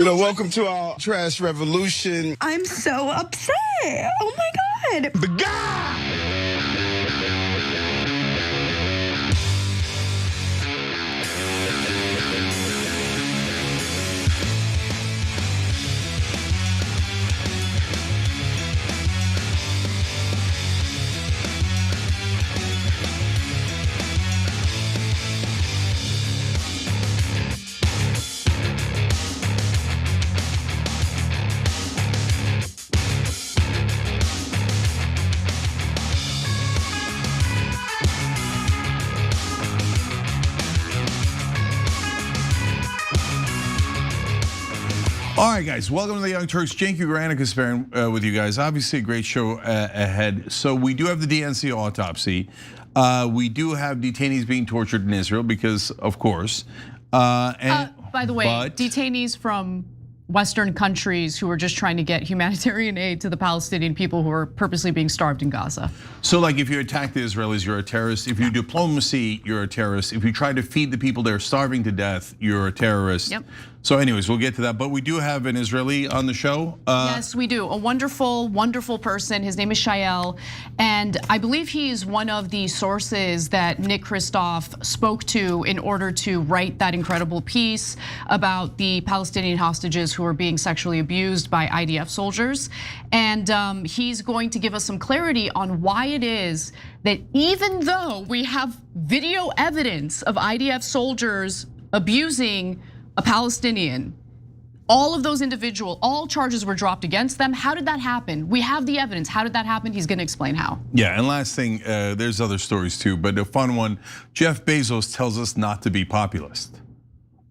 Welcome to our trash revolution. I'm so upset. Oh my God. The guy! All right, guys, welcome to the Young Turks. Thank you, Ana Kasparian with you guys. Obviously, a great show ahead. So we do have the DNC autopsy. We do have detainees being tortured in Israel because, of course. By the way, detainees from Western countries who are just trying to get humanitarian aid to the Palestinian people who are purposely being starved in Gaza. So like if you attack the Israelis, you're a terrorist. If you diplomacy, you're a terrorist. If you try to feed the people that are starving to death, you're a terrorist. Yep. So anyways, we'll get to that. But we do have an Israeli on the show. Yes, we do. A wonderful, wonderful person. His name is Shaiel. And I believe he is one of the sources that Nick Kristof spoke to in order to write that incredible piece about the Palestinian hostages who are being sexually abused by IDF soldiers. And he's going to give us some clarity on why it is that even though we have video evidence of IDF soldiers abusing a Palestinian, all of those all charges were dropped against them. How did that happen? We have the evidence. How did that happen? He's gonna explain how. Yeah, and last thing, there's other stories too, but a fun one. Jeff Bezos tells us not to be populist.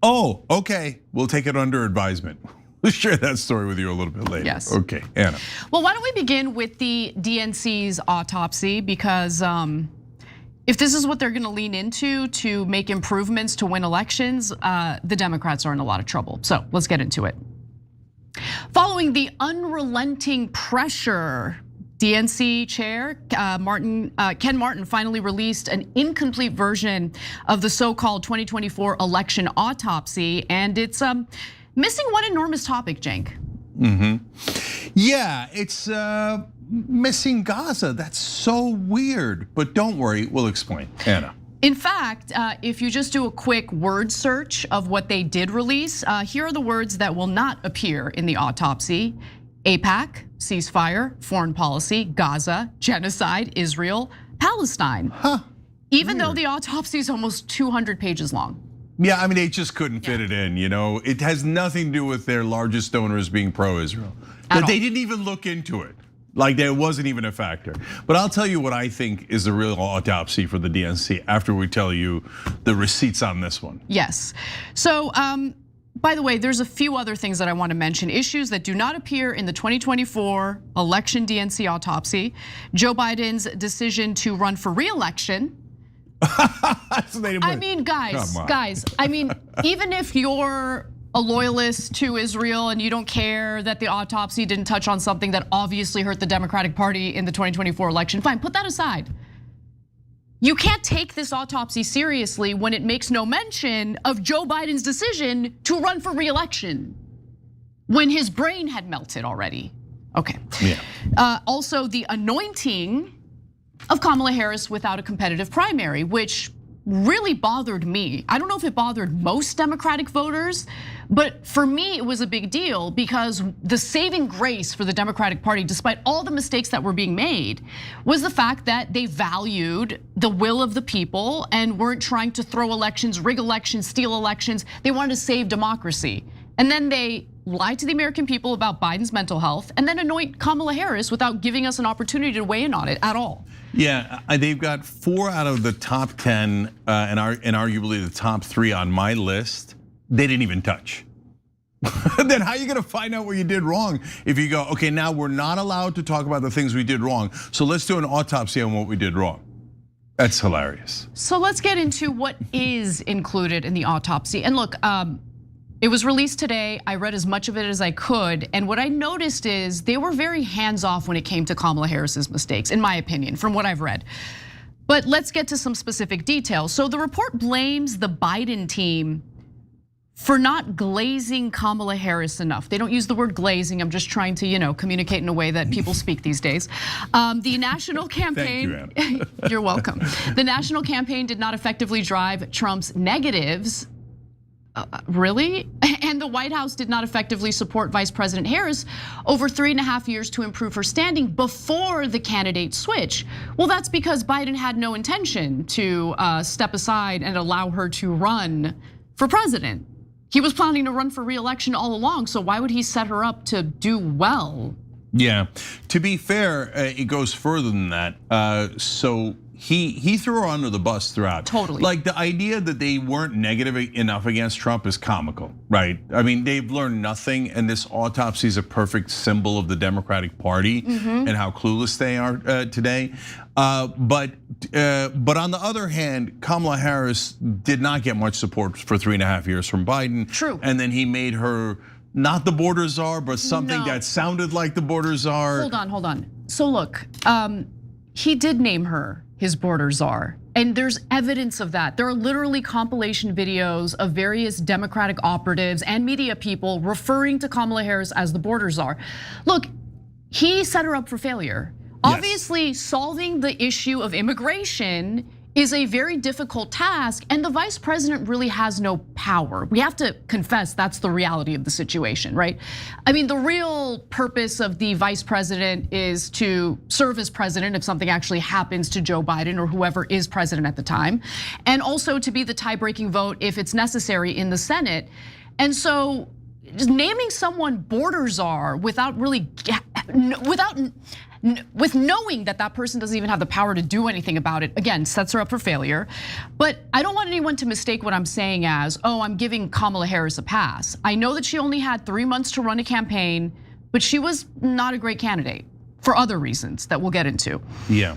Oh, okay, we'll take it under advisement. We'll share that story with you a little bit later. Yes. Okay, Ana. Well, why don't we begin with the DNC's autopsy, because if this is what they're gonna lean into to make improvements to win elections, the Democrats are in a lot of trouble. So let's get into it. Following the unrelenting pressure, DNC chair Ken Martin finally released an incomplete version of the so-called 2024 election autopsy, and it's missing one enormous topic, Cenk. Yeah, it's missing Gaza. That's so weird. But don't worry, we'll explain. Ana. In fact, if you just do a quick word search of what they did release, here are the words that will not appear in the autopsy: AIPAC, ceasefire, foreign policy, Gaza, genocide, Israel, Palestine. Even though the autopsy is almost 200 pages long. Yeah, I mean, they just couldn't fit it in, It has nothing to do with their largest donors being pro-Israel. But they didn't even look into it. Like there wasn't even a factor. But I'll tell you what I think is the real autopsy for the DNC after we tell you the receipts on this one. Yes, so by the way, there's a few other things that I want to mention. Issues that do not appear in the 2024 election DNC autopsy. Joe Biden's decision to run for re-election. I mean, guys, I mean, even if you're a loyalist to Israel and you don't care that the autopsy didn't touch on something that obviously hurt the Democratic Party in the 2024 election, fine, put that aside. You can't take this autopsy seriously when it makes no mention of Joe Biden's decision to run for re-election when his brain had melted already. Okay. Yeah. Also, the anointing of Kamala Harris without a competitive primary, which really bothered me. I don't know if it bothered most Democratic voters, but for me it was a big deal because the saving grace for the Democratic Party, despite all the mistakes that were being made, was the fact that they valued the will of the people and weren't trying to throw elections, rig elections, steal elections. They wanted to save democracy. And then they lied to the American people about Biden's mental health and then anoint Kamala Harris without giving us an opportunity to weigh in on it at all. Yeah, they've got 4 out of the top 10 and arguably the top 3 on my list. They didn't even touch. Then how are you gonna find out what you did wrong if you go, okay, now we're not allowed to talk about the things we did wrong, so let's do an autopsy on what we did wrong. That's hilarious. So let's get into what is included in the autopsy. And look, it was released today. I read as much of it as I could. And what I noticed is they were very hands-off when it came to Kamala Harris's mistakes, in my opinion, from what I've read. But let's get to some specific details. So the report blames the Biden team for not glazing Kamala Harris enough. They don't use the word glazing. I'm just trying to, communicate in a way that people speak these days. The national campaign. Thank you, Anna. You're welcome. The national campaign did not effectively drive Trump's negatives. Really? And the White House did not effectively support Vice President Harris over 3.5 years to improve her standing before the candidate switch. Well, that's because Biden had no intention to step aside and allow her to run for president. He was planning to run for re-election all along, so why would he set her up to do well? Yeah, to be fair, it goes further than that. So he threw her under the bus throughout. Totally. Like the idea that they weren't negative enough against Trump is comical, right? I mean, they've learned nothing, and this autopsy is a perfect symbol of the Democratic Party and how clueless they are today. But on the other hand, Kamala Harris did not get much support for 3.5 years from Biden. True. And then he made her not the border czar, but something that sounded like the border czar. Hold on. So look, he did name her his border czar. And there's evidence of that. There are literally compilation videos of various Democratic operatives and media people referring to Kamala Harris as the border czar. Look, he set her up for failure. Yes. Obviously, solving the issue of immigration is a very difficult task, and the vice president really has no power. We have to confess that's the reality of the situation, right? I mean, the real purpose of the vice president is to serve as president if something actually happens to Joe Biden or whoever is president at the time, and also to be the tie-breaking vote if it's necessary in the Senate. And so just naming someone border czar without knowing that that person doesn't even have the power to do anything about it, again, sets her up for failure. But I don't want anyone to mistake what I'm saying as, oh, I'm giving Kamala Harris a pass. I know that she only had 3 months to run a campaign, but she was not a great candidate for other reasons that we'll get into. Yeah.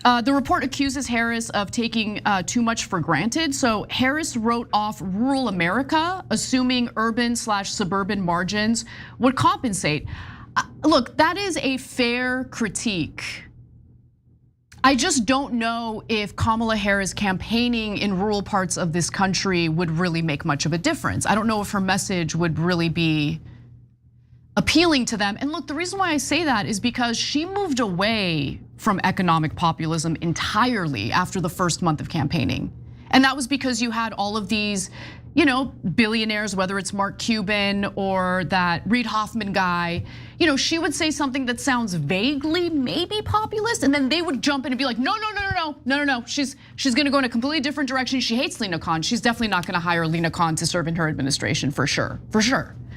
The report accuses Harris of taking too much for granted. So Harris wrote off rural America, assuming urban/suburban margins would compensate. Look, that is a fair critique. I just don't know if Kamala Harris campaigning in rural parts of this country would really make much of a difference. I don't know if her message would really be appealing to them. And look, the reason why I say that is because she moved away from economic populism entirely after the first month of campaigning. And that was because you had all of these, billionaires, whether it's Mark Cuban or that Reid Hoffman guy, she would say something that sounds vaguely maybe populist, and then they would jump in and be like, no. She's gonna go in a completely different direction. She hates Lena Khan. She's definitely not gonna hire Lena Khan to serve in her administration for sure.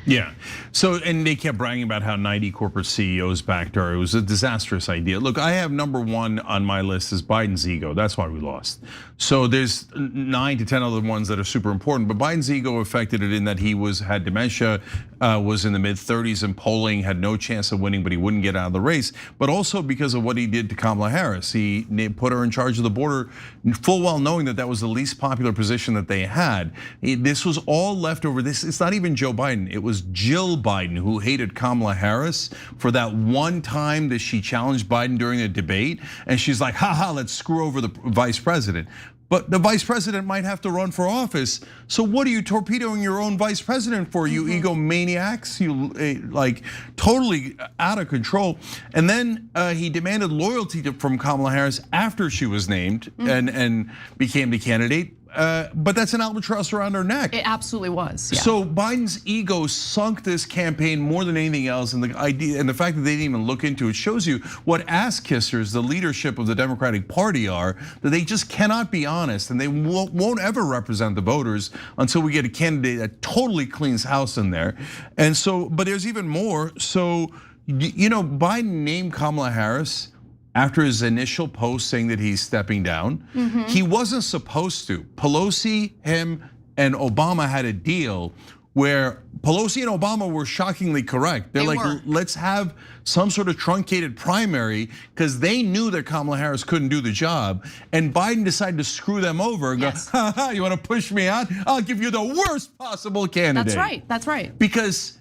Yeah, so, and they kept bragging about how 90 corporate CEOs backed her. It was a disastrous idea. Look, I have #1 on my list is Biden's ego. That's why we lost. So there's 9 to 10 other ones that are super important, but Biden's ego affected it in that he had dementia, was in the mid-30s in polling, had no chance of winning, but he wouldn't get out of the race. But also because of what he did to Kamala Harris. He put her in charge of the border, full well knowing that that was the least popular position that they had. This was all left over. It's not even Joe Biden. It was Jill Biden who hated Kamala Harris for that one time that she challenged Biden during the debate. And she's like, haha, let's screw over the vice president. But the vice president might have to run for office. So what are you torpedoing your own vice president for, you egomaniacs? You like totally out of control. And then he demanded loyalty from Kamala Harris after she was named and became the candidate. But that's an albatross around her neck. It absolutely was. Yeah. So Biden's ego sunk this campaign more than anything else, and the idea and the fact that they didn't even look into it shows you what ass kissers the leadership of the Democratic Party are. That they just cannot be honest, and they won't ever represent the voters until we get a candidate that totally cleans house in there. And so, but there's even more. So, Biden named Kamala Harris after his initial post saying that he's stepping down. He wasn't supposed to. Pelosi, him, and Obama had a deal where Pelosi and Obama were shockingly correct. They're like, let's have some sort of truncated primary, because they knew that Kamala Harris couldn't do the job. And Biden decided to screw them over and go, you wanna push me out? I'll give you the worst possible candidate. That's right. Because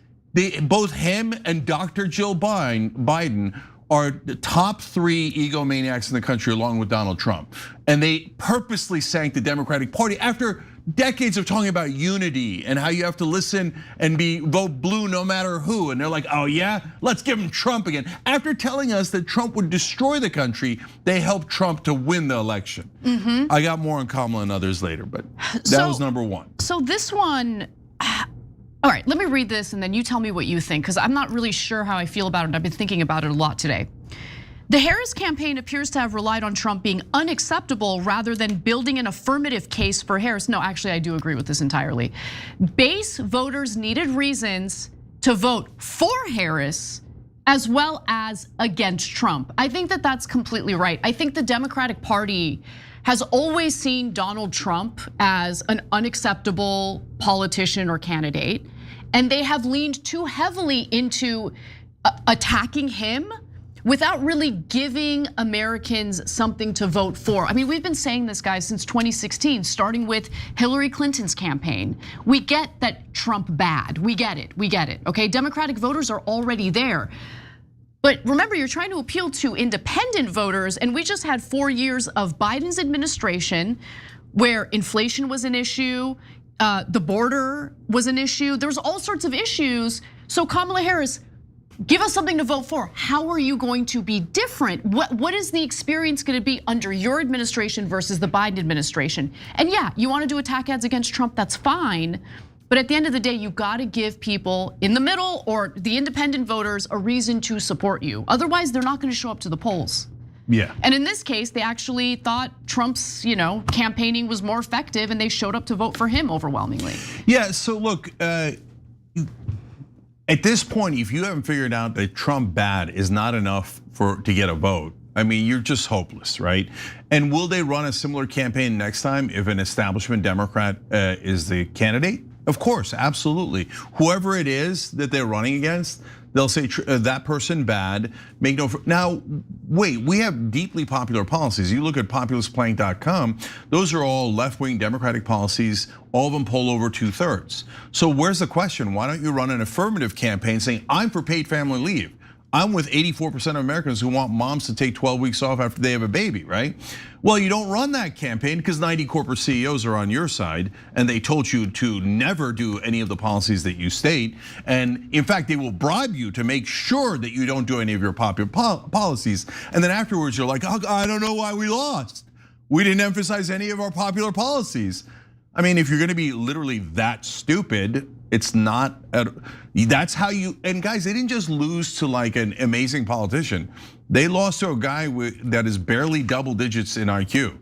both him and Dr. Jill Biden are the top 3 egomaniacs in the country along with Donald Trump. And they purposely sank the Democratic Party after decades of talking about unity and how you have to listen and vote blue no matter who. And they're like, oh yeah, let's give them Trump again. After telling us that Trump would destroy the country, they helped Trump to win the election. I got more on Kamala and others later, but that was number one. So this one, all right, let me read this and then you tell me what you think, because I'm not really sure how I feel about it. I've been thinking about it a lot today. The Harris campaign appears to have relied on Trump being unacceptable rather than building an affirmative case for Harris. No, actually, I do agree with this entirely. Base voters needed reasons to vote for Harris as well as against Trump. I think that that's completely right. I think the Democratic Party has always seen Donald Trump as an unacceptable politician or candidate, and they have leaned too heavily into attacking him without really giving Americans something to vote for. I mean, we've been saying this, guys, since 2016, starting with Hillary Clinton's campaign. We get that Trump bad, we get it, okay? Democratic voters are already there. But remember, you're trying to appeal to independent voters, and we just had 4 years of Biden's administration where inflation was an issue, the border was an issue, there was all sorts of issues. So Kamala Harris, give us something to vote for. How are you going to be different? What is the experience going to be under your administration versus the Biden administration? And yeah, you want to do attack ads against Trump, that's fine. But at the end of the day, you got to give people in the middle or the independent voters a reason to support you. Otherwise, they're not going to show up to the polls. Yeah. And in this case, they actually thought Trump's, campaigning was more effective, and they showed up to vote for him overwhelmingly. Yeah. So look, at this point, if you haven't figured out that Trump bad is not enough to get a vote, I mean, you're just hopeless, right? And will they run a similar campaign next time if an establishment Democrat is the candidate? Of course, absolutely. Whoever it is that they're running against, they'll say that person bad. Make no. Now, wait, we have deeply popular policies. You look at populistplank.com; those are all left-wing Democratic policies. All of them poll over 2/3. So where's the question? Why don't you run an affirmative campaign saying, "I'm for paid family leave"? I'm with 84% of Americans who want moms to take 12 weeks off after they have a baby, right? Well, you don't run that campaign because 90 corporate CEOs are on your side, and they told you to never do any of the policies that you state. And in fact, they will bribe you to make sure that you don't do any of your popular policies. And then afterwards, you're like, oh, I don't know why we lost. We didn't emphasize any of our popular policies. I mean, if you're gonna be literally that stupid, it's not, that's how you, and guys, they didn't just lose to like an amazing politician. They lost to a guy that is barely double digits in IQ.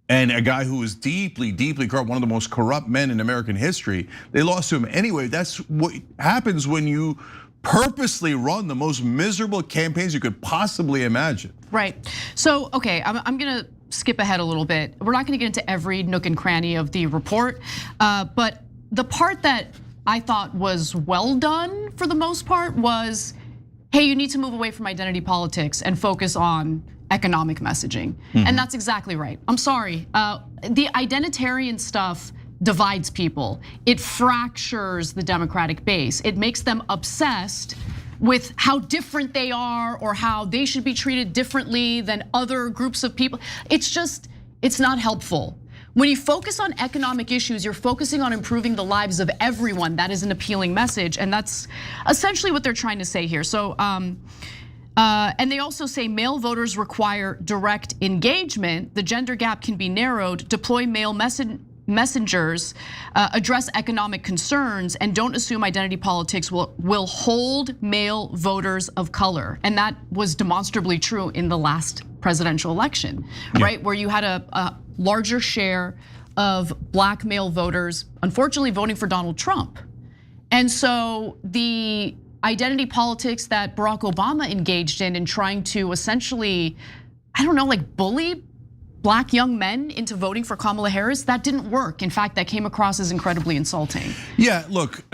And a guy who is deeply, deeply corrupt, one of the most corrupt men in American history. They lost to him anyway. That's what happens when you purposely run the most miserable campaigns you could possibly imagine. Right, so okay, I'm gonna skip ahead a little bit. We're not gonna get into every nook and cranny of the report, but the part that I thought was well done for the most part was, hey, you need to move away from identity politics and focus on economic messaging. And that's exactly right. I'm sorry, the identitarian stuff divides people. It fractures the Democratic base. It makes them obsessed with how different they are or how they should be treated differently than other groups of people. It's not helpful. When you focus on economic issues, you're focusing on improving the lives of everyone. That is an appealing message, and that's essentially what they're trying to say here. So, and they also say male voters require direct engagement. The gender gap can be narrowed. Deploy male messengers, address economic concerns, and don't assume identity politics will hold male voters of color. And that was demonstrably true in the last presidential election, right? Where you had a larger share of black male voters, unfortunately, voting for Donald Trump. And so the identity politics that Barack Obama engaged in trying to essentially, I don't know, like bully black young men into voting for Kamala Harris, that didn't work. In fact, that came across as incredibly insulting. Yeah, look,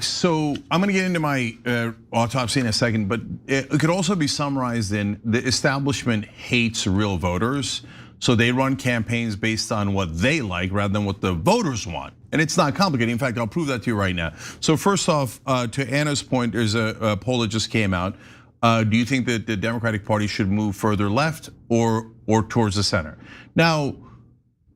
so I'm gonna get into my autopsy in a second, but it could also be summarized in the establishment hates real voters. So they run campaigns based on what they like rather than what the voters want. And it's not complicated. In fact, I'll prove that to you right now. So first off, to Anna's point, there's a poll that just came out. Do you think that the Democratic Party should move further left or towards the center? Now,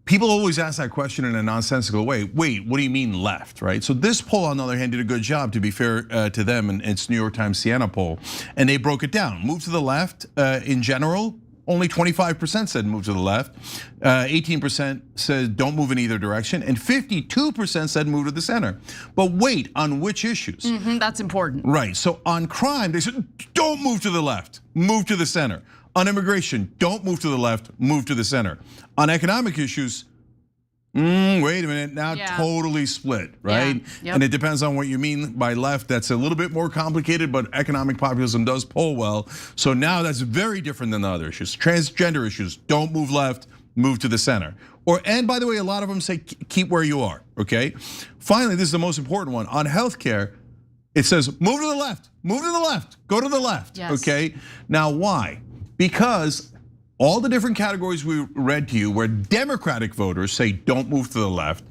people always ask that question in a nonsensical way. Wait, what do you mean left, right? So this poll, on the other hand, did a good job, to be fair to them, and it's New York Times Siena poll, and they broke it down. Move to the left in general, only 25% said move to the left, 18% said don't move in either direction, and 52% said move to the center. But wait, on which issues? That's important. Right, so on crime, they said don't move to the left, move to the center. On immigration, don't move to the left, move to the center. On economic issues, wait a minute, now totally split, right? Yeah. Yep. And it depends on what you mean by left. That's a little bit more complicated, but economic populism does poll well. So now that's very different than the other issues. Transgender issues, don't move left, move to the center. And by the way, a lot of them say keep where you are, okay? Finally, this is the most important one. On healthcare, it says move to the left, move to the left, go to the left, okay? Now why? Because all the different categories we read to you where Democratic voters say don't move to the left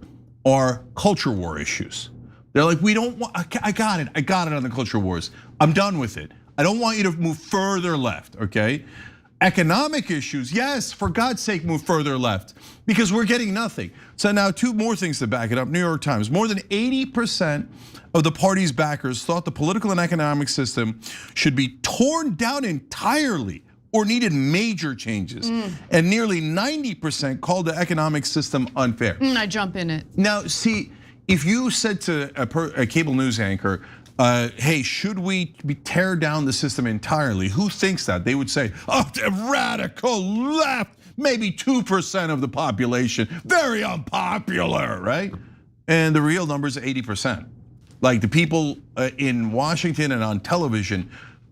are culture war issues. They're like, we don't want, I got it on the culture wars. I'm done with it. I don't want you to move further left, okay? Economic issues, yes, for God's sake, move further left because we're getting nothing. So now 2 more things to back it up. New York Times, more than 80% of the party's backers thought the political and economic system should be torn down entirely or needed major changes. And nearly 90% called the economic system unfair. I jump in it. Now, see, if you said to a cable news anchor, hey, should we tear down the system entirely? Who thinks that? They would say, oh, the radical left, maybe 2% of the population, very unpopular, right? And the real number is 80%. Like the people in Washington and on television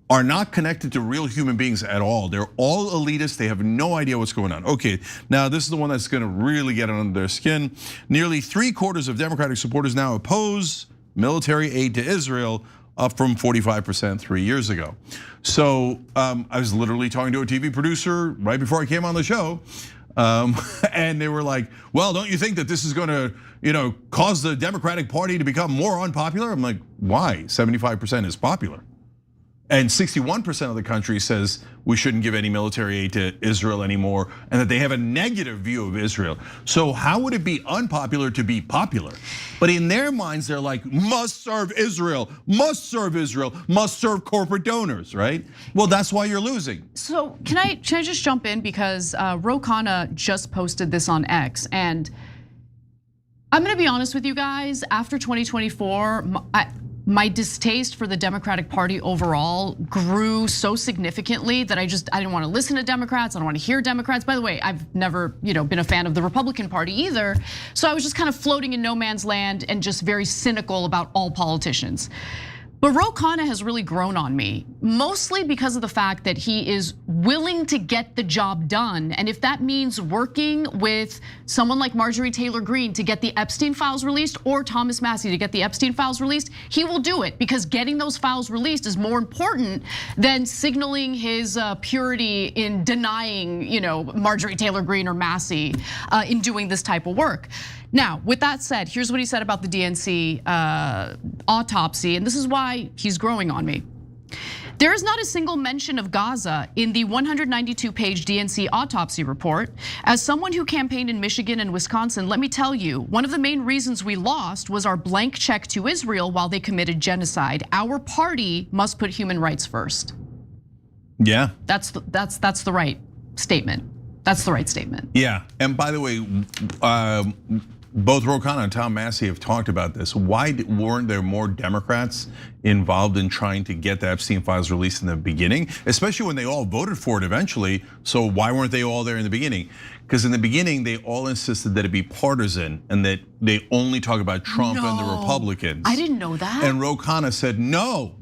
are not connected to real human beings at all. They're all elitists, they have no idea what's going on. Okay, now this is the one that's gonna really get under their skin. Nearly 3/4 of Democratic supporters now oppose military aid to Israel, up from 45% 3 years ago. So I was literally talking to a TV producer right before I came on the show, and they were like, well, don't you think that this is gonna cause the Democratic Party to become more unpopular? I'm like, why? 75% is popular. And 61% of the country says we shouldn't give any military aid to Israel anymore, and that they have a negative view of Israel. So how would it be unpopular to be popular? But in their minds, they're like, must serve Israel, must serve Israel, must serve corporate donors, right? Well, that's why you're losing. So can I just jump in, because Ro Khanna just posted this on X, and I'm gonna be honest with you guys, after 2024, my distaste for the Democratic Party overall grew so significantly that I didn't want to listen to Democrats. I don't want to hear Democrats. By the way, I've never been a fan of the Republican Party either. So I was just kind of floating in no man's land and just very cynical about all politicians. But Ro Khanna has really grown on me, mostly because of the fact that he is willing to get the job done. And if that means working with someone like Marjorie Taylor Greene to get the Epstein files released, or Thomas Massie to get the Epstein files released, he will do it, because getting those files released is more important than signaling his purity in denying Marjorie Taylor Greene or Massie in doing this type of work. Now, with that said, here's what he said about the DNC autopsy, and this is why he's growing on me. There is not a single mention of Gaza in the 192-page DNC autopsy report. As someone who campaigned in Michigan and Wisconsin, let me tell you, one of the main reasons we lost was our blank check to Israel while they committed genocide. Our party must put human rights first. Yeah. That's the right statement. That's the right statement. Yeah, and by the way, both Ro Khanna and Tom Massie have talked about this. Why weren't there more Democrats involved in trying to get the Epstein files released in the beginning, especially when they all voted for it eventually? So why weren't they all there in the beginning? Because in the beginning, they all insisted that it be partisan and that they only talk about Trump and the Republicans. I didn't know that. And Ro Khanna said, no,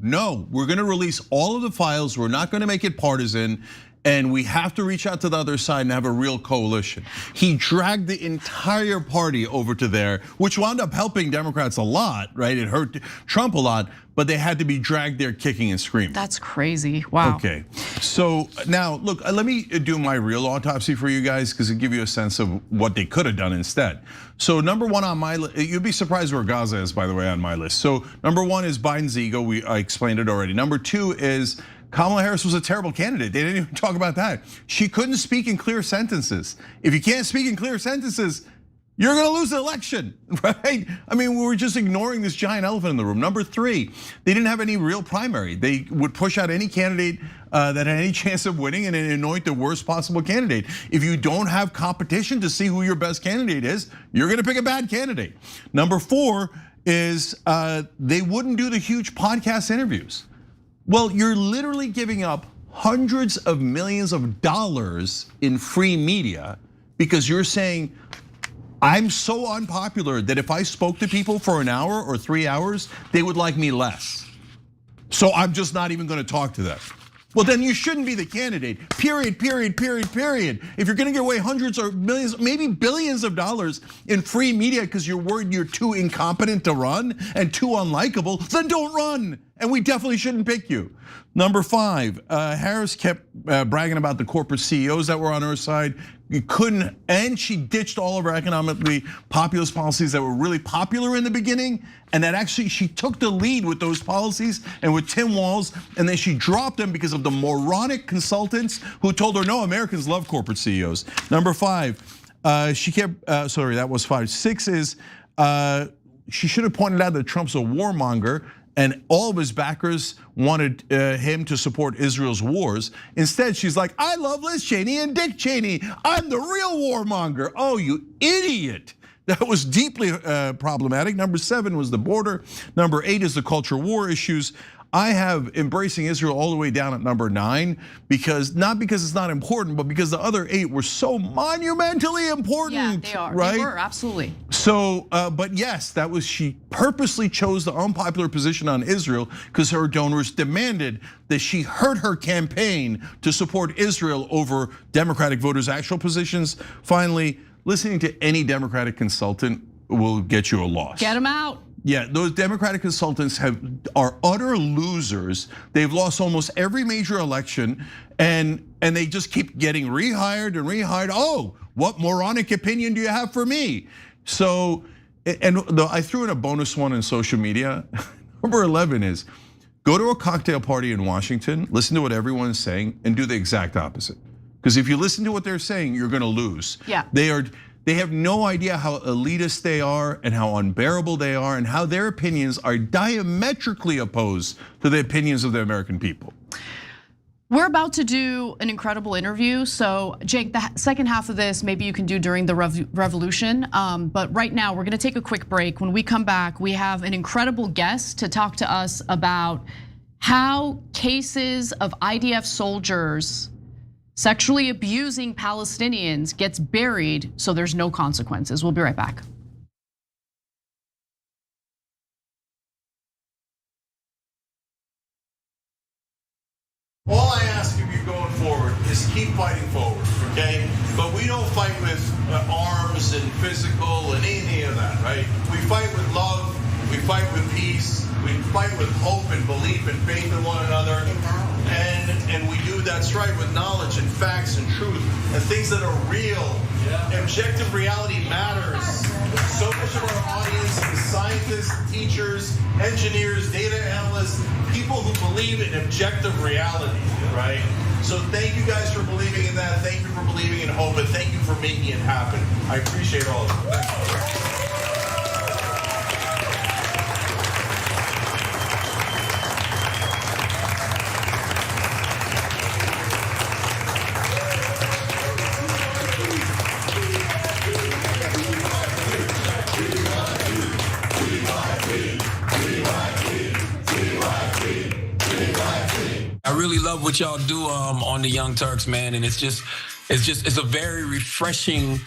we're gonna release all of the files. We're not gonna make it partisan. And we have to reach out to the other side and have a real coalition. He dragged the entire party over to there, which wound up helping Democrats a lot, right? It hurt Trump a lot, but they had to be dragged there kicking and screaming. That's crazy, wow. Okay, so now look, let me do my real autopsy for you guys, because it'll give you a sense of what they could have done instead. So number one on my list, you'd be surprised where Gaza is, by the way, on my list. So number one is Biden's ego, I explained it already. Number two is Kamala Harris was a terrible candidate. They didn't even talk about that. She couldn't speak in clear sentences. If you can't speak in clear sentences, you're gonna lose the election, right? I mean, we were just ignoring this giant elephant in the room. Number 3, they didn't have any real primary. They would push out any candidate that had any chance of winning and anoint the worst possible candidate. If you don't have competition to see who your best candidate is, you're gonna pick a bad candidate. Number 4 is they wouldn't do the huge podcast interviews. Well, you're literally giving up hundreds of millions of dollars in free media because you're saying, I'm so unpopular that if I spoke to people for an hour or 3 hours, they would like me less. So I'm just not even gonna talk to them. Well, then you shouldn't be the candidate, period, period, period, period. If you're gonna give away hundreds or millions, maybe billions of dollars in free media because you're worried you're too incompetent to run and too unlikable, then don't run. And we definitely shouldn't pick you. Number 5, Harris kept bragging about the corporate CEOs that were on her side. You couldn't, and she ditched all of her economically populist policies that were really popular in the beginning, and that actually she took the lead with those policies and with Tim Walz, and then she dropped them because of the moronic consultants who told her, no, Americans love corporate CEOs. Number 5, she kept, sorry, that was 5. 6 is, she should have pointed out that Trump's a warmonger, and all of his backers wanted him to support Israel's wars. Instead, she's like, I love Liz Cheney and Dick Cheney. I'm the real warmonger. Oh, you idiot. That was deeply problematic. Number 7 was the border. Number 8 is the culture war issues. I have embracing Israel all the way down at number 9 because not because it's not important, but because the other 8 were so monumentally important. Yeah, they are. Right? They were, absolutely. So, but yes, that was, she purposely chose the unpopular position on Israel because her donors demanded that she hurt her campaign to support Israel over Democratic voters' actual positions. Finally, listening to any Democratic consultant will get you a loss. Get them out. Yeah, those Democratic consultants are utter losers. They've lost almost every major election, and they just keep getting rehired and rehired. Oh, what moronic opinion do you have for me? So, and I threw in a bonus one in social media. Number 11 is go to a cocktail party in Washington, listen to what everyone's saying, and do the exact opposite. Because if you listen to what they're saying, you're gonna lose. Yeah. They have no idea how elitist they are and how unbearable they are and how their opinions are diametrically opposed to the opinions of the American people. We're about to do an incredible interview. So Jake, the second half of this, maybe you can do during the revolution. But right now we're gonna take a quick break. When we come back, we have an incredible guest to talk to us about how cases of IDF soldiers sexually abusing Palestinians gets buried so there's no consequences. We'll be right back. All I ask of you going forward is keep fighting forward, okay? But we don't fight with arms and physical and anything of that, right? We fight with love, we fight with peace, we fight with hope and belief and faith in one another. And we do that's right with knowledge and facts and truth and things that are real. Yeah. Objective reality matters. So much of our audience is scientists, teachers, engineers, data analysts, people who believe in objective reality, right? So thank you guys for believing in that. Thank you for believing in hope, and thank you for making it happen. I appreciate all of you. I really love what y'all do on the Young Turks, man, and it's a very refreshing,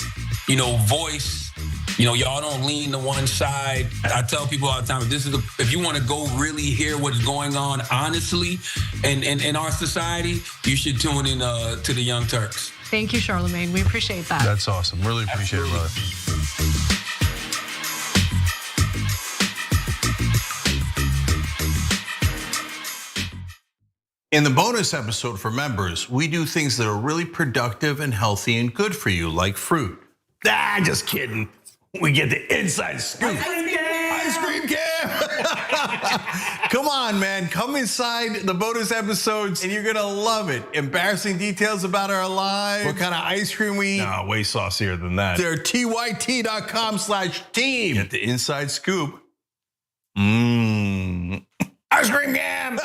voice. Y'all don't lean to one side. I tell people all the time, if you want to go really hear what's going on honestly in our society, you should tune in to the Young Turks. Thank you, Charlemagne. We appreciate that. That's awesome. Really appreciate it, brother. In the bonus episode for members, we do things that are really productive and healthy and good for you, like fruit. Just kidding. We get the inside scoop. Ice cream cam. Come on, man. Come inside the bonus episodes and you're gonna love it. Embarrassing details about our lives. What kind of ice cream we eat. No, way saucier than that. They're tyt.com/team. Get the inside scoop. Ice cream jam.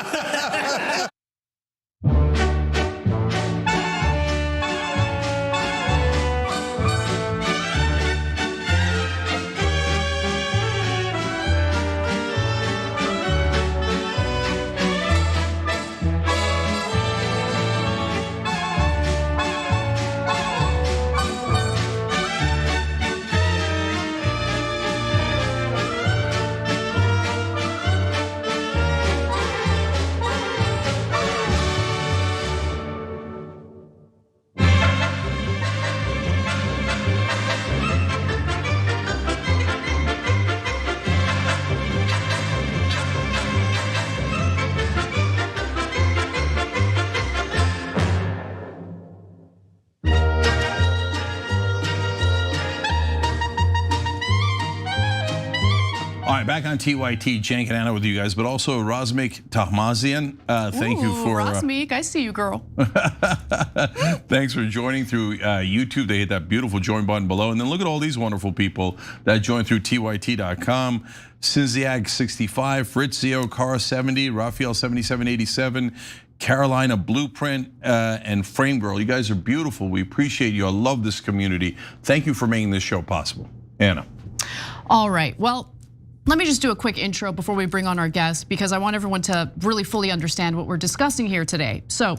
Back on TYT, Cenk and Anna with you guys, but also Razmik Tahmazian. Thank you for Razmik, I see you, girl. Thanks for joining through YouTube. They hit that beautiful join button below, and then look at all these wonderful people that joined through tyt.com. Cinziag 65, Fritzio, Cara 70, Raphael 7787, Carolina Blueprint, and Frame Girl. You guys are beautiful. We appreciate you. I love this community. Thank you for making this show possible, Anna. All right. Well, let me just do a quick intro before we bring on our guest, because I want everyone to really fully understand what we're discussing here today. So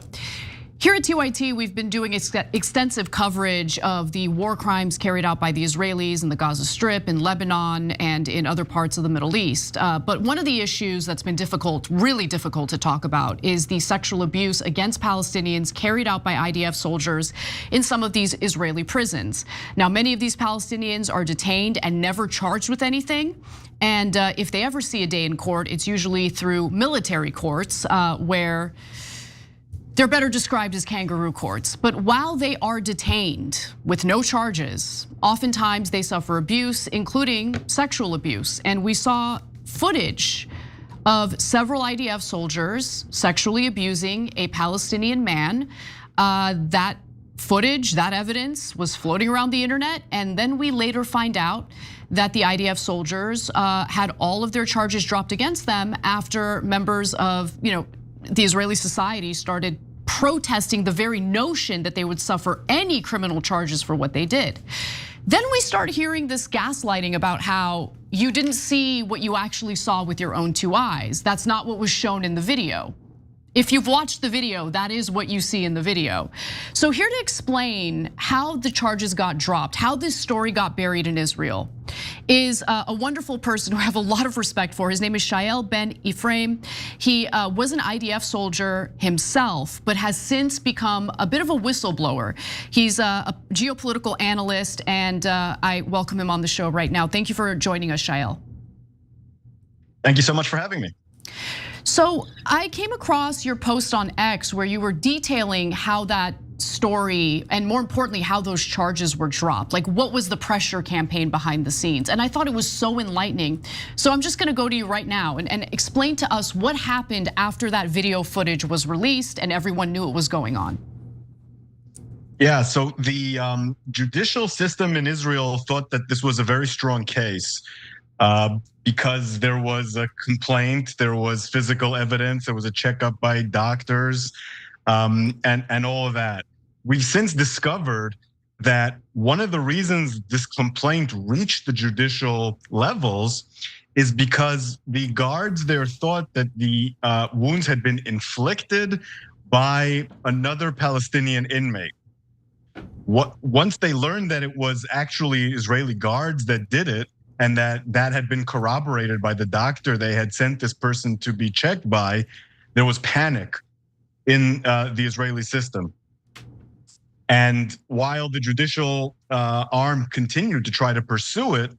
here at TYT, we've been doing extensive coverage of the war crimes carried out by the Israelis in the Gaza Strip, in Lebanon, and in other parts of the Middle East. But one of the issues that's been difficult, really difficult to talk about, is the sexual abuse against Palestinians carried out by IDF soldiers in some of these Israeli prisons. Now, many of these Palestinians are detained and never charged with anything. And if they ever see a day in court, it's usually through military courts where they're better described as kangaroo courts. But while they are detained with no charges, oftentimes they suffer abuse, including sexual abuse. And we saw footage of several IDF soldiers sexually abusing a Palestinian man. That footage, that evidence was floating around the internet. And then we later find out that the IDF soldiers had all of their charges dropped against them after members of the Israeli society started protesting the very notion that they would suffer any criminal charges for what they did. Then we start hearing this gaslighting about how you didn't see what you actually saw with your own two eyes. That's not what was shown in the video. If you've watched the video, that is what you see in the video. So here to explain how the charges got dropped, how this story got buried in Israel, is a wonderful person who I have a lot of respect for. His name is Shaiel Ben-Ephraim. He was an IDF soldier himself, but has since become a bit of a whistleblower. He's a geopolitical analyst, and I welcome him on the show right now. Thank you for joining us, Shaiel. Thank you so much for having me. So I came across your post on X where you were detailing how that story, and more importantly, how those charges were dropped. Like, what was the pressure campaign behind the scenes? And I thought it was so enlightening. So I'm just gonna go to you right now and explain to us what happened after that video footage was released and everyone knew it was going on. Yeah, so the judicial system in Israel thought that this was a very strong case. Because there was a complaint, there was physical evidence, there was a checkup by doctors, and all of that. We've since discovered that one of the reasons this complaint reached the judicial levels is because the guards there thought that the wounds had been inflicted by another Palestinian inmate. Once they learned that it was actually Israeli guards that did it, and that had been corroborated by the doctor they had sent this person to be checked by, there was panic in the Israeli system. And while the judicial arm continued to try to pursue it,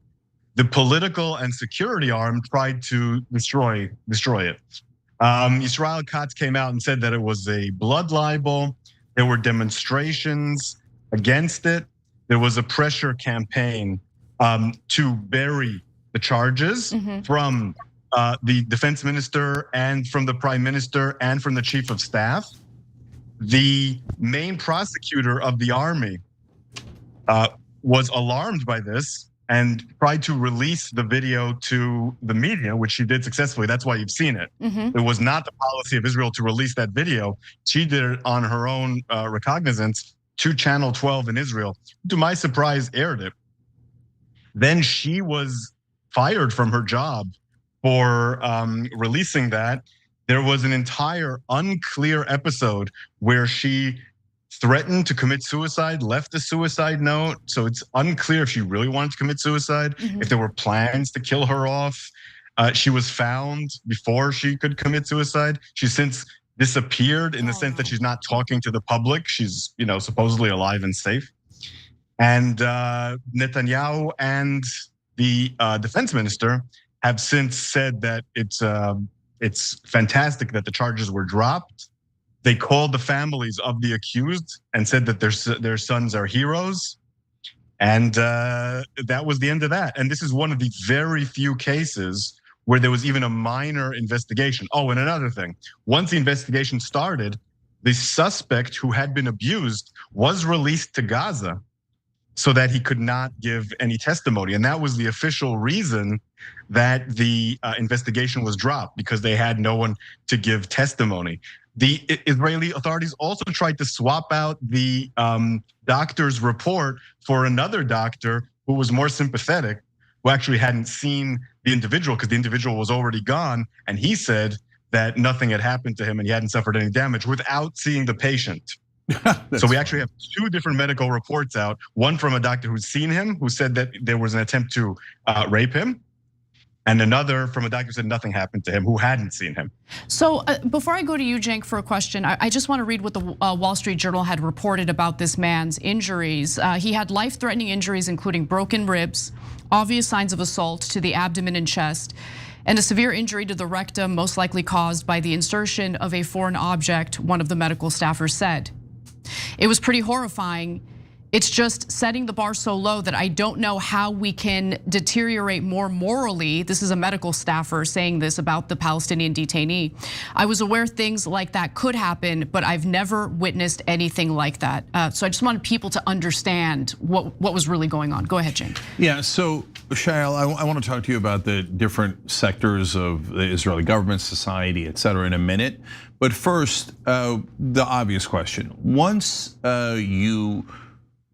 the political and security arm tried to destroy it. Israel Katz came out and said that it was a blood libel. There were demonstrations against it. There was a pressure campaign to bury the charges from the defense minister and from the prime minister and from the chief of staff. The main prosecutor of the army was alarmed by this and tried to release the video to the media, which she did successfully. That's why you've seen it. It was not the policy of Israel to release that video. She did it on her own recognizance to Channel 12 in Israel. To my surprise, aired it. Then she was fired from her job for releasing that. There was an entire unclear episode where she threatened to commit suicide, left a suicide note. So it's unclear if she really wanted to commit suicide, if there were plans to kill her off. She was found before she could commit suicide. She's since disappeared in the sense that she's not talking to the public. She's, supposedly alive and safe. And Netanyahu and the defense minister have since said that it's fantastic that the charges were dropped. They called the families of the accused and said that their sons are heroes. And that was the end of that. And this is one of the very few cases where there was even a minor investigation. Oh, and another thing, once the investigation started, the suspect who had been abused was released to Gaza so that he could not give any testimony. And that was the official reason that the investigation was dropped, because they had no one to give testimony. The Israeli authorities also tried to swap out the doctor's report for another doctor who was more sympathetic, who actually hadn't seen the individual because the individual was already gone. And he said that nothing had happened to him and he hadn't suffered any damage without seeing the patient. So we actually have two different medical reports out. One from a doctor who's seen him, who said that there was an attempt to rape him. And another from a doctor who said nothing happened to him, who hadn't seen him. So before I go to you, Cenk, for a question, I just want to read what the Wall Street Journal had reported about this man's injuries. He had life-threatening injuries, including broken ribs, obvious signs of assault to the abdomen and chest, and a severe injury to the rectum, most likely caused by the insertion of a foreign object, one of the medical staffers said. It was pretty horrifying. It's just setting the bar so low that I don't know how we can deteriorate more morally. This is a medical staffer saying this about the Palestinian detainee. I was aware things like that could happen, but I've never witnessed anything like that. So I just wanted people to understand what was really going on. Go ahead, Cenk. Yeah, so Shaiel, I want to talk to you about the different sectors of the Israeli government, society, et cetera, in a minute. But first, the obvious question. Once you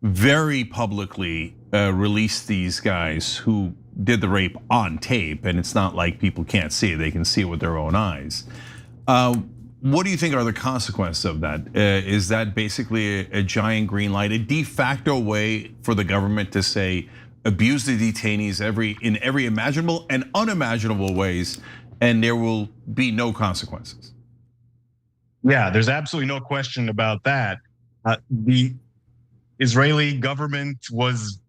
very publicly release these guys who did the rape on tape, and it's not like people can't see it, they can see it with their own eyes. What do you think are the consequences of that? Is that basically a giant green light, a de facto way for the government to say, abuse the detainees in every imaginable and unimaginable ways, and there will be no consequences? Yeah, there's absolutely no question about that. The Israeli government was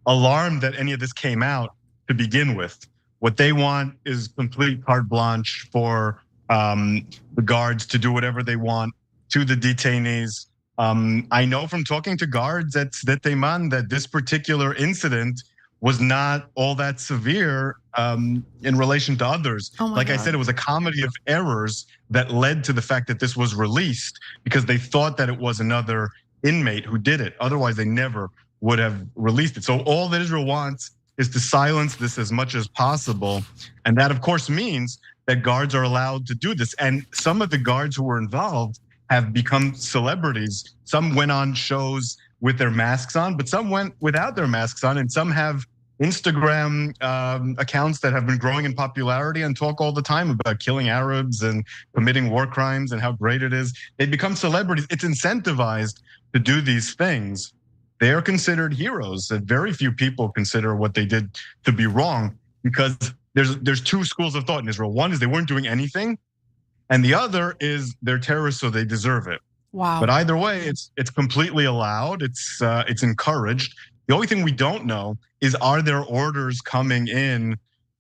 alarmed that any of this came out to begin with. What they want is complete carte blanche for the guards to do whatever they want to the detainees. I know from talking to guards at Sde Teiman that this particular incident was not all that severe in relation to others. Like I said, it was a comedy of errors that led to the fact that this was released because they thought that it was another inmate who did it. Otherwise, they never would have released it. So all that Israel wants is to silence this as much as possible. And that, of course, means that guards are allowed to do this. And some of the guards who were involved have become celebrities. Some went on shows with their masks on, but some went without their masks on, and some have Instagram accounts that have been growing in popularity and talk all the time about killing Arabs and committing war crimes and how great it is. They become celebrities. It's incentivized to do these things. They are considered heroes that very few people consider what they did to be wrong, because there's two schools of thought in Israel. One is they weren't doing anything, and the other is they're terrorists, so they deserve it. Wow. But either way, it's completely allowed. It's encouraged. The only thing we don't know is, are there orders coming in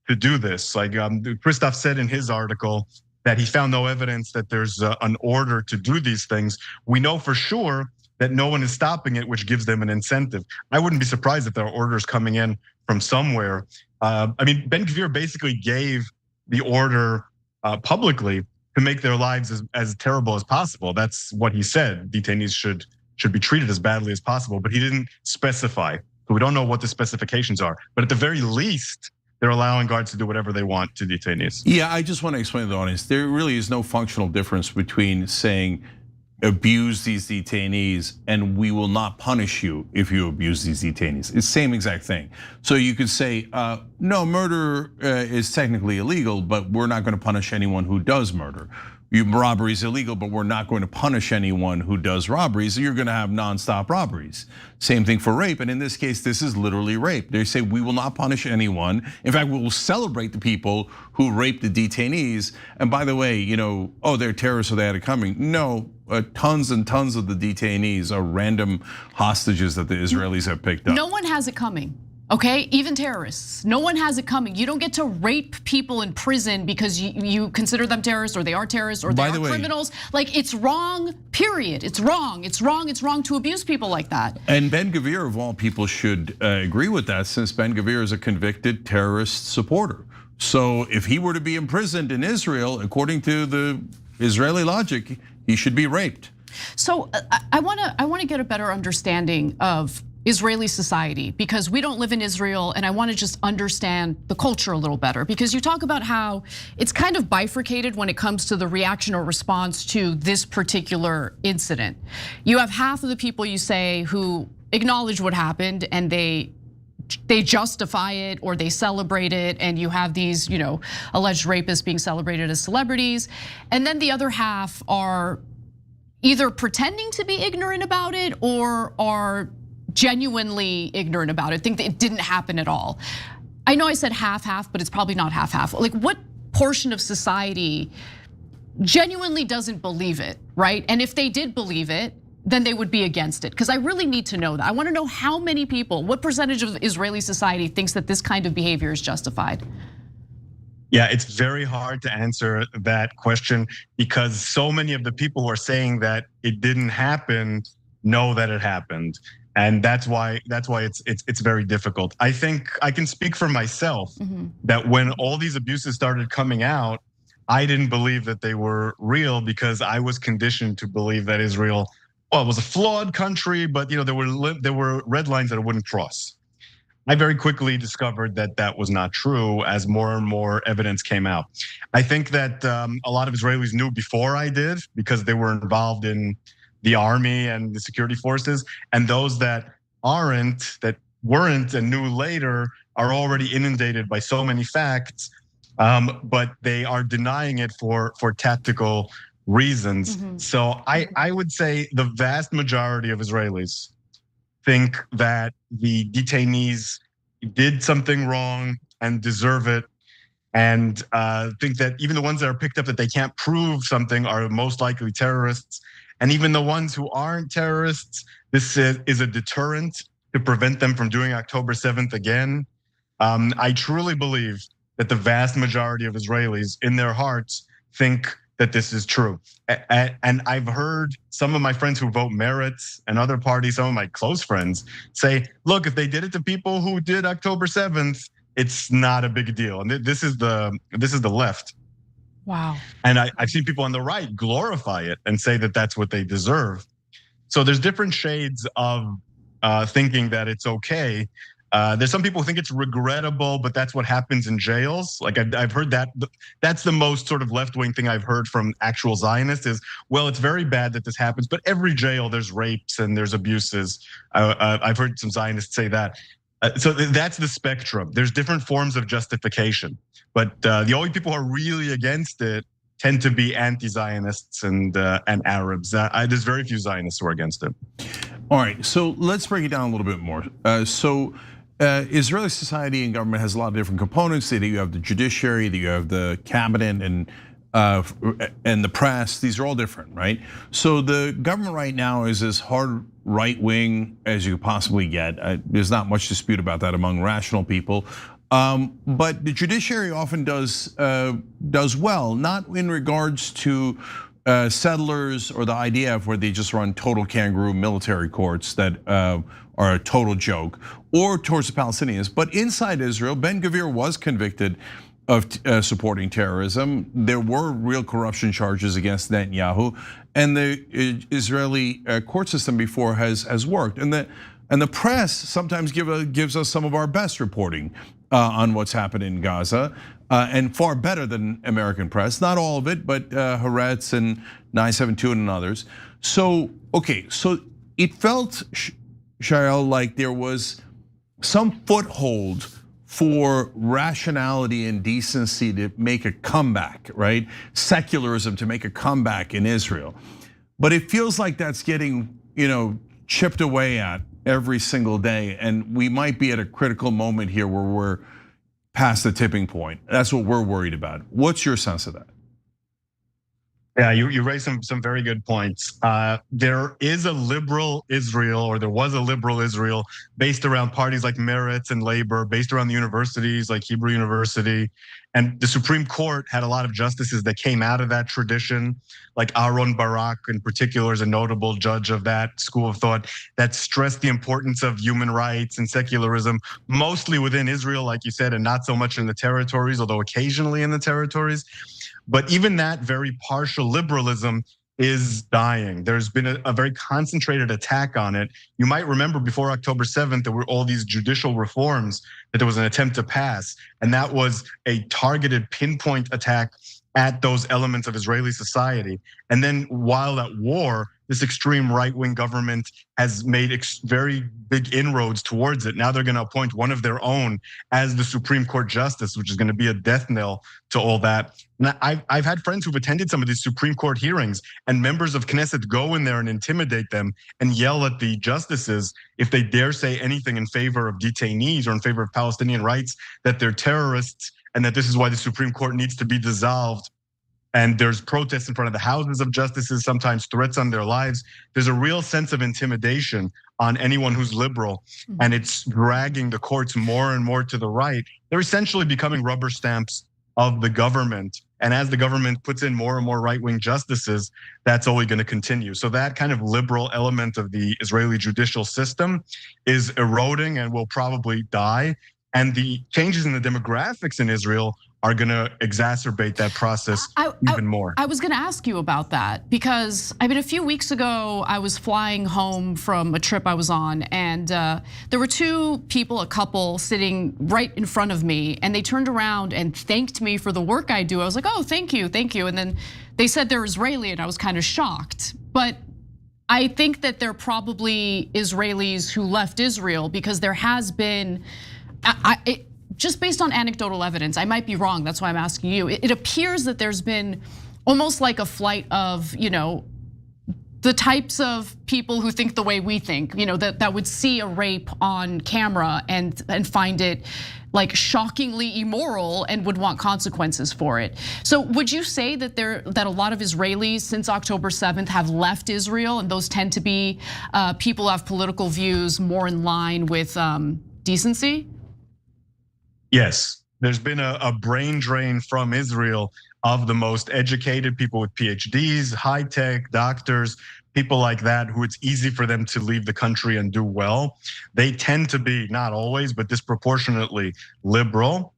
to do this? Like Christoph said in his article that he found no evidence that there's an order to do these things. We know for sure that no one is stopping it, which gives them an incentive. I wouldn't be surprised if there are orders coming in from somewhere. I mean, Ben-Gvir basically gave the order publicly to make their lives as terrible as possible. That's what he said. Detainees should be treated as badly as possible, but he didn't specify. So we don't know what the specifications are. But at the very least, they're allowing guards to do whatever they want to detainees. Yeah, I just want to explain to the audience, there really is no functional difference between saying abuse these detainees and we will not punish you if you abuse these detainees. It's the same exact thing. So you could say, no, murder is technically illegal, but we're not going to punish anyone who does murder. Robbery is illegal, but we're not going to punish anyone who does robberies. You're going to have nonstop robberies. Same thing for rape, and in this case, this is literally rape. They say we will not punish anyone. In fact, we will celebrate the people who raped the detainees. And by the way, oh, they're terrorists, so they had it coming. No, tons and tons of the detainees are random hostages that the Israelis have picked up. No one has it coming. Okay, even terrorists, no one has it coming. You don't get to rape people in prison because you consider them terrorists or they are terrorists or they are criminals. Like, it's wrong, period. It's wrong, it's wrong, it's wrong to abuse people like that. And Ben-Gvir, of all people, should agree with that, since Ben-Gvir is a convicted terrorist supporter. So if he were to be imprisoned in Israel, according to the Israeli logic, he should be raped. So I wanna get a better understanding of Israeli society, because we don't live in Israel, and I want to just understand the culture a little better, because you talk about how it's kind of bifurcated when it comes to the reaction or response to this particular incident. You have half of the people, you say, who acknowledge what happened and they justify it or they celebrate it, and you have these, alleged rapists being celebrated as celebrities, and then the other half are either pretending to be ignorant about it or are genuinely ignorant about it, think that it didn't happen at all. I know I said half-half, but it's probably not half-half. Like, what portion of society genuinely doesn't believe it, right? And if they did believe it, then they would be against it. Because I really need to know that. I want to know how many people, what percentage of Israeli society thinks that this kind of behavior is justified? Yeah, it's very hard to answer that question because so many of the people who are saying that it didn't happen know that it happened. And that's why it's very difficult. I think I can speak for myself that when all these abuses started coming out, I didn't believe that they were real because I was conditioned to believe that Israel, well, it was a flawed country, but there were red lines that I wouldn't cross. I very quickly discovered that that was not true as more and more evidence came out. I think that a lot of Israelis knew before I did because they were involved in the army and the security forces, and those that weren't and knew later are already inundated by so many facts, but they are denying it for tactical reasons. So I would say the vast majority of Israelis think that the detainees did something wrong and deserve it, and think that even the ones that are picked up that they can't prove something are most likely terrorists. And even the ones who aren't terrorists, this is a deterrent to prevent them from doing October 7th again. I truly believe that the vast majority of Israelis in their hearts think that this is true. And I've heard some of my friends who vote Meretz and other parties, some of my close friends say, look, if they did it to people who did October 7th, it's not a big deal. And this is the left. Wow. And I've seen people on the right glorify it and say that that's what they deserve. So there's different shades of thinking that it's okay. There's some people who think it's regrettable, but that's what happens in jails. Like I've heard that. That's the most sort of left-wing thing I've heard from actual Zionists is, well, it's very bad that this happens, but every jail there's rapes and there's abuses. I've heard some Zionists say that. So that's the spectrum. There's different forms of justification, but the only people who are really against it tend to be anti-Zionists and Arabs. There's very few Zionists who are against it. All right, so let's break it down a little bit more. Israeli society and government has a lot of different components. That you have the judiciary, that you have the cabinet, and the press. These are all different, right? So the government right now is as hard right wing as you could possibly get. There's not much dispute about that among rational people. But the judiciary often does well, not in regards to settlers or the IDF, where they just run total kangaroo military courts that are a total joke, or towards the Palestinians. But inside Israel, Ben-Gvir was convicted of supporting terrorism. There were real corruption charges against Netanyahu, and the Israeli court system before has worked. And the press sometimes gives us some of our best reporting on what's happened in Gaza, and far better than American press. Not all of it, but Haaretz and 972 and others. So okay, so it felt, Shaiel, like there was some foothold for rationality and decency to make a comeback, right? Secularism to make a comeback in Israel. But it feels like that's getting, chipped away at every single day. And we might be at a critical moment here where we're past the tipping point. That's what we're worried about. What's your sense of that? Yeah, you raised some very good points. There is a liberal Israel, or there was a liberal Israel, based around parties like Meretz and Labor, based around the universities like Hebrew University. And the Supreme Court had a lot of justices that came out of that tradition, like Aaron Barak in particular is a notable judge of that school of thought that stressed the importance of human rights and secularism, mostly within Israel, like you said, and not so much in the territories, although occasionally in the territories. But even that very partial liberalism is dying. There's been a very concentrated attack on it. You might remember before October 7th, there were all these judicial reforms that there was an attempt to pass. And that was a targeted pinpoint attack at those elements of Israeli society. And then while at war, this extreme right-wing government has made very big inroads towards it. Now they're gonna appoint one of their own as the Supreme Court justice, which is gonna be a death knell to all that. And I've had friends who've attended some of these Supreme Court hearings, and members of Knesset go in there and intimidate them and yell at the justices if they dare say anything in favor of detainees or in favor of Palestinian rights, that they're terrorists and that this is why the Supreme Court needs to be dissolved. And there's protests in front of the houses of justices, sometimes threats on their lives. There's a real sense of intimidation on anyone who's liberal, and it's dragging the courts more and more to the right. They're essentially becoming rubber stamps of the government. And as the government puts in more and more right-wing justices, that's only going to continue. So that kind of liberal element of the Israeli judicial system is eroding and will probably die. And the changes in the demographics in Israel are gonna exacerbate that process even more. I was gonna ask you about that because a few weeks ago, I was flying home from a trip I was on, and there were two people, a couple, sitting right in front of me, and they turned around and thanked me for the work I do. I was like, oh, thank you. And then they said they're Israeli, and I was kind of shocked. But I think that they're probably Israelis who left Israel because there has been, just based on anecdotal evidence, I might be wrong, that's why I'm asking you. It appears that there's been almost like a flight of, the types of people who think the way we think, that would see a rape on camera and find it like shockingly immoral and would want consequences for it. So would you say that that a lot of Israelis since October 7th have left Israel, and those tend to be people who have political views more in line with decency? Yes, there's been a brain drain from Israel of the most educated people with PhDs, high tech, doctors, people like that, who it's easy for them to leave the country and do well. They tend to be, not always, but disproportionately liberal.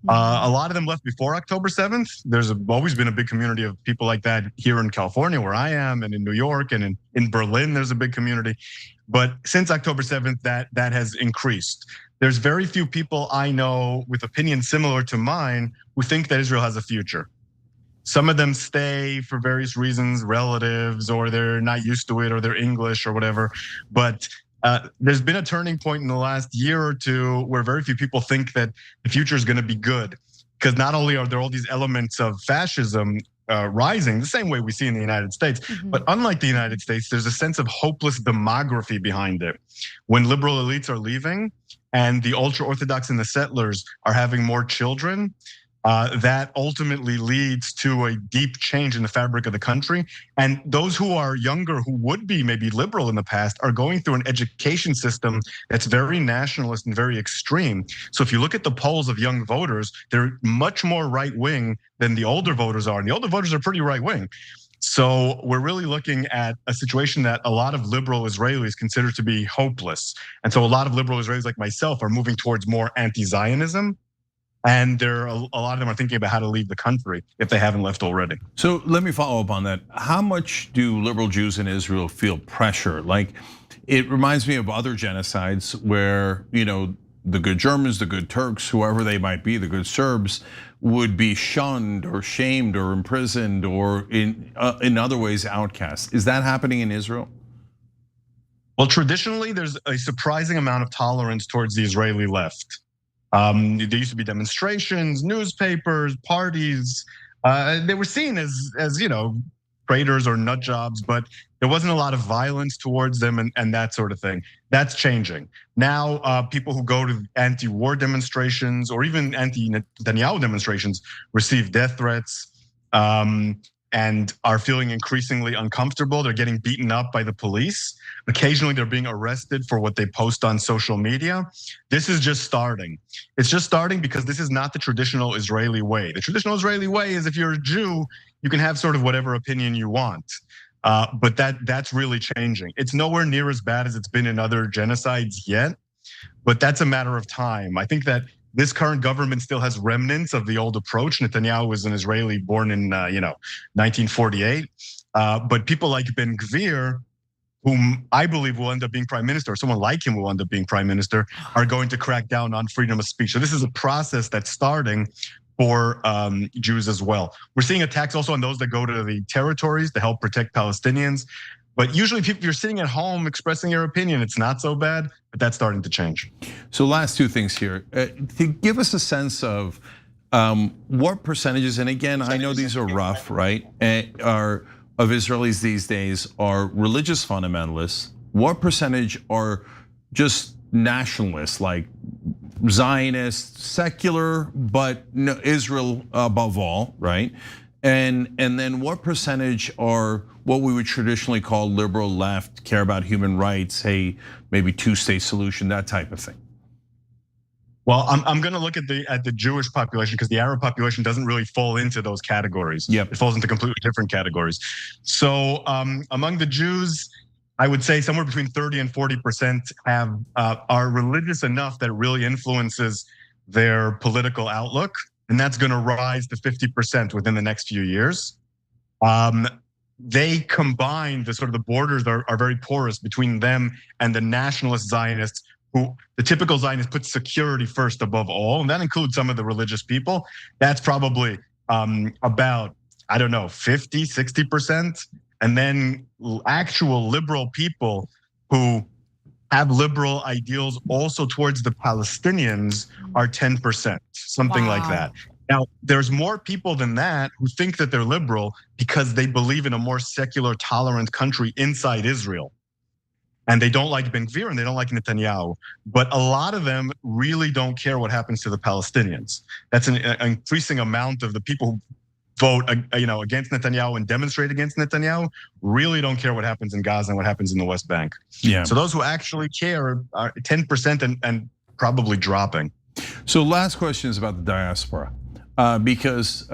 A lot of them left before October 7th. There's always been a big community of people like that here in California, where I am, and in New York, and in Berlin, there's a big community. But since October 7th, that has increased. There's very few people I know with opinions similar to mine who think that Israel has a future. Some of them stay for various reasons, relatives, or they're not used to it, or they're English or whatever. But there's been a turning point in the last year or two where very few people think that the future is going to be good. Because not only are there all these elements of fascism rising, the same way we see in the United States, but unlike the United States, there's a sense of hopeless demography behind it. When liberal elites are leaving and the ultra-Orthodox and the settlers are having more children, that ultimately leads to a deep change in the fabric of the country. And those who are younger, who would be maybe liberal in the past, are going through an education system that's very nationalist and very extreme. So if you look at the polls of young voters, they're much more right-wing than the older voters are. And the older voters are pretty right-wing. So we're really looking at a situation that a lot of liberal Israelis consider to be hopeless. And so a lot of liberal Israelis like myself are moving towards more anti-Zionism. And a lot of them are thinking about how to leave the country if they haven't left already. So let me follow up on that. How much do liberal Jews in Israel feel pressure? Like, it reminds me of other genocides where, the good Germans, the good Turks, whoever they might be, the good Serbs, would be shunned or shamed or imprisoned or in other ways outcast. Is that happening in Israel? Well, traditionally, there's a surprising amount of tolerance towards the Israeli left. There used to be demonstrations, newspapers, parties. They were seen as traitors or nut jobs, but there wasn't a lot of violence towards them and that sort of thing. That's changing. Now, people who go to anti-war demonstrations or even anti-Netanyahu demonstrations receive death threats and are feeling increasingly uncomfortable. They're getting beaten up by the police. Occasionally, they're being arrested for what they post on social media. This is just starting. It's just starting because this is not the traditional Israeli way. The traditional Israeli way is if you're a Jew, you can have sort of whatever opinion you want. But that's really changing. It's nowhere near as bad as it's been in other genocides yet, but that's a matter of time. I think that this current government still has remnants of the old approach. Netanyahu was an Israeli born in 1948, but people like Ben-Gvir, whom I believe will end up being prime minister, or someone like him will end up being prime minister, are going to crack down on freedom of speech. So this is a process that's starting for Jews as well. We're seeing attacks also on those that go to the territories to help protect Palestinians. But usually if you're sitting at home expressing your opinion, it's not so bad, but that's starting to change. So last two things here. To give us a sense of what percentages, and again, I know these are rough, right? Of Israelis these days are religious fundamentalists. What percentage are just nationalists, like Zionist, secular, but Israel above all, right? And then what percentage are what we would traditionally call liberal left, care about human rights, hey, maybe two-state solution, that type of thing? Well, I'm going to look at the Jewish population because the Arab population doesn't really fall into those categories. Yep. It falls into completely different categories. So among the Jews, I would say somewhere between 30 and 40% are religious enough that it really influences their political outlook, and that's going to rise to 50% within the next few years. They combine the borders are very porous between them and the nationalist Zionists, who the typical Zionist puts security first above all, and that includes some of the religious people. That's probably about, 50, 60%. And then actual liberal people who have liberal ideals also towards the Palestinians are 10%, something like that. Now, there's more people than that who think that they're liberal because they believe in a more secular, tolerant country inside Israel. And they don't like Ben-Gvir and they don't like Netanyahu. But a lot of them really don't care what happens to the Palestinians. That's an increasing amount of the people who vote against Netanyahu and demonstrate against Netanyahu really don't care what happens in Gaza and what happens in the West Bank. Yeah. So those who actually care are 10% and probably dropping. So last question is about the diaspora, because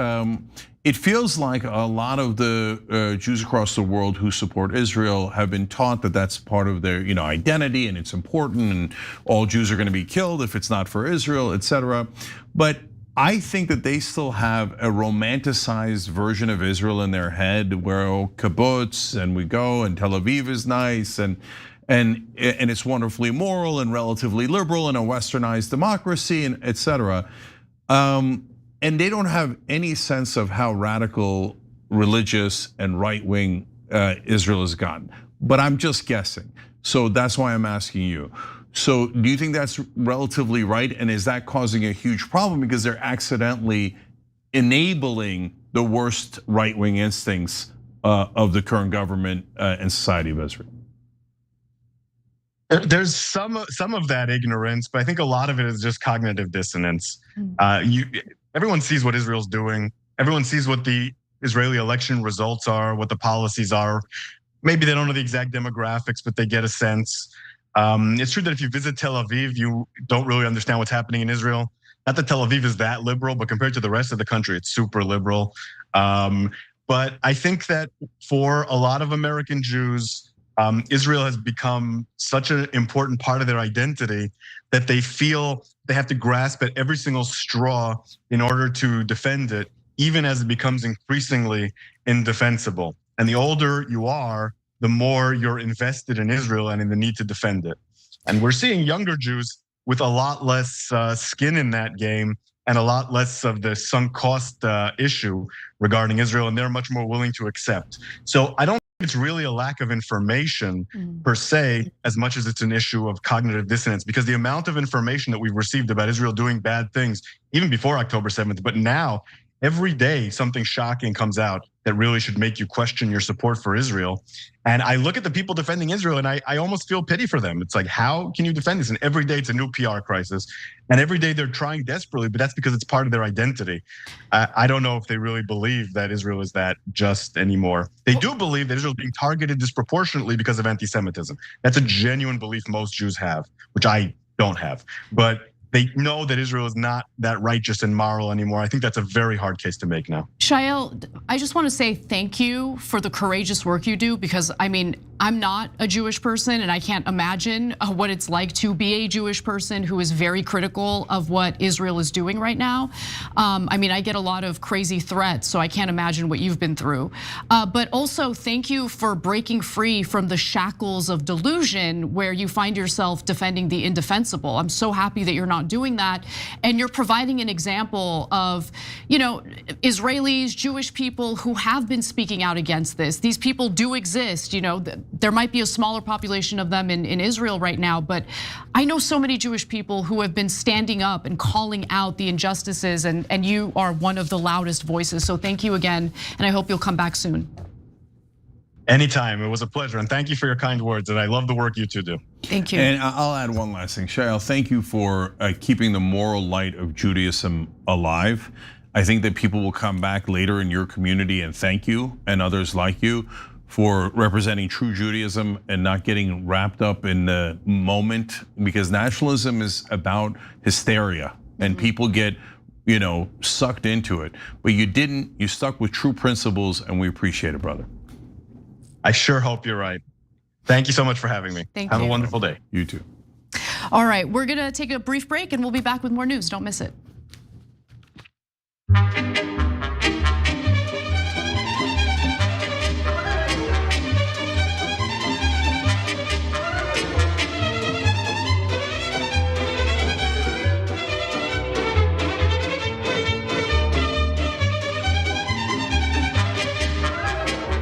it feels like a lot of the Jews across the world who support Israel have been taught that that's part of their identity and it's important and all Jews are going to be killed if it's not for Israel, etc. But I think that they still have a romanticized version of Israel in their head, where kibbutz and we go and Tel Aviv is nice and it's wonderfully moral and relatively liberal and a westernized democracy and etc. And they don't have any sense of how radical, religious, and right-wing Israel has gotten. But I'm just guessing, so that's why I'm asking you. So do you think that's relatively right? And is that causing a huge problem because they're accidentally enabling the worst right-wing instincts of the current government and society of Israel? There's some of that ignorance, but I think a lot of it is just cognitive dissonance. Everyone sees what Israel's doing. Everyone sees what the Israeli election results are, what the policies are. Maybe they don't know the exact demographics, but they get a sense. It's true that if you visit Tel Aviv, you don't really understand what's happening in Israel. Not that Tel Aviv is that liberal, but compared to the rest of the country, it's super liberal. But I think that for a lot of American Jews, Israel has become such an important part of their identity that they feel they have to grasp at every single straw in order to defend it, even as it becomes increasingly indefensible. And the older you are, the more you're invested in Israel and in the need to defend it. And we're seeing younger Jews with a lot less skin in that game and a lot less of the sunk cost issue regarding Israel, and they're much more willing to accept. So I don't think it's really a lack of information per se, as much as it's an issue of cognitive dissonance, because the amount of information that we've received about Israel doing bad things, even before October 7th, but now every day something shocking comes out that really should make you question your support for Israel. And I look at the people defending Israel and I almost feel pity for them. It's like, how can you defend this? And every day it's a new PR crisis. And every day they're trying desperately, but that's because it's part of their identity. I don't know if they really believe that Israel is that just anymore. They do believe that Israel is being targeted disproportionately because of anti-Semitism. That's a genuine belief most Jews have, which I don't have. But they know that Israel is not that righteous and moral anymore. I think that's a very hard case to make now. Shaiel, I just want to say thank you for the courageous work you do, because I mean, I'm not a Jewish person and I can't imagine what it's like to be a Jewish person who is very critical of what Israel is doing right now. I mean, I get a lot of crazy threats, so I can't imagine what you've been through. But also thank you for breaking free from the shackles of delusion where you find yourself defending the indefensible. I'm so happy that you're not doing that, and you're providing an example of, Israelis, Jewish people who have been speaking out against this. These people do exist. There might be a smaller population of them in Israel right now, but I know so many Jewish people who have been standing up and calling out the injustices, and you are one of the loudest voices. So thank you again, and I hope you'll come back soon. Anytime, it was a pleasure, and thank you for your kind words, and I love the work you two do. Thank you. And I'll add one last thing. Shaiel, thank you for keeping the moral light of Judaism alive. I think that people will come back later in your community and thank you and others like you for representing true Judaism and not getting wrapped up in the moment, because nationalism is about hysteria and people get sucked into it. But you didn't, you stuck with true principles, and we appreciate it, brother. I sure hope you're right. Thank you so much for having me. Thank you. Have a wonderful day. You too. All right, we're gonna take a brief break and we'll be back with more news. Don't miss it.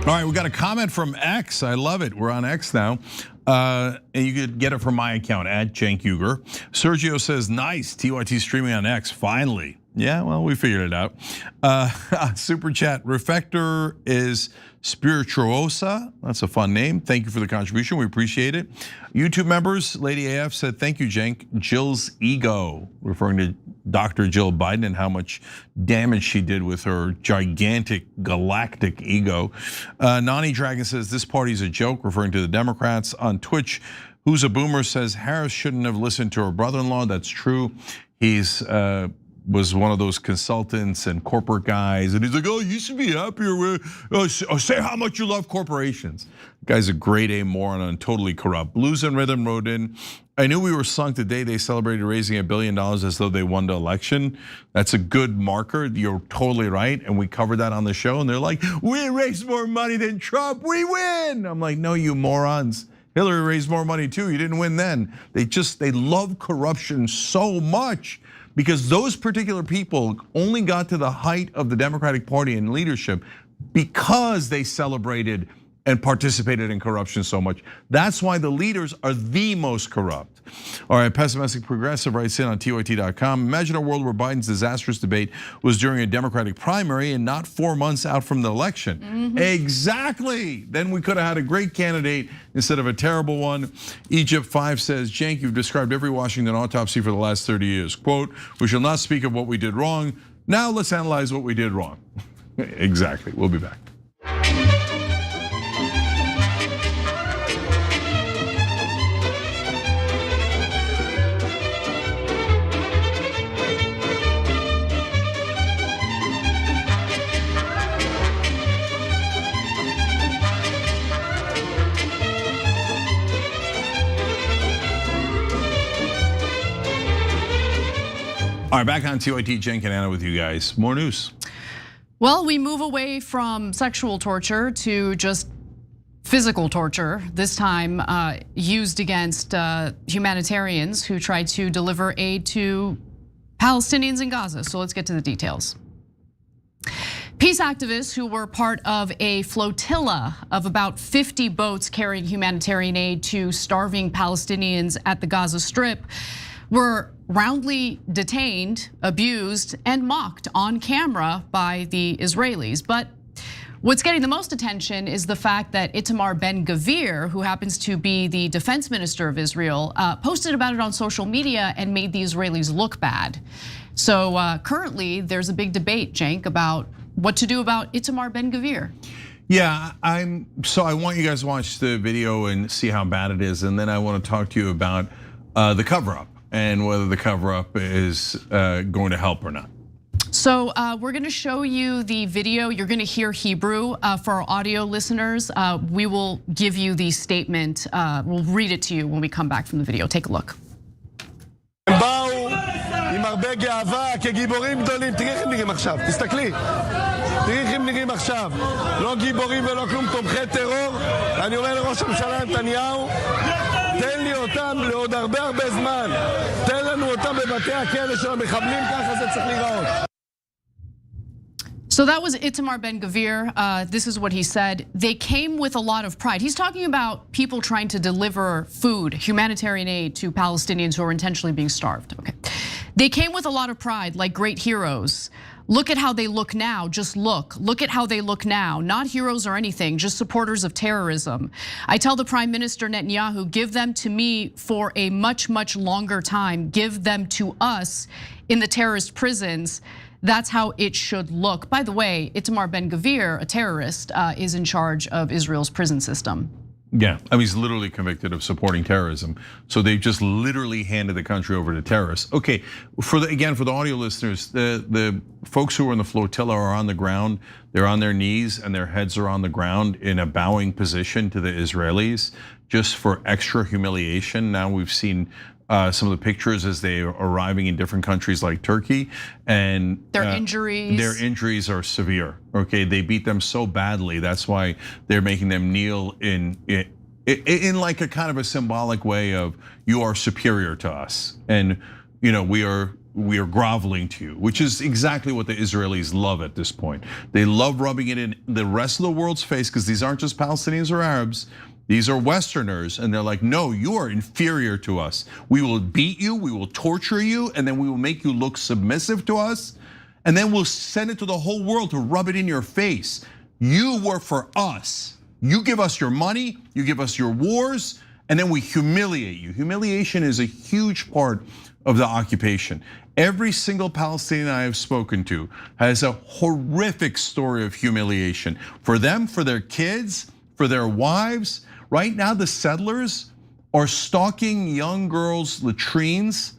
All right, we got a comment from X. I love it. We're on X now. And you could get it from my account at Cenk Uygur. Sergio says, nice, TYT streaming on X, finally. Yeah, well, we figured it out. Super chat, Refector is Spirituosa. That's a fun name. Thank you for the contribution. We appreciate it. YouTube members, Lady AF said, thank you, Cenk. Jill's ego, referring to Dr. Jill Biden and how much damage she did with her gigantic galactic ego. Nani Dragon says, this party's a joke, referring to the Democrats. On Twitch, Who's a Boomer says, Harris shouldn't have listened to her brother-in-law. That's true. He's was one of those consultants and corporate guys, and he's like, oh, you should be happier with, say how much you love corporations. The guy's a grade A moron and totally corrupt. Blues and Rhythm wrote in, I knew we were sunk the day they celebrated raising $1 billion as though they won the election. That's a good marker, you're totally right, and we covered that on the show, and they're like, we raised more money than Trump, we win. I'm like, no, you morons. Hillary raised more money too, you didn't win then. They love corruption so much, because those particular people only got to the height of the Democratic Party and leadership because they celebrated and participated in corruption so much. That's why the leaders are the most corrupt. All right, Pessimistic Progressive writes in on TYT.com. Imagine a world where Biden's disastrous debate was during a Democratic primary and not 4 months out from the election. Exactly. Then we could have had a great candidate instead of a terrible one. Egypt 5 says, Cenk, you've described every Washington autopsy for the last 30 years. Quote, we shall not speak of what we did wrong. Now let's analyze what we did wrong. Exactly. We'll be back. All right, back on TYT, Jen and Anna with you guys. More news. Well, we move away from sexual torture to just physical torture, this time used against humanitarians who try to deliver aid to Palestinians in Gaza. So let's get to the details. Peace activists who were part of a flotilla of about 50 boats carrying humanitarian aid to starving Palestinians at the Gaza Strip were roundly detained, abused, and mocked on camera by the Israelis. But what's getting the most attention is the fact that Itamar Ben-Gvir, who happens to be the defense minister of Israel, posted about it on social media and made the Israelis look bad. So currently there's a big debate, Cenk, about what to do about Itamar Ben-Gvir. Yeah, so I want you guys to watch the video and see how bad it is, and then I want to talk to you about the cover-up and whether the cover-up is going to help or not. So we're gonna show you the video. You're gonna hear Hebrew. For our audio listeners, we will give you the statement. We'll read it to you when we come back from the video. Take a look. הם באו עם הרבה גאווה כגיבורים גדולים. תראי איך הם נראים עכשיו, תסתכלי. תראי איך הם נראים עכשיו. לא גיבורים ולא כלום, תומכי טרור. אני אומר לראש הממשלה נתניהו, תן לי אותם לעוד הרבה זמן. תן לנו אותם בבתי הכלא של המחבלים, ככה זה צריך להיראות. So that was Itamar Ben-Gvir. This is what he said. They came with a lot of pride. He's talking about people trying to deliver food, humanitarian aid to Palestinians who are intentionally being starved. Okay. They came with a lot of pride, like great heroes. Look at how they look now, just look. Look at how they look now. Not heroes or anything, just supporters of terrorism. I tell the Prime Minister Netanyahu, give them to me for a much longer time. Give them to us in the terrorist prisons. That's how it should look. By the way, Itamar Ben-Gvir, a terrorist, is in charge of Israel's prison system. Yeah, I mean, he's literally convicted of supporting terrorism. So they've just literally handed the country over to terrorists. Okay, for the audio listeners, the folks who are in the flotilla are on the ground. They're on their knees and their heads are on the ground in a bowing position to the Israelis, just for extra humiliation. Now we've seen some of the pictures as they are arriving in different countries like Turkey, and their injuries are severe. Okay, they beat them so badly. That's why they're making them kneel in like a kind of a symbolic way of, you are superior to us, and we are groveling to you, which is exactly what the Israelis love at this point. They love rubbing it in the rest of the world's face, because these aren't just Palestinians or Arabs. These are Westerners, and they're like, no, you are inferior to us. We will beat you, we will torture you, and then we will make you look submissive to us, and then we'll send it to the whole world to rub it in your face. You work for us. You give us your money, you give us your wars, and then we humiliate you. Humiliation is a huge part of the occupation. Every single Palestinian I have spoken to has a horrific story of humiliation. For them, for their kids, for their wives. Right now, the settlers are stalking young girls' latrines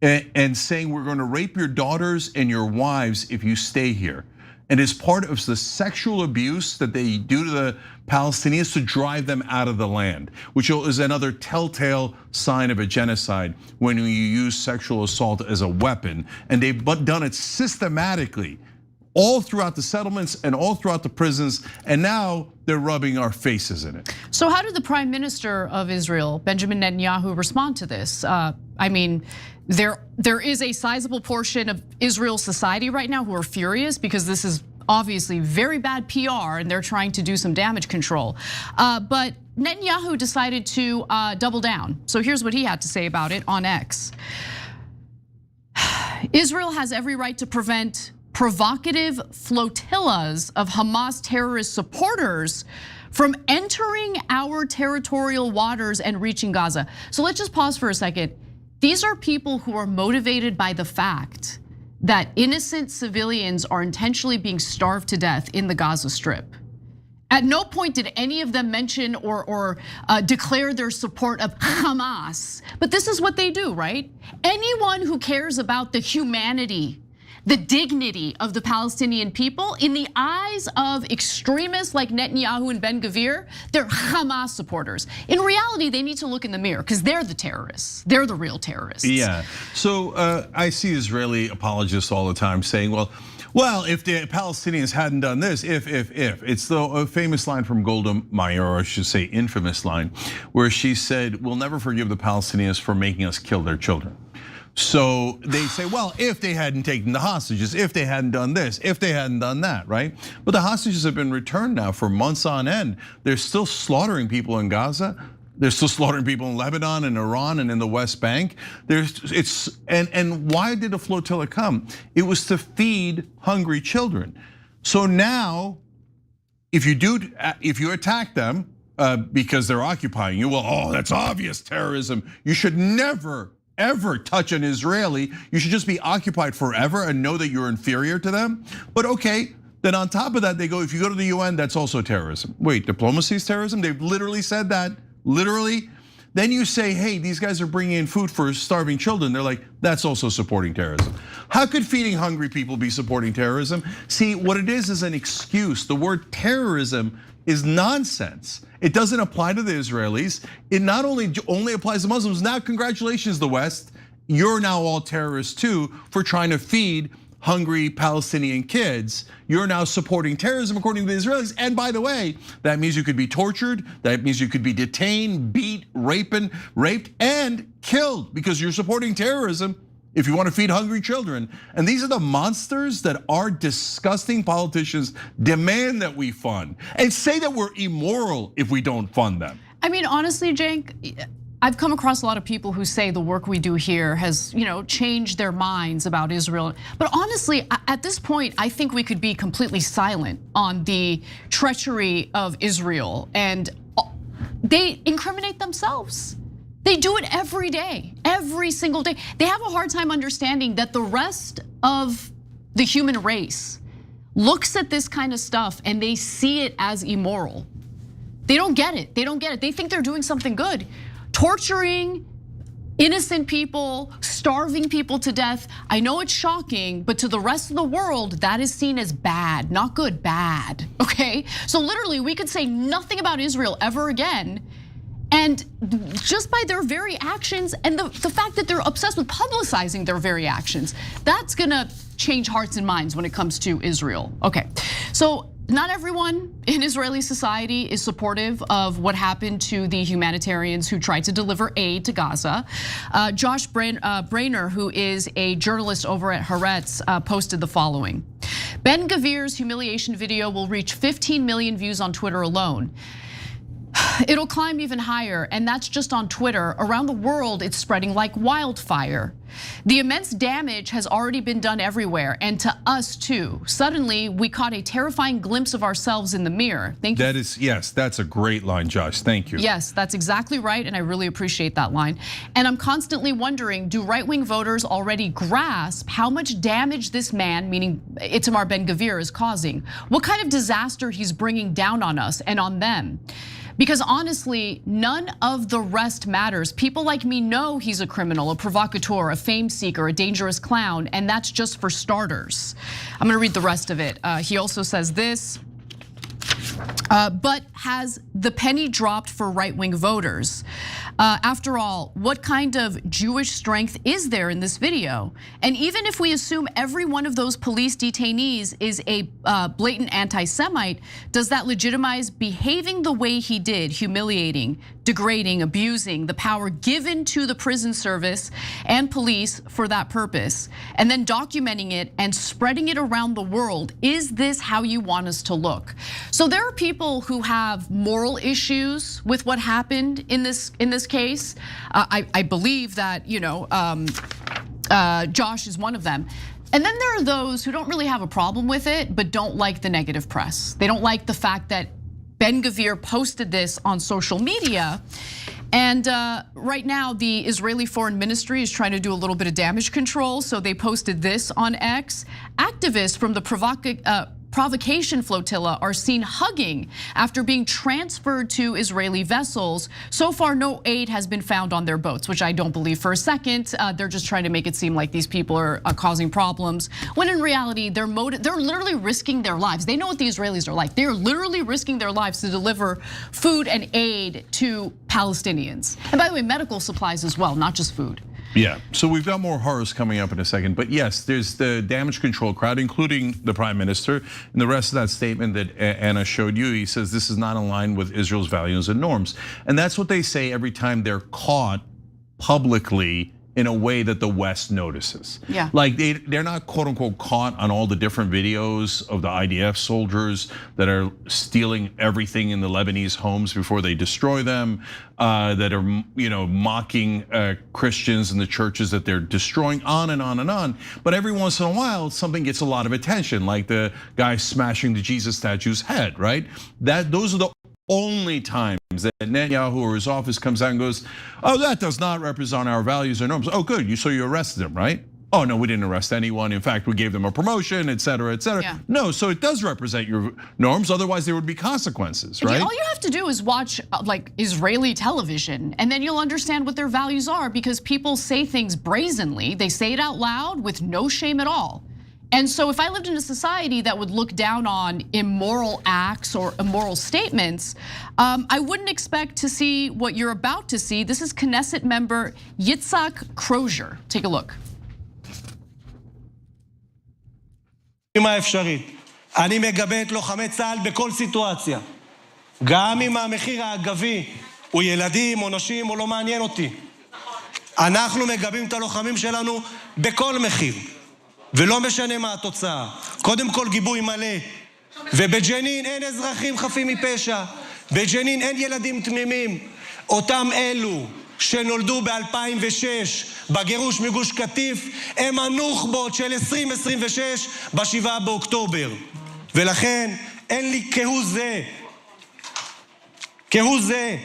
and saying, we're going to rape your daughters and your wives if you stay here. And as part of the sexual abuse that they do to the Palestinians to drive them out of the land, which is another telltale sign of a genocide when you use sexual assault as a weapon. And they've done it systematically all throughout the settlements and all throughout the prisons, and now they're rubbing our faces in it. So how did the Prime Minister of Israel, Benjamin Netanyahu, respond to this? I mean, there is a sizable portion of Israel's society right now who are furious, because this is obviously very bad PR and they're trying to do some damage control. But Netanyahu decided to double down. So here's what he had to say about it on X. Israel has every right to prevent provocative flotillas of Hamas terrorist supporters from entering our territorial waters and reaching Gaza. So let's just pause for a second. These are people who are motivated by the fact that innocent civilians are intentionally being starved to death in the Gaza Strip. At no point did any of them mention or declare their support of Hamas. But this is what they do, right? Anyone who cares about the humanity the dignity of the Palestinian people in the eyes of extremists like Netanyahu and Ben-Gvir, they're Hamas supporters. In reality, they need to look in the mirror because they're the terrorists. They're the real terrorists. Yeah, so I see Israeli apologists all the time saying, well, if the Palestinians hadn't done this, if. It's a famous line from Golda Meir, or I should say infamous line, where she said, we'll never forgive the Palestinians for making us kill their children. So they say, well, if they hadn't taken the hostages, if they hadn't done this, if they hadn't done that, right? But the hostages have been returned now for months on end. They're still slaughtering people in Gaza. They're still slaughtering people in Lebanon and Iran and in the West Bank. And why did the flotilla come? It was to feed hungry children. So now, if you attack them because they're occupying you, well, that's obvious terrorism. You should never, ever touch an Israeli. You should just be occupied forever and know that you're inferior to them. But okay, then on top of that, they go, if you go to the UN, that's also terrorism. Wait, diplomacy is terrorism? They've literally said that. Literally, then you say, hey, these guys are bringing in food for starving children. They're like, that's also supporting terrorism. How could feeding hungry people be supporting terrorism? See, what it is an excuse. The word terrorism is nonsense. It doesn't apply to the Israelis. It not only applies to Muslims. Now, congratulations, the West. You're now all terrorists too for trying to feed hungry Palestinian kids. You're now supporting terrorism according to the Israelis. And by the way, that means you could be tortured. That means you could be detained, beat, raped, and killed because you're supporting terrorism if you want to feed hungry children. And these are the monsters that our disgusting politicians demand that we fund and say that we're immoral if we don't fund them. I mean, honestly, Cenk, I've come across a lot of people who say the work we do here has, changed their minds about Israel. But honestly, at this point, I think we could be completely silent on the treachery of Israel, and they incriminate themselves. They do it every day, every single day. They have a hard time understanding that the rest of the human race looks at this kind of stuff and they see it as immoral. They don't get it. They don't get it. They think they're doing something good. Torturing innocent people, starving people to death. I know it's shocking, but to the rest of the world, that is seen as bad, not good, bad, okay? So literally, we could say nothing about Israel ever again. And just by their very actions and the fact that they're obsessed with publicizing their very actions, that's gonna change hearts and minds when it comes to Israel. Okay, so not everyone in Israeli society is supportive of what happened to the humanitarians who tried to deliver aid to Gaza. Josh Brainer, who is a journalist over at Haaretz, posted the following. Ben-Gvir's humiliation video will reach 15 million views on Twitter alone. It'll climb even higher, and that's just on Twitter. Around the world, it's spreading like wildfire. The immense damage has already been done everywhere, and to us too. Suddenly, we caught a terrifying glimpse of ourselves in the mirror. Thank you. Yes, that's a great line, Josh. Thank you. Yes, that's exactly right, and I really appreciate that line. And I'm constantly wondering, do right-wing voters already grasp how much damage this man, meaning Itamar Ben-Gvir, is causing? What kind of disaster he's bringing down on us and on them? Because honestly, none of the rest matters. People like me know he's a criminal, a provocateur, a fame seeker, a dangerous clown, and that's just for starters. I'm gonna read the rest of it. He also says this, but has the penny dropped for right-wing voters? After all, what kind of Jewish strength is there in this video? And even if we assume every one of those police detainees is a blatant anti-Semite, does that legitimize behaving the way he did, humiliating, degrading, abusing the power given to the prison service and police for that purpose, and then documenting it and spreading it around the world? Is this how you want us to look? So there are people who have moral issues with what happened in this case. I believe that Josh is one of them. And then there are those who don't really have a problem with it, but don't like the negative press. They don't like the fact that Ben-Gvir posted this on social media. And right now, the Israeli Foreign Ministry is trying to do a little bit of damage control. So they posted this on X. Activists from the provocation flotilla are seen hugging after being transferred to Israeli vessels. So far, no aid has been found on their boats, which I don't believe for a second. They're just trying to make it seem like these people are causing problems, when in reality, they're literally risking their lives. They know what the Israelis are like. They're literally risking their lives to deliver food and aid to Palestinians. And by the way, medical supplies as well, not just food. Yeah, so we've got more horrors coming up in a second. But yes, there's the damage control crowd, including the prime minister. And the rest of that statement that Anna showed you, he says this is not in line with Israel's values and norms. And that's what they say every time they're caught publicly in a way that the West notices. Yeah. Like they're not quote unquote caught on all the different videos of the IDF soldiers that are stealing everything in the Lebanese homes before they destroy them, that are mocking Christians in the churches that they're destroying, on and on and on. But every once in a while, something gets a lot of attention, like the guy smashing the Jesus statue's head, right? Those are the only times that Netanyahu or his office comes out and goes, oh, that does not represent our values or norms. Oh, good, so you arrested him, right? Oh, no, we didn't arrest anyone. In fact, we gave them a promotion, et cetera, et cetera. Yeah. No, so it does represent your norms. Otherwise, there would be consequences, right? All you have to do is watch like Israeli television, and then you'll understand what their values are, because people say things brazenly. They say it out loud with no shame at all. And so if I lived in a society that would look down on immoral acts or immoral statements, I wouldn't expect to see what you're about to see. This is Knesset member Yitzhak Crozier. Take a look. האפשרית. אני מגבה את לוחמי צה"ל בכל סיטואציה. גם אם המחיר האגבי הוא ילדים או נשים או לא מעניין אותי. אנחנו מגבים את הלוחמים שלנו בכל מחיר. ולא משנה מה התוצאה. קודם כל גיבוי מלא. ובג'נין אין אזרחים חפים מפשע. בג'נין אין ילדים תמימים. אותם אלו שנולדו ב-2006 בגירוש מגוש קטיף הם הנוח'בות של 2026 ב-7 באוקטובר. ולכן אין לי כהוא זה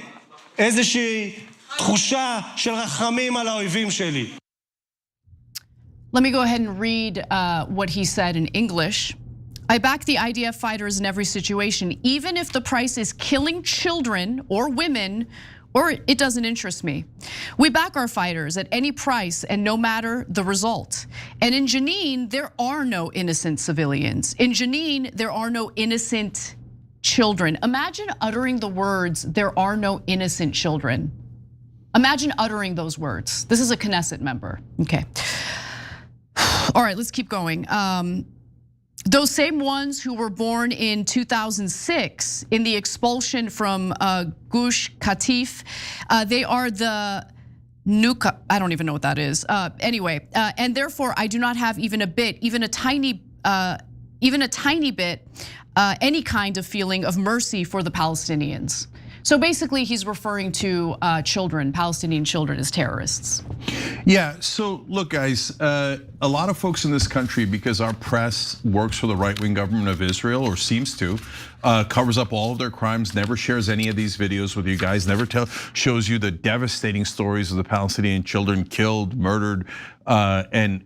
איזושהי תחושה של רחמים על האויבים שלי. Let me go ahead and read what he said in English. I back the IDF fighters in every situation, even if the price is killing children or women, or it doesn't interest me. We back our fighters at any price and no matter the result. And in Jenin, there are no innocent civilians. In Jenin, there are no innocent children. Imagine uttering the words, there are no innocent children. Imagine uttering those words. This is a Knesset member, okay. All right, let's keep going. Those same ones who were born in 2006 in the expulsion from Gush Katif, they are the Nuka, I don't even know what that is. Anyway, and therefore I do not have even a bit, even a tiny bit, any kind of feeling of mercy for the Palestinians. So basically, he's referring to children, Palestinian children, as terrorists. Yeah, so look, guys, a lot of folks in this country, because our press works for the right-wing government of Israel, or seems to, covers up all of their crimes, never shares any of these videos with you guys, never shows you the devastating stories of the Palestinian children killed, murdered, and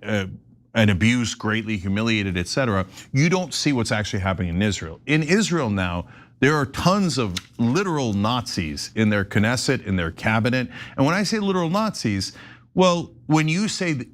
abused, greatly humiliated, etc. You don't see what's actually happening in Israel. In Israel now, there are tons of literal Nazis in their Knesset, in their cabinet. And when I say literal Nazis, well, when you say that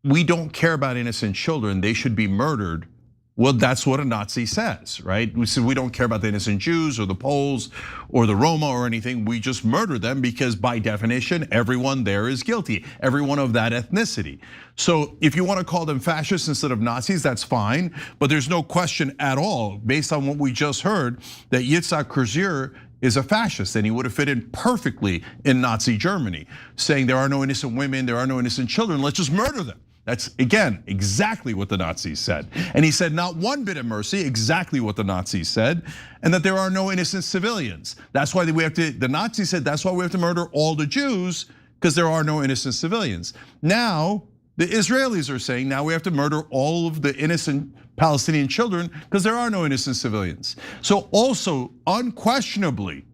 we don't care about innocent children, they should be murdered, well, that's what a Nazi says, right? We say we don't care about the innocent Jews or the Poles or the Roma or anything. We just murder them because by definition, everyone there is guilty, everyone of that ethnicity. So if you want to call them fascists instead of Nazis, that's fine. But there's no question at all, based on what we just heard, that Yitzhak Crozier is a fascist, and he would have fit in perfectly in Nazi Germany, saying there are no innocent women, there are no innocent children, let's just murder them. That's, again, exactly what the Nazis said. And he said not one bit of mercy, exactly what the Nazis said, and that there are no innocent civilians. That's why the Nazis said that's why we have to murder all the Jews, because there are no innocent civilians. Now, the Israelis are saying now we have to murder all of the innocent Palestinian children because there are no innocent civilians. So also, unquestionably,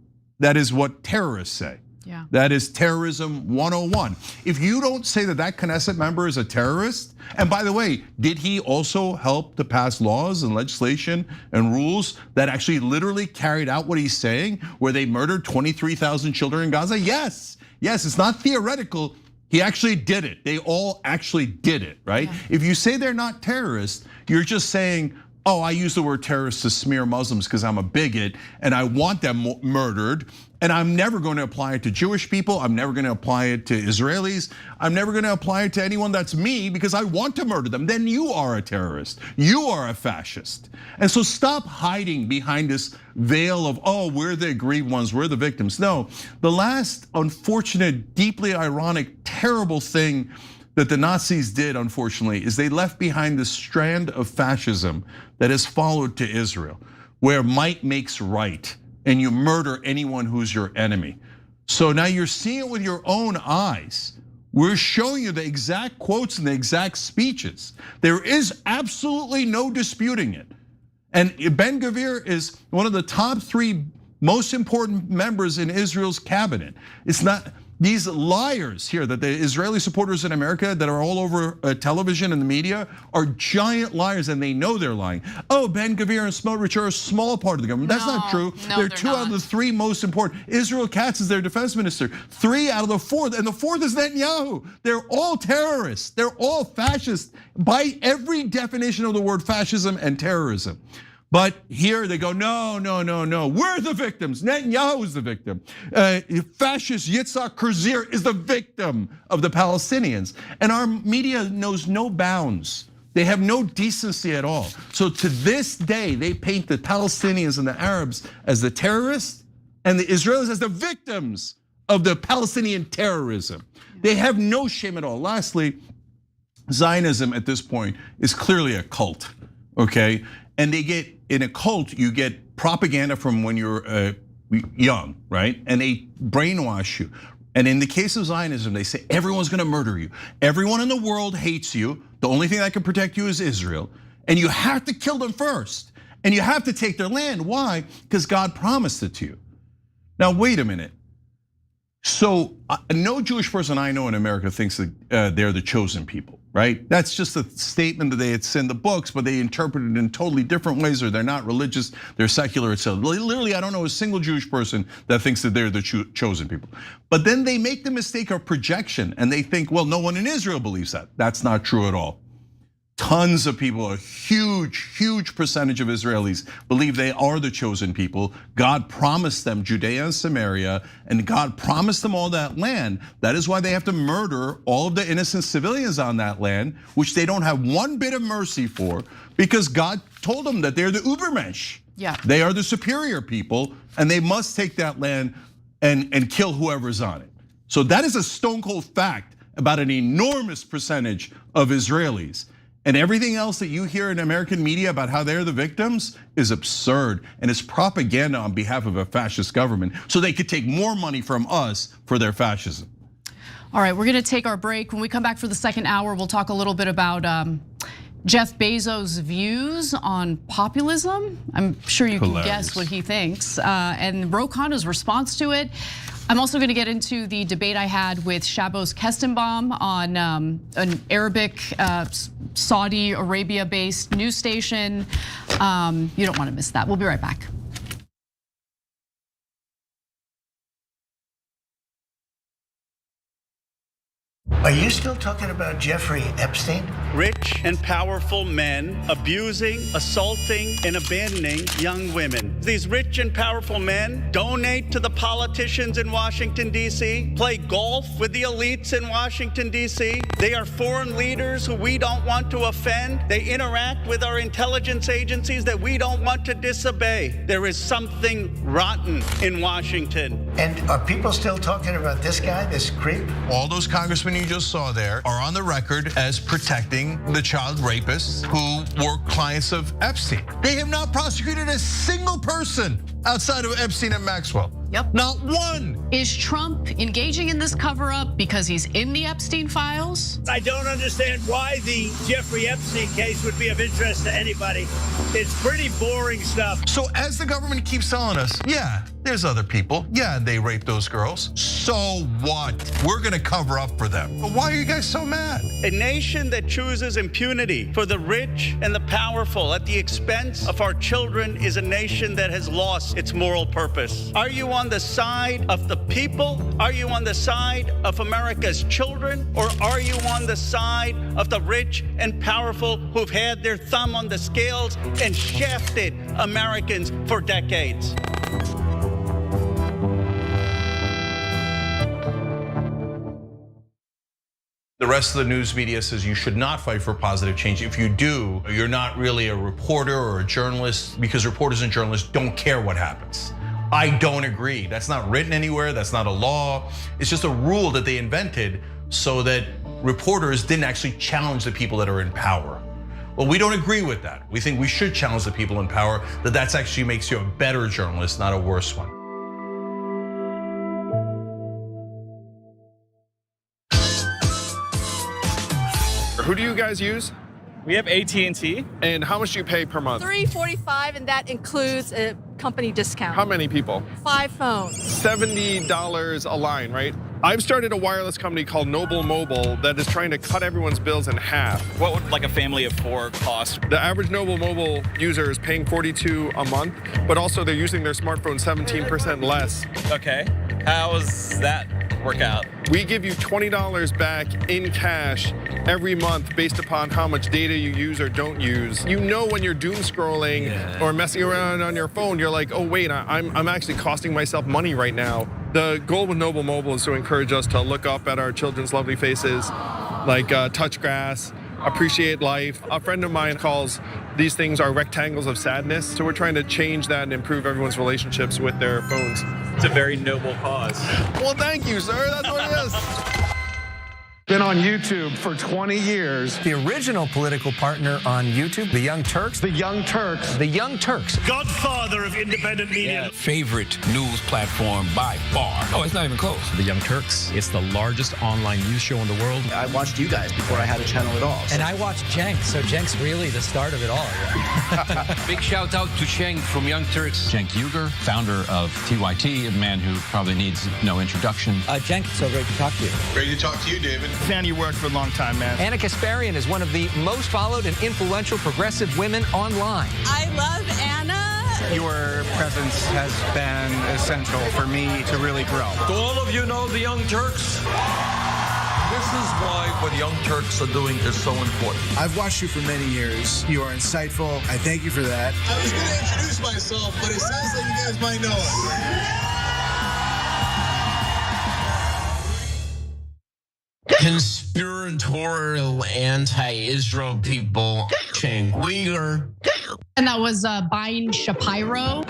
that is what terrorists say. Yeah. That is terrorism 101. If you don't say that that Knesset member is a terrorist, and by the way, did he also help to pass laws and legislation and rules that actually literally carried out what he's saying, where they murdered 23,000 children in Gaza? Yes, it's not theoretical. He actually did it. They all actually did it, right? Yeah. If you say they're not terrorists, you're just saying, oh, I use the word terrorist to smear Muslims because I'm a bigot and I want them murdered. And I'm never going to apply it to Jewish people. I'm never going to apply it to Israelis. I'm never going to apply it to anyone that's me because I want to murder them. Then you are a terrorist. You are a fascist. And so stop hiding behind this veil of, oh, we're the aggrieved ones, we're the victims. No, the last unfortunate, deeply ironic, terrible thing that the Nazis did, unfortunately, is they left behind this strand of fascism that has followed to Israel, where might makes right. And you murder anyone who's your enemy. So now you're seeing it with your own eyes. We're showing you the exact quotes and the exact speeches. There is absolutely no disputing it. And Ben-Gvir is one of the top 3 most important members in Israel's cabinet. It's not these liars here that the Israeli supporters in America that are all over television and the media are giant liars, and they know they're lying. Oh, Ben-Gvir and Smotrich are a small part of the government. That's not true. They're 2 out of the 3 most important. Israel Katz is their defense minister. 3 out of the 4, and the 4th is Netanyahu. They're all terrorists. They're all fascists by every definition of the word fascism and terrorism. But here they go, no, we're the victims. Netanyahu is the victim. Fascist Yitzhak Herzog is the victim of the Palestinians. And our media knows no bounds. They have no decency at all. So to this day, they paint the Palestinians and the Arabs as the terrorists and the Israelis as the victims of the Palestinian terrorism. They have no shame at all. Lastly, Zionism at this point is clearly a cult, okay? And they get, in a cult, you get propaganda from when you're young, right? And they brainwash you. And in the case of Zionism, they say everyone's gonna murder you. Everyone in the world hates you. The only thing that can protect you is Israel. And you have to kill them first. And you have to take their land. Why? Because God promised it to you. Now, wait a minute. So no Jewish person I know in America thinks that they're the chosen people, right? That's just a statement that they had sent the books, but they interpret it in totally different ways, or they're not religious, they're secular, etc. Literally, I don't know a single Jewish person that thinks that they're the chosen people. But then they make the mistake of projection, and they think, well, no one in Israel believes that. That's not true at all. Tons of people, a huge percentage of Israelis believe they are the chosen people. God promised them Judea and Samaria, and God promised them all that land. That is why they have to murder all of the innocent civilians on that land, which they don't have one bit of mercy for, because God told them that they're the Übermensch. Yeah. They are the superior people, and they must take that land and kill whoever's on it. So that is a stone cold fact about an enormous percentage of Israelis. And everything else that you hear in American media about how they're the victims is absurd, and it's propaganda on behalf of a fascist government so they could take more money from us for their fascism. All right, we're gonna take our break. When we come back for the second hour, we'll talk a little bit about Jeff Bezos' views on populism. I'm sure you can guess what he thinks, and Ro Khanna's response to it. I'm also going to get into the debate I had with Shabbos Kestenbaum on an Arabic, Saudi Arabia-based news station. You don't want to miss that. We'll be right back. Are you still talking about Jeffrey Epstein? Rich and powerful men abusing, assaulting, and abandoning young women. These rich and powerful men donate to the politicians in Washington, D.C., play golf with the elites in Washington, D.C. They are foreign leaders who we don't want to offend. They interact with our intelligence agencies that we don't want to disobey. There is something rotten in Washington. And are people still talking about this guy, this creep? All those congressmen you just saw there are on the record as protecting the child rapists who were clients of Epstein. They have not prosecuted a single person outside of Epstein and Maxwell. Yep. Not one. Is Trump engaging in this cover-up because he's in the Epstein files? I don't understand why the Jeffrey Epstein case would be of interest to anybody. It's pretty boring stuff. So as the government keeps telling us, yeah, there's other people. Yeah, they raped those girls. So what? We're gonna cover up for them. But why are you guys so mad? A nation that chooses impunity for the rich and the powerful at the expense of our children is a nation that has lost its moral purpose. Are you on the side of the people? Are you on the side of America's children? Or are you on the side of the rich and powerful who've had their thumb on the scales and shafted Americans for decades? The rest of the news media says you should not fight for positive change. If you do, you're not really a reporter or a journalist, because reporters and journalists don't care what happens. I don't agree. That's not written anywhere. That's not a law. It's just a rule that they invented so that reporters didn't actually challenge the people that are in power. Well, we don't agree with that. We think we should challenge the people in power, that actually makes you a better journalist, not a worse one. Who do you guys use? We have AT&T. And how much do you pay per month? $345, and that includes a company discount. How many people? 5 phones. $70 a line, right? I've started a wireless company called Noble Mobile that is trying to cut everyone's bills in half. What would like a family of 4 cost? The average Noble Mobile user is paying $42 a month, but also they're using their smartphone 17% less. Okay, how does that work out? We give you $20 back in cash every month based upon how much data you use or don't use. You know when you're doom scrolling or messing around on your phone, you're like, oh wait, I'm actually costing myself money right now. The goal with Noble Mobile is to encourage us to look up at our children's lovely faces, like touch grass, appreciate life. A friend of mine calls these things our rectangles of sadness. So we're trying to change that and improve everyone's relationships with their phones. It's a very noble cause. Well, thank you, sir. That's what it is. Been on YouTube for 20 years. The original political partner on YouTube, the Young Turks. The Young Turks. The Young Turks. Godfather of independent media. Favorite news platform by far. Oh, it's not even close. The Young Turks. It's the largest online news show in the world. I watched you guys before I had a channel at all. And I watched Cenk, so Cenk's really the start of it all. Big shout out to Cenk from Young Turks. Cenk Uygur, founder of TYT, a man who probably needs no introduction. Cenk, so great to talk to you. Great to talk to you, David. Fan you worked for a long time, man. Ana Kasparian is one of the most followed and influential progressive women online. I love Anna. Your presence has been essential for me to really grow. Do all of you know the Young Turks? This is why what Young Turks are doing is so important. I've watched you for many years. You are insightful. I thank you for that. I was going to introduce myself, but it sounds like you guys might know us. Conspiratorial anti-Israel people, Cenk Uygur. And that was Bain Shapiro.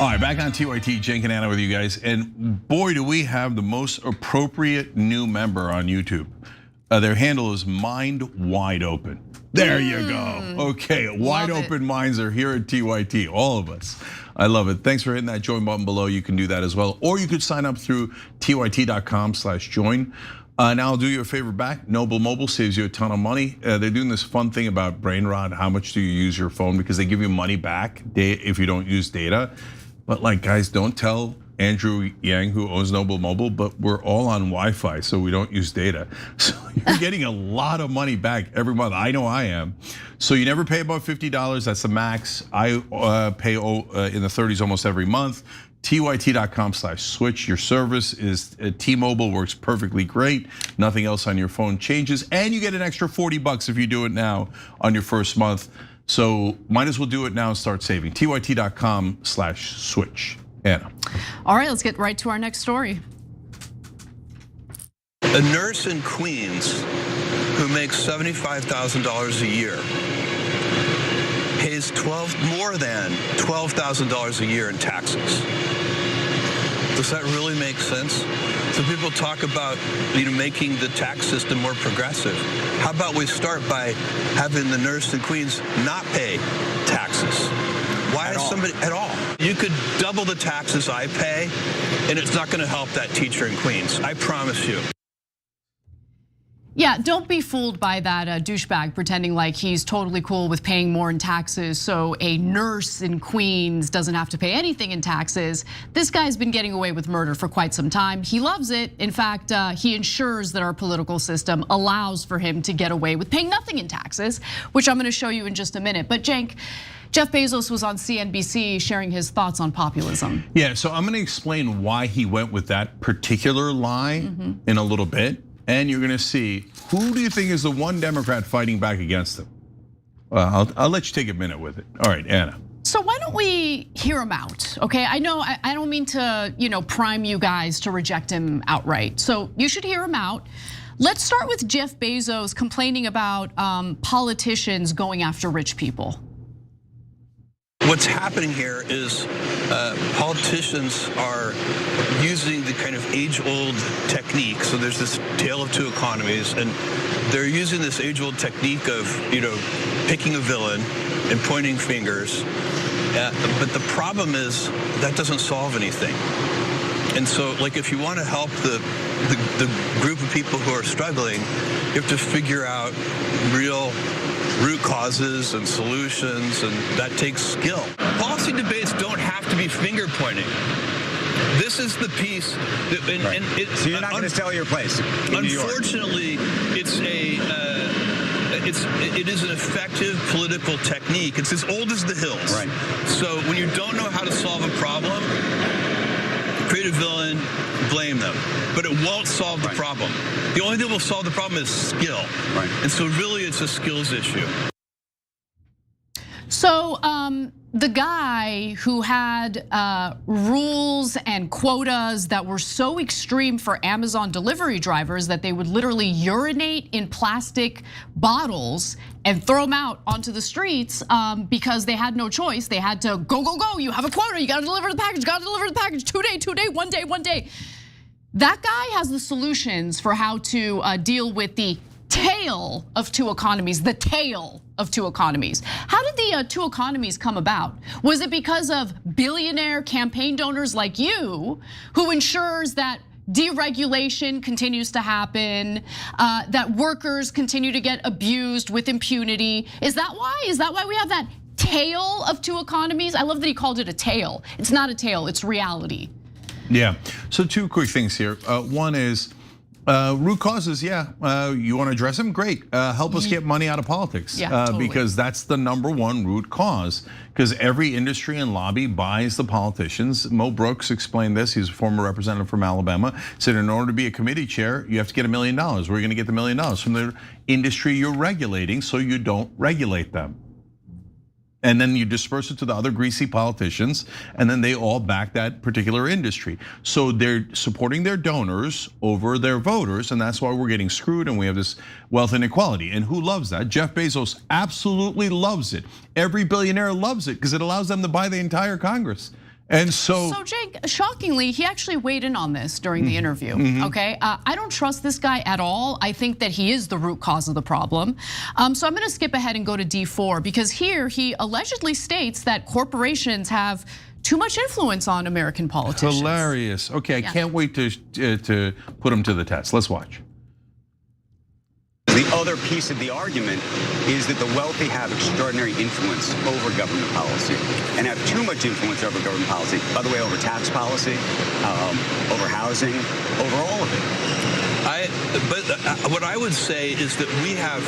All right, back on TYT, Cenk and Anna with you guys. And boy, do we have the most appropriate new member on YouTube. Their handle is Mind Wide Open. There you go. Okay, wide open minds are here at TYT, all of us. I love it. Thanks for hitting that join button below. You can do that as well. Or you could sign up through tyt.com/join. Now I'll do you a favor back. Noble Mobile saves you a ton of money. They're doing this fun thing about brain rot. How much do you use your phone? Because they give you money back if you don't use data. But like, guys, don't tell Andrew Yang, who owns Noble Mobile, but we're all on Wi-Fi, so we don't use data. So you're getting a lot of money back every month. I know I am. So you never pay above $50. That's the max. I pay in the 30s almost every month. tyt.com/switch. Your service is T-Mobile, works perfectly great. Nothing else on your phone changes, and you get an extra $40 if you do it now on your first month. So might as well do it now and start saving. TYT.com/switch. Anna. All right, let's get right to our next story. A nurse in Queens who makes $75,000 a year pays more than $12,000 a year in taxes. Does that really make sense? So people talk about making the tax system more progressive. How about we start by having the nurse in Queens not pay taxes? Why is somebody at all? You could double the taxes I pay, and it's not going to help that teacher in Queens. I promise you. Yeah, don't be fooled by that douchebag pretending like he's totally cool with paying more in taxes so a nurse in Queens doesn't have to pay anything in taxes. This guy's been getting away with murder for quite some time. He loves it. In fact, he ensures that our political system allows for him to get away with paying nothing in taxes, which I'm gonna show you in just a minute. But Cenk, Jeff Bezos was on CNBC sharing his thoughts on populism. Yeah, so I'm gonna explain why he went with that particular lie in a little bit. And you're gonna see, who do you think is the one Democrat fighting back against him? I'll let you take a minute with it. All right, Anna. So why don't we hear him out, okay? I know I don't mean to, prime you guys to reject him outright. So you should hear him out. Let's start with Jeff Bezos complaining about politicians going after rich people. What's happening here is politicians are using the kind of age-old technique. So there's this tale of two economies, and they're using this age-old technique of, picking a villain and pointing fingers. But the problem is that doesn't solve anything. And so, if you want to help the group of people who are struggling, you have to figure out real root causes and solutions, and that takes skill. Policy debates don't have to be finger pointing. This is the piece that, so you're not going to sell your place. Unfortunately, it is an effective political technique. It's as old as the hills. Right. So when you don't know how to solve a problem, create a villain, blame them. But it won't solve the problem. The only thing that will solve the problem is skill. Right. And so really it's a skills issue. So the guy who had rules and quotas that were so extreme for Amazon delivery drivers that they would literally urinate in plastic bottles and throw them out onto the streets because they had no choice. They had to go. You have a quota. You got to deliver the package. Got to deliver the package. 2 day, 1 day. That guy has the solutions for how to deal with the tale of two economies, the tale of two economies. How did the two economies come about? Was it because of billionaire campaign donors like you who ensures that deregulation continues to happen, that workers continue to get abused with impunity? Is that why? Is that why we have that tale of two economies? I love that he called it a tale. It's not a tale, it's reality. Yeah, so two quick things here. One is, root causes, you want to address them? Great, help us get money out of politics. Totally. Because that's the #1 root cause. Because every industry and lobby buys the politicians. Mo Brooks explained this, he's a former representative from Alabama, said in order to be a committee chair, you have to get $1 million. Where are you gonna get the $1 million? From the industry you're regulating, so you don't regulate them. And then you disperse it to the other greasy politicians, and then they all back that particular industry. So they're supporting their donors over their voters, and that's why we're getting screwed and we have this wealth inequality. And who loves that? Jeff Bezos absolutely loves it. Every billionaire loves it because it allows them to buy the entire Congress. And so Cenk, shockingly, he actually weighed in on this during the interview, okay? I don't trust this guy at all. I think that he is the root cause of the problem. So I'm gonna skip ahead and go to D4 because here he allegedly states that corporations have too much influence on American politicians. Hilarious. Okay, I can't wait to put him to the test. Let's watch. The other piece of the argument is that the wealthy have extraordinary influence over government policy and have too much influence over government policy. By the way, over tax policy, over housing, over all of it. But what I would say is that we have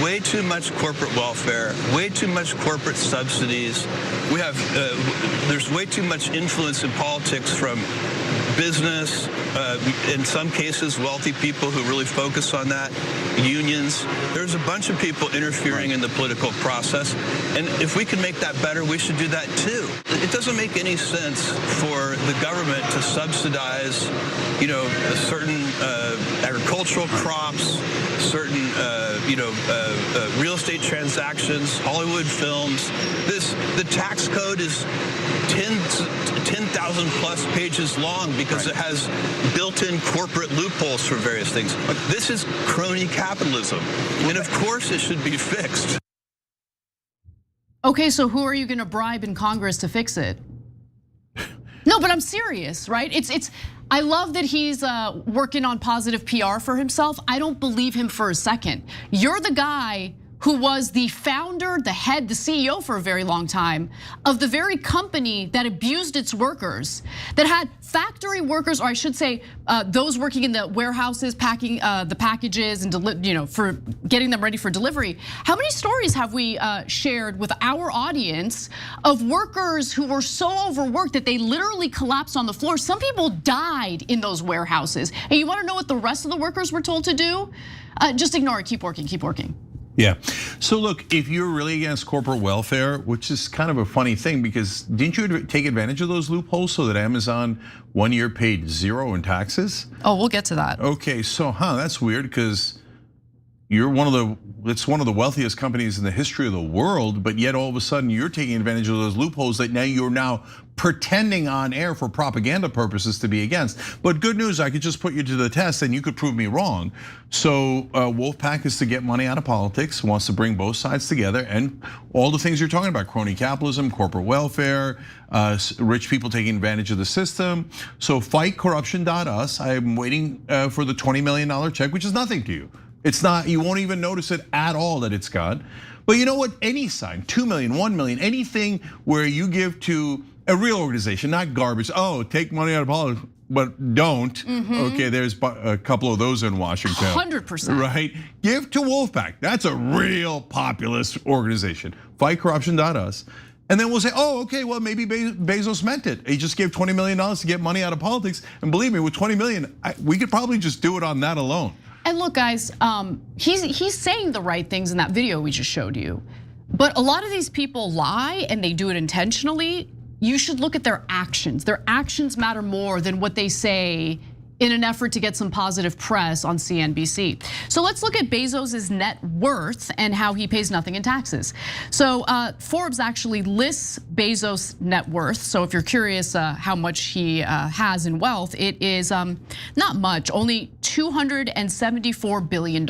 way too much corporate welfare, way too much corporate subsidies. We have, there's way too much influence in politics from business, in some cases, wealthy people who really focus on that, unions. There's a bunch of people interfering in the political process. And if we can make that better, we should do that too. It doesn't make any sense for the government to subsidize, certain agricultural crops, certain, real estate transactions, Hollywood films. The tax code is 10,000 plus pages long because it has built-in corporate loopholes for various things. This is crony capitalism, and of course it should be fixed. Okay, so who are you going to bribe in Congress to fix it? No, but I'm serious, right? I love that he's working on positive PR for himself. I don't believe him for a second. You're the guy who was the founder, the head, the CEO for a very long time of the very company that abused its workers, that had factory workers, or I should say, those working in the warehouses, packing the packages and for getting them ready for delivery. How many stories have we shared with our audience of workers who were so overworked that they literally collapsed on the floor? Some people died in those warehouses. And you want to know what the rest of the workers were told to do? Just ignore it. Keep working. Keep working. Yeah, so look, if you're really against corporate welfare, which is kind of a funny thing because didn't you take advantage of those loopholes so that Amazon 1 year paid zero in taxes? Oh, we'll get to that. Okay, so that's weird because you're it's one of the wealthiest companies in the history of the world, but yet all of a sudden you're taking advantage of those loopholes that you're now pretending on air for propaganda purposes to be against. But good news, I could just put you to the test and you could prove me wrong. So Wolfpack is to get money out of politics, wants to bring both sides together, and all the things you're talking about, crony capitalism, corporate welfare, rich people taking advantage of the system. So fightcorruption.us, I'm waiting for the $20 million check, which is nothing to you. It's not, you won't even notice it at all that it's gone. But you know what, any sign, 2 million, 1 million, anything where you give to a real organization, not garbage. Oh, take money out of politics, but don't. Okay, there's a couple of those in Washington. 100%. Right, give to Wolfpack. That's a real populist organization. Fightcorruption.us. And then we'll say, oh, okay, well, maybe Bezos meant it. He just gave $20 million to get money out of politics. And believe me, with 20 million, we could probably just do it on that alone. And look, guys, he's saying the right things in that video we just showed you. But a lot of these people lie and they do it intentionally. You should look at their actions. Their actions matter more than what they say in an effort to get some positive press on CNBC. So let's look at Bezos's net worth and how he pays nothing in taxes. So Forbes actually lists Bezos' net worth. So if you're curious how much he has in wealth, it is not much, only $274 billion.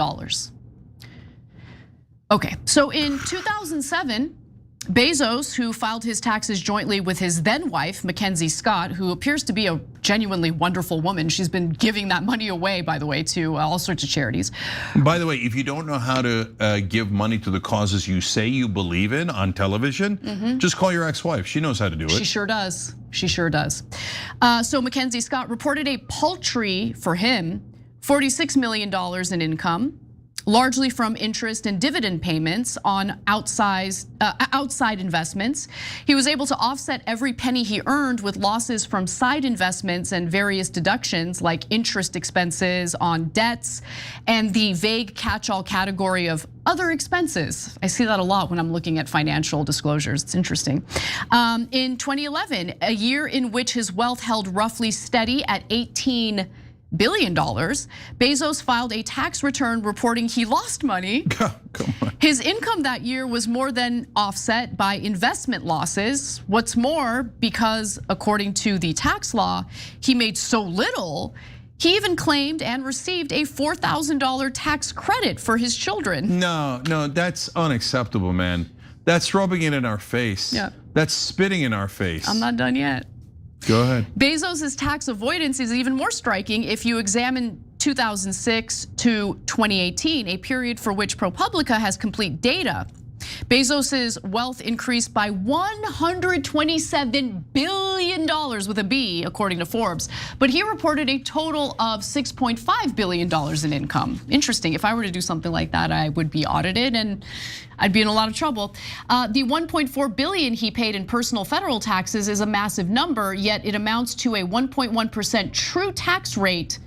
Okay, so in 2007, Bezos, who filed his taxes jointly with his then wife, Mackenzie Scott, who appears to be a genuinely wonderful woman. She's been giving that money away, by the way, to all sorts of charities. By the way, if you don't know how to give money to the causes you say you believe in on television, just call your ex-wife. She knows how to do it. She sure does. She sure does. So Mackenzie Scott reported a paltry, for him, $46 million in income, largely from interest and dividend payments on outside investments. He was able to offset every penny he earned with losses from side investments and various deductions like interest expenses on debts and the vague catch-all category of other expenses. I see that a lot when I'm looking at financial disclosures. It's interesting. In 2011, a year in which his wealth held roughly steady at $18 billion, Bezos filed a tax return reporting he lost money. Come on. His income that year was more than offset by investment losses. What's more, because according to the tax law, he made so little, he even claimed and received a $4,000 tax credit for his children. No, that's unacceptable, man. That's rubbing it in our face. Yeah. That's spitting in our face. I'm not done yet. Go ahead. Bezos's tax avoidance is even more striking if you examine 2006 to 2018, a period for which ProPublica has complete data. Bezos's wealth increased by $127 billion with a B, according to Forbes. But he reported a total of $6.5 billion in income. Interesting. If I were to do something like that, I would be audited and I'd be in a lot of trouble. The $1.4 billion he paid in personal federal taxes is a massive number, yet it amounts to a 1.1% true tax rate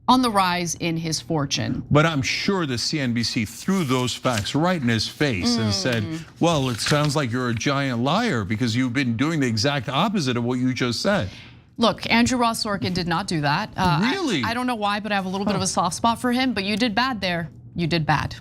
on the rise in his fortune. But I'm sure the CNBC threw those facts right in his face and said, well, it sounds like you're a giant liar because you've been doing the exact opposite of what you just said. Look, Andrew Ross Sorkin did not do that. Really? I don't know why, but I have a little bit of a soft spot for him, but you did bad there. You did bad.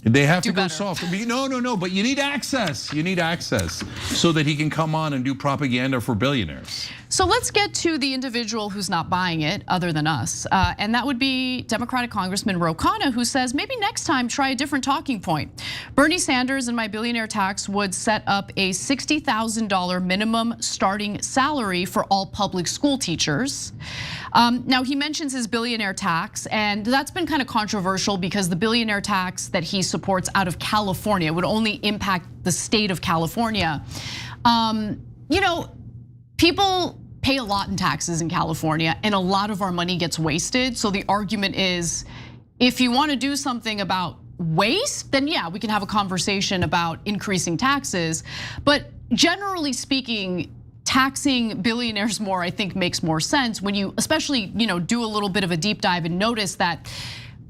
They have to go soft. No, but you need access. You need access so that he can come on and do propaganda for billionaires. So let's get to the individual who's not buying it other than us. And that would be Democratic Congressman Ro Khanna, who says maybe next time try a different talking point. Bernie Sanders and my billionaire tax would set up a $60,000 minimum starting salary for all public school teachers. Now he mentions his billionaire tax, and that's been kind of controversial because the billionaire tax that he supports out of California would only impact the state of California. People pay a lot in taxes in California, and a lot of our money gets wasted. So the argument is, if you want to do something about waste, then yeah, we can have a conversation about increasing taxes. But generally speaking, taxing billionaires more, I think, makes more sense when you especially, do a little bit of a deep dive and notice that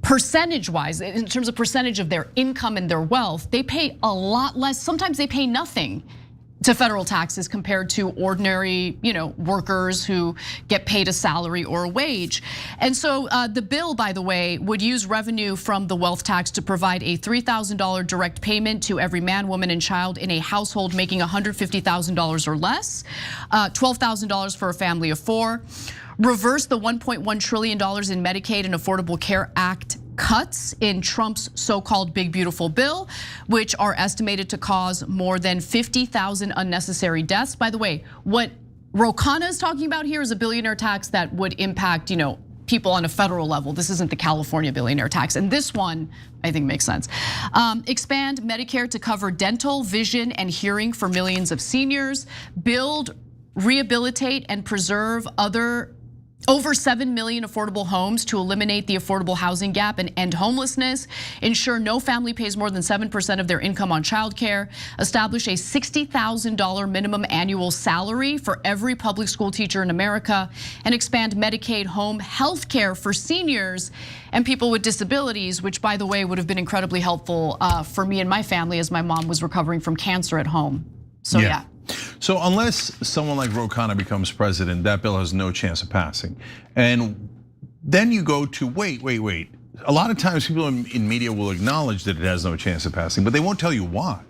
percentage-wise, in terms of percentage of their income and their wealth, they pay a lot less. Sometimes they pay nothing to federal taxes compared to ordinary, workers who get paid a salary or a wage. And so the bill, by the way, would use revenue from the wealth tax to provide a $3,000 direct payment to every man, woman, and child in a household making $150,000 or less, $12,000 for a family of four. Reverse the $1.1 trillion in Medicaid and Affordable Care Act cuts in Trump's so-called big beautiful bill, which are estimated to cause more than 50,000 unnecessary deaths. By the way, what Ro Khanna is talking about here is a billionaire tax that would impact, people on a federal level. This isn't the California billionaire tax. And this one, I think, makes sense. Expand Medicare to cover dental, vision, and hearing for millions of seniors. Build, rehabilitate, and preserve over 7 million affordable homes to eliminate the affordable housing gap and end homelessness. Ensure no family pays more than 7% of their income on childcare. Establish a $60,000 minimum annual salary for every public school teacher in America. And expand Medicaid home health care for seniors and people with disabilities, which, by the way, would have been incredibly helpful for me and my family as my mom was recovering from cancer at home. So yeah. So unless someone like Ro Khanna becomes president, that bill has no chance of passing. And then you go to wait. A lot of times people in media will acknowledge that it has no chance of passing, but they won't tell you why.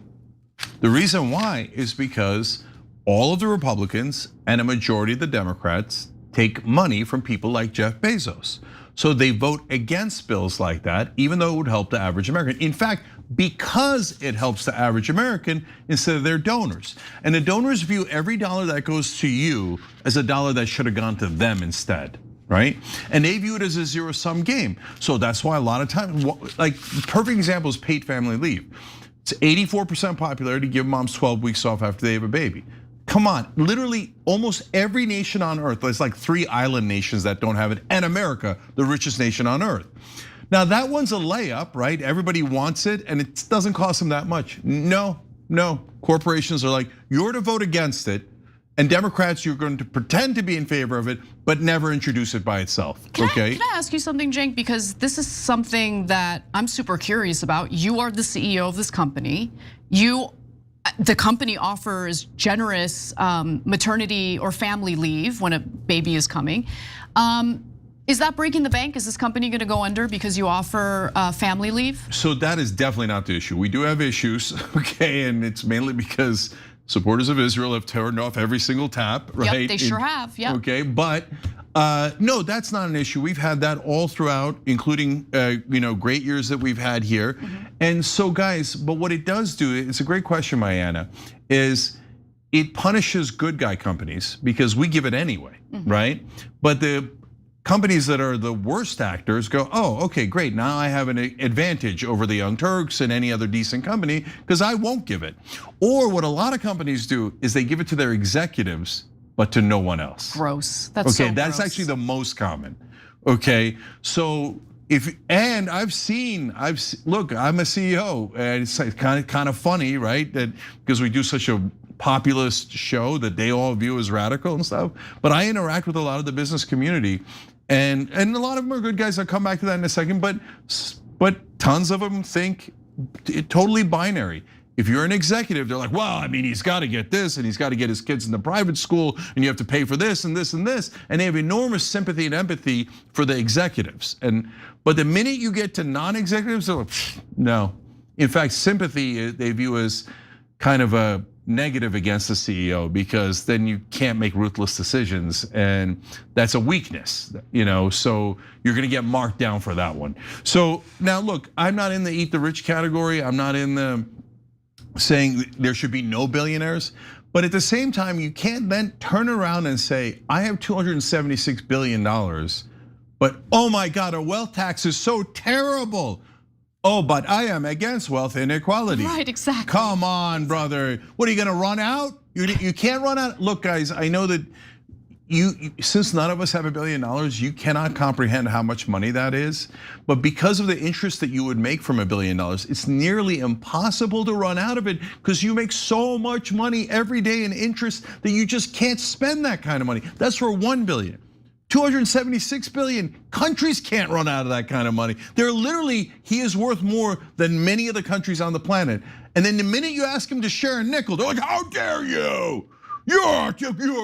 The reason why is because all of the Republicans and a majority of the Democrats take money from people like Jeff Bezos. So they vote against bills like that, even though it would help the average American. In fact, because it helps the average American instead of their donors. And the donors view every dollar that goes to you as a dollar that should have gone to them instead, right? And they view it as a zero-sum game. So that's why a lot of times, like perfect example is paid family leave. It's 84% popularity, give moms 12 weeks off after they have a baby. Come on, literally almost every nation on earth, there's like 3 island nations that don't have it, and America, the richest nation on earth. Now that one's a layup, right? Everybody wants it and it doesn't cost them that much. No, corporations are like, you're to vote against it, and Democrats, you're going to pretend to be in favor of it, but never introduce it by itself, okay? Can I ask you something, Cenk? Because this is something that I'm super curious about. You are the CEO of this company. The company offers generous maternity or family leave when a baby is coming. Is that breaking the bank? Is this company going to go under because you offer family leave? So that is definitely not the issue. We do have issues, okay, and it's mainly because supporters of Israel have turned off every single tap, right? Yep, they sure have, yeah. Okay, but no, that's not an issue. We've had that all throughout, including great years that we've had here. Mm-hmm. And so guys, but what it does do, it's a great question, Mariana, is it punishes good guy companies because we give it anyway, right? But the companies that are the worst actors go, oh, okay, great. Now I have an advantage over the Young Turks and any other decent company because I won't give it. Or what a lot of companies do is they give it to their executives, but to no one else. Gross. That's okay. So That's gross. actually the most common. Okay, so I've seen, look, I'm a CEO, and it's kind of funny, right? That because we do such a populist show that they all view as radical and stuff. But I interact with a lot of the business community, and a lot of them are good guys. I'll come back to that in a second. But tons of them think totally binary. If you're an executive, they're like, well, I mean, he's got to get this, and he's got to get his kids into private school, and you have to pay for this and this and this, and they have enormous sympathy and empathy for the executives. But the minute you get to non-executives, they're like, no. In fact, sympathy they view as kind of a negative against the CEO because then you can't make ruthless decisions, and that's a weakness, so you're gonna get marked down for that one. So now look, I'm not in the eat the rich category. I'm not in the saying there should be no billionaires, but at the same time, you can't then turn around and say, I have $276 billion, but oh my God, our wealth tax is so terrible. Oh, but I am against wealth inequality. Right, exactly. Come on, brother. What, are you gonna run out? You can't run out. Look, guys, I know that since none of us have $1 billion, you cannot comprehend how much money that is. But because of the interest that you would make from $1 billion, it's nearly impossible to run out of it because you make so much money every day in interest that you just can't spend that kind of money. That's for 1 billion. 276 billion, countries can't run out of that kind of money. He is worth more than many of the countries on the planet. And then the minute you ask him to share a nickel, they're like, how dare you? You're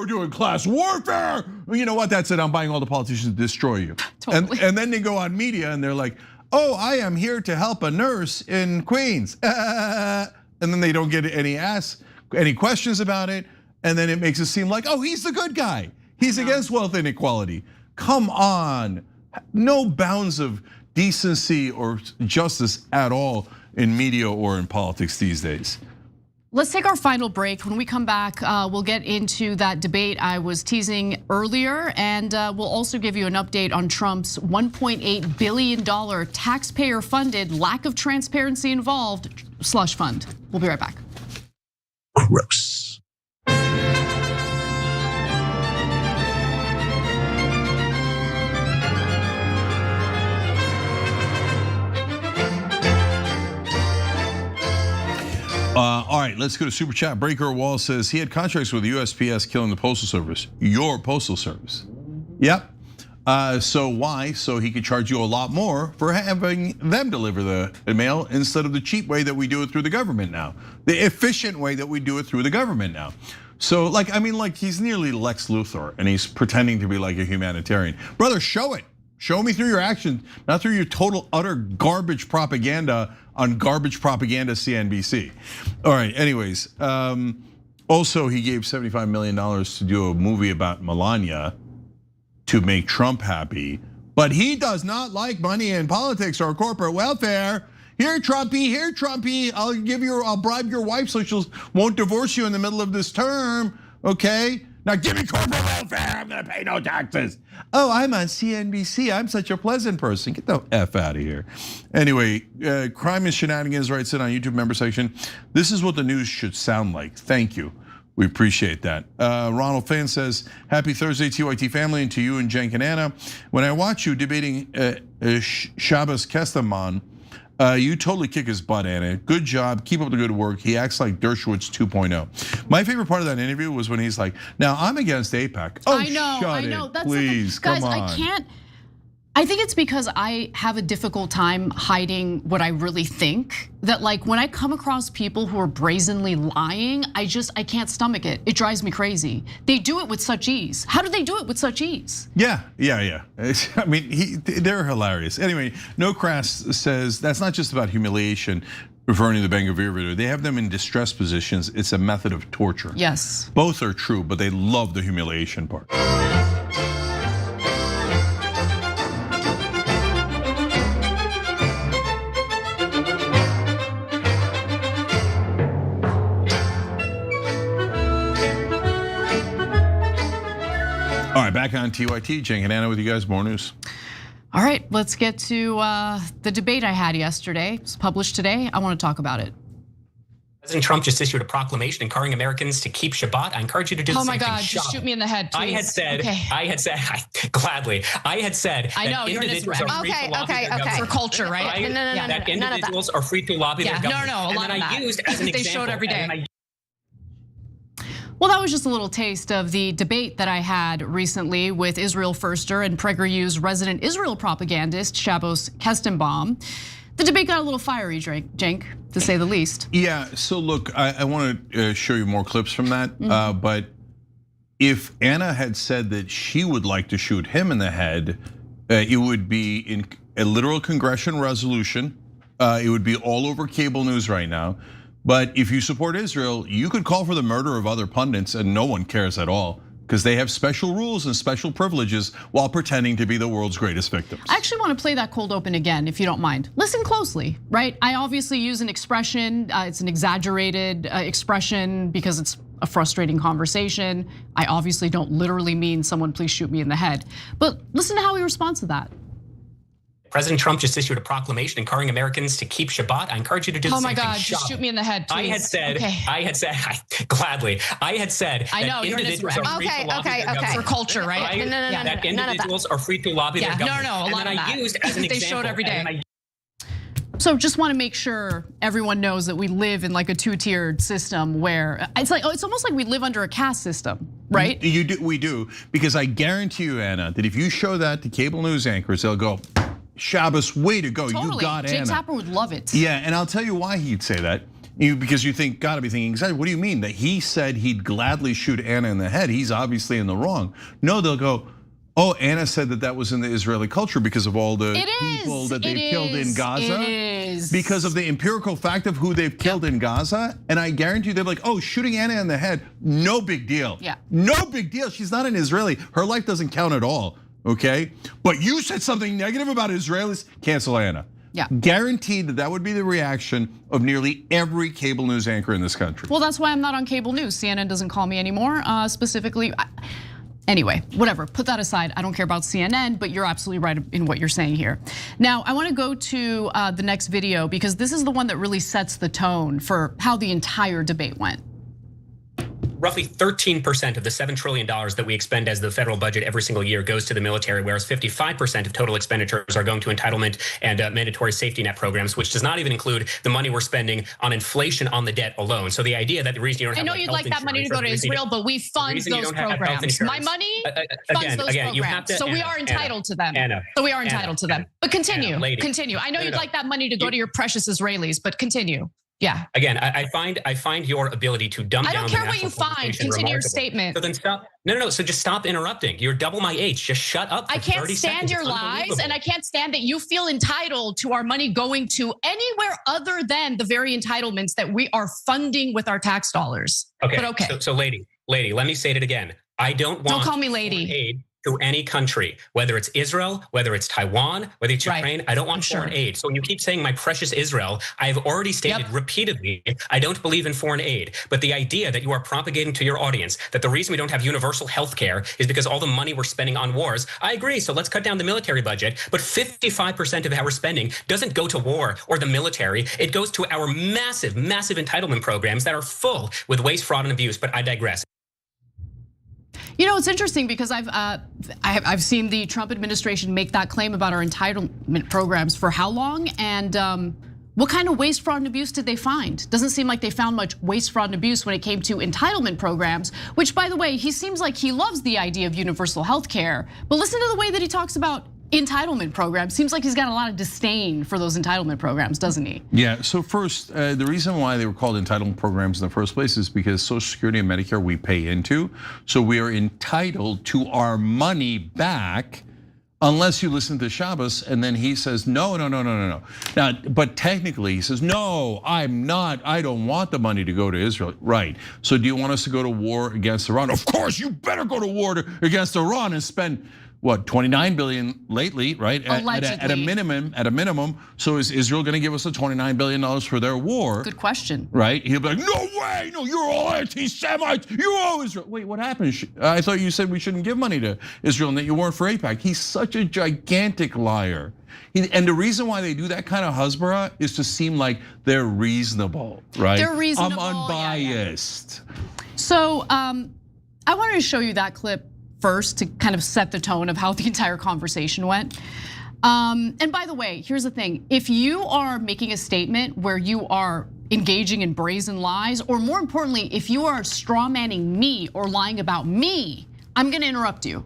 doing class warfare. Well, you know what, that's it, I'm buying all the politicians to destroy you. Totally. And then they go on media and they're like, oh, I am here to help a nurse in Queens. And then they don't get any questions about it. And then it makes it seem like, oh, he's the good guy. He's against wealth inequality. Come on, no bounds of decency or justice at all in media or in politics these days. Let's take our final break. When we come back, we'll get into that debate I was teasing earlier, and we'll also give you an update on Trump's $1.8 billion taxpayer-funded, lack of transparency involved slush fund. We'll be right back. Gross. All right, let's go to Super Chat. Breaker Wall says he had contracts with the USPS killing the Postal Service. Your Postal Service. Yep. So why? So he could charge you a lot more for having them deliver the mail instead of the cheap way that we do it through the government now. The efficient way that we do it through the government now. So like he's nearly Lex Luthor and he's pretending to be like a humanitarian. Brother, show it. Show me through your actions, not through your total utter garbage propaganda on garbage propaganda CNBC. All right, anyways, also he gave $75 million to do a movie about Melania to make Trump happy, but he does not like money in politics or corporate welfare. Here, Trumpy, I'll bribe your wife so she won't divorce you in the middle of this term, okay? Now give me corporate welfare, I'm gonna pay no taxes. Oh, I'm on CNBC, I'm such a pleasant person. Get the F out of here. Anyway, Crime and Shenanigans writes in on YouTube member section. This is what the news should sound like. Thank you, we appreciate that. Ronald Fan says, happy Thursday TYT family and to you and Cenk and Anna. When I watch you debating Shabbos Kestenbaum, you totally kick his butt, Anna. Good job, keep up the good work. He acts like Dershowitz 2.0. My favorite part of that interview was when he's like, now I'm against AIPAC. Oh, I know. That's please, guys, come on. I think it's because I have a difficult time hiding what I really think. That like when I come across people who are brazenly lying, I can't stomach it. It drives me crazy. They do it with such ease. How do they do it with such ease? Yeah. I mean, they're hilarious. Anyway, No Crass says that's not just about humiliation, referring to the Ben-Gvir video. They have them in distress positions. It's a method of torture. Yes. Both are true, but they love the humiliation part. All right, back on TYT. Cenk and Anna with you guys. More news. All right, let's get to the debate I had yesterday. It's published today. I want to talk about it. President Trump just issued a proclamation encouraging Americans to keep Shabbat. I encourage you to do the same thing. Oh my God, just shoot me in the head, please. Gladly. I know, you're individuals are free to lobby their government. For culture, right? No, that individuals are free to lobby their government. No, a lot of that. Used as an they example, showed every day. Well, that was just a little taste of the debate that I had recently with Israel Firster and PragerU's resident Israel propagandist, Shabbos Kestenbaum. The debate got a little fiery, Cenk, to say the least. Yeah, so look, I want to show you more clips from that. But if Anna had said that she would like to shoot him in the head, it would be in a literal congressional resolution. It would be all over cable news right now. But if you support Israel, you could call for the murder of other pundits and no one cares at all, because they have special rules and special privileges while pretending to be the world's greatest victims. I actually want to play that cold open again, if you don't mind. Listen closely, right? I obviously use an expression, it's an exaggerated expression because it's a frustrating conversation. I obviously don't literally mean someone please shoot me in the head. But listen to how he responds to that. President Trump just issued a proclamation encouraging Americans to keep Shabbat. I encourage you to do the same thing. Oh my God, just shoot me in the head, please. Gladly. I know, you're in individuals are free to lobby their government. For culture, right? No, that individuals are free to lobby their government. No, a lot of that. Used as an they example, showed every day. So just want to make sure everyone knows that we live in like a two-tiered system where it's almost like we live under a caste system, right? We do, because I guarantee you, Anna, that if you show that to cable news anchors, they'll go, Shabbos, way to go, totally. You got Anna. Jake Tapper would love it. Yeah, and I'll tell you why he'd say that. Because you gotta be thinking, exactly, what do you mean? That he said he'd gladly shoot Anna in the head, he's obviously in the wrong. No, they'll go, oh, Anna said that was in the Israeli culture because of all the people that they've killed in Gaza. It is. Because of the empirical fact of who they've killed in Gaza. And I guarantee you, they're like, oh, shooting Anna in the head, no big deal. Yeah. No big deal, she's not an Israeli. Her life doesn't count at all, okay? But you said something negative about Israelis, cancel Anna. Yeah. Guaranteed that would be the reaction of nearly every cable news anchor in this country. Well, that's why I'm not on cable news. CNN doesn't call me anymore, specifically. Anyway, whatever, put that aside. I don't care about CNN, but you're absolutely right in what you're saying here. Now, I wanna go to the next video because this is the one that really sets the tone for how the entire debate went. Roughly 13% of the $7 trillion that we expend as the federal budget every single year goes to the military, whereas 55% of total expenditures are going to entitlement and mandatory safety net programs, which does not even include the money we're spending on inflation on the debt alone. So the idea that the reason you don't have, I know you'd like that money to go to Israel, but we fund those programs. My money funds those programs. So we are entitled to them. So we are entitled to them. But continue, continue. I know you'd like that money to go to your precious Israelis, but continue. Yeah. Again, I find your ability to dumb down. I don't care what you find. Continue your statement. So then stop. No. So just stop interrupting. You're double my age. Just shut up. I can't stand your lies, and I can't stand that you feel entitled to our money going to anywhere other than the very entitlements that we are funding with our tax dollars. Okay. But okay. So lady, let me say it again. I don't want. Don't call me lady. Aid to any country, whether it's Israel, whether it's Taiwan, whether it's Ukraine, I don't want foreign aid. So when you keep saying my precious Israel, I've already stated repeatedly, I don't believe in foreign aid. But the idea that you are propagating to your audience that the reason we don't have universal health care is because all the money we're spending on wars, I agree, so let's cut down the military budget, but 55% of our spending doesn't go to war or the military, it goes to our massive, massive entitlement programs that are full with waste, fraud, and abuse, but I digress. You know, it's interesting because I've seen the Trump administration make that claim about our entitlement programs for how long, and what kind of waste, fraud, and abuse did they find? Doesn't seem like they found much waste, fraud, and abuse when it came to entitlement programs, which, by the way, he seems like he loves the idea of universal health care, but listen to the way that he talks about entitlement programs. Seems like he's got a lot of disdain for those entitlement programs, doesn't he? Yeah, so first, the reason why they were called entitlement programs in the first place is because Social Security and Medicare we pay into. So we are entitled to our money back unless you listen to Shabbos, and then he says, no. Now, but technically he says, no, I'm not, I don't want the money to go to Israel. Right, so do you want us to go to war against Iran? Of course, you better go to war against Iran and spend what, 29 billion lately, right? At a minimum. So is Israel going to give us the $29 billion for their war? Good question. Right? He'll be like, no way, no, you're all anti-Semites. You owe Israel. Wait, what happened? I thought you said we shouldn't give money to Israel and that you weren't for AIPAC. He's such a gigantic liar. And the reason why they do that kind of husbara is to seem like they're reasonable, right? They're reasonable. I'm unbiased. Yeah. So I wanted to show you that clip first to kind of set the tone of how the entire conversation went. And by the way, here's the thing. If you are making a statement where you are engaging in brazen lies, or more importantly, if you are strawmanning me or lying about me, I'm gonna interrupt you.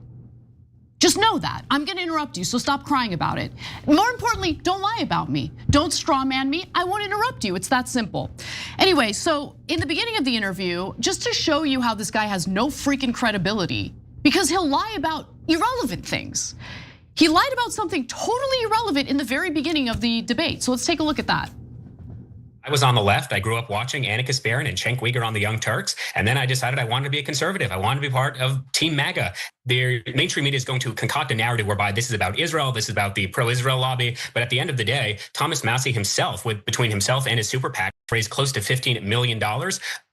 Just know that, I'm gonna interrupt you, so stop crying about it. More importantly, don't lie about me. Don't strawman me, I won't interrupt you, it's that simple. Anyway, so in the beginning of the interview, just to show you how this guy has no freaking credibility, because he'll lie about irrelevant things. He lied about something totally irrelevant in the very beginning of the debate. So let's take a look at that. I was on the left. I grew up watching Ana Kasparian and Cenk Uygur on the Young Turks. And then I decided I wanted to be a conservative. I wanted to be part of Team MAGA. The mainstream media is going to concoct a narrative whereby this is about Israel, this is about the pro-Israel lobby. But at the end of the day, Thomas Massie himself, between himself and his super PAC, raised close to $15 million.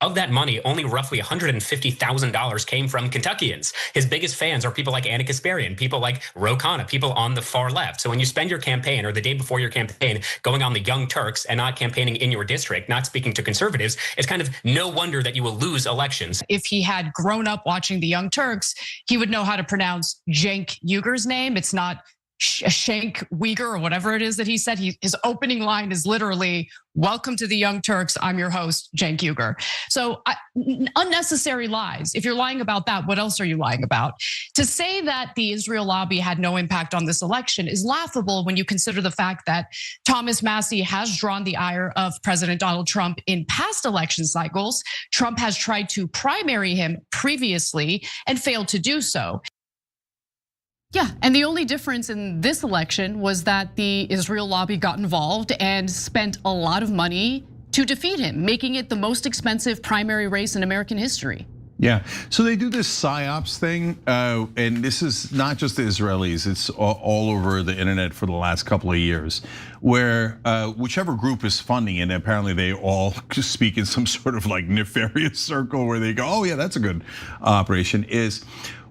Of that money, only roughly $150,000 came from Kentuckians. His biggest fans are people like Ana Kasparian, people like Ro Khanna, people on the far left. So when you spend your campaign or the day before your campaign going on the Young Turks and not campaigning in your district, not speaking to conservatives, it's kind of no wonder that you will lose elections. If he had grown up watching the Young Turks, he would know how to pronounce Cenk Uygur's name. It's not Cenk Uygur or whatever it is that he said. His opening line is literally, "Welcome to the Young Turks. I'm your host, Cenk Uygur." So unnecessary lies. If you're lying about that, what else are you lying about? To say that the Israel lobby had no impact on this election is laughable when you consider the fact that Thomas Massie has drawn the ire of President Donald Trump in past election cycles. Trump has tried to primary him previously and failed to do so. Yeah, and the only difference in this election was that the Israel lobby got involved and spent a lot of money to defeat him, making it the most expensive primary race in American history. Yeah, so they do this PSYOPs thing, and this is not just the Israelis, it's all over the internet for the last couple of years, where whichever group is funding it, apparently they all speak in some sort of like nefarious circle where they go, oh yeah, that's a good operation, is,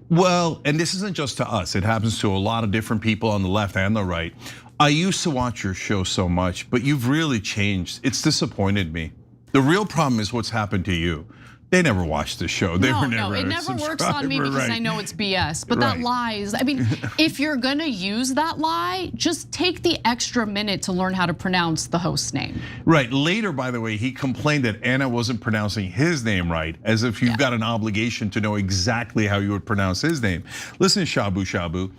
well, and this isn't just to us, it happens to a lot of different people on the left and the right. I used to watch your show so much, but you've really changed. It's disappointed me. The real problem is what's happened to you. They never watched the show. They were never it never works on me because I know it's BS. But that lies. I mean, if you're gonna use that lie, just take the extra minute to learn how to pronounce the host's name. Right. Later, by the way, he complained that Anna wasn't pronouncing his name right, as if you've got an obligation to know exactly how you would pronounce his name. Listen, Shabu Shabu,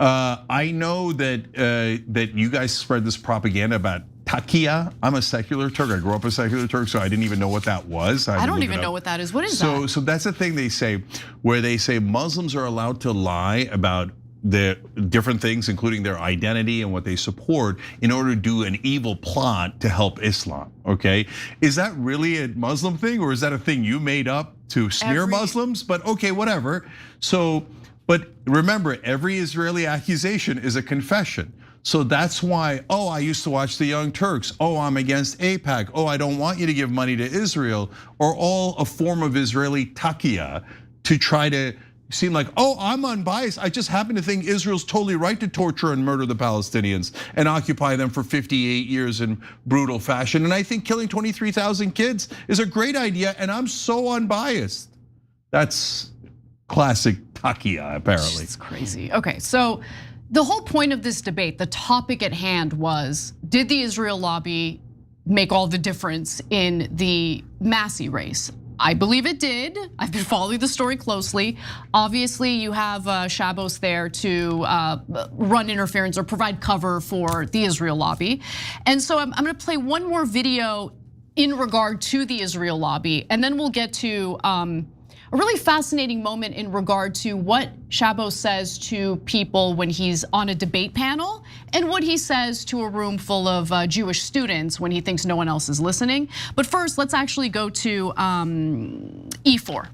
I know that you guys spread this propaganda about Takia. I'm a secular Turk. I grew up a secular Turk, so I didn't even know what that was. I don't even know what that is. What is that? So that's the thing they say, where they say Muslims are allowed to lie about the different things, including their identity and what they support, in order to do an evil plot to help Islam. Okay, is that really a Muslim thing, or is that a thing you made up to smear Muslims? But okay, whatever. So, but remember, every Israeli accusation is a confession. So that's why, oh, I used to watch the Young Turks. Oh, I'm against AIPAC. Oh, I don't want you to give money to Israel, or all a form of Israeli takia to try to seem like, oh, I'm unbiased. I just happen to think Israel's totally right to torture and murder the Palestinians and occupy them for 58 years in brutal fashion. And I think killing 23,000 kids is a great idea, and I'm so unbiased. That's classic takia, apparently. It's crazy. Okay, so the whole point of this debate, the topic at hand was, did the Israel lobby make all the difference in the Massie race? I believe it did. I've been following the story closely. Obviously, you have Shabbos there to run interference or provide cover for the Israel lobby. And so I'm gonna play one more video in regard to the Israel lobby, and then we'll get to a really fascinating moment in regard to what Shabbos says to people when he's on a debate panel and what he says to a room full of Jewish students when he thinks no one else is listening. But first, let's actually go to E4.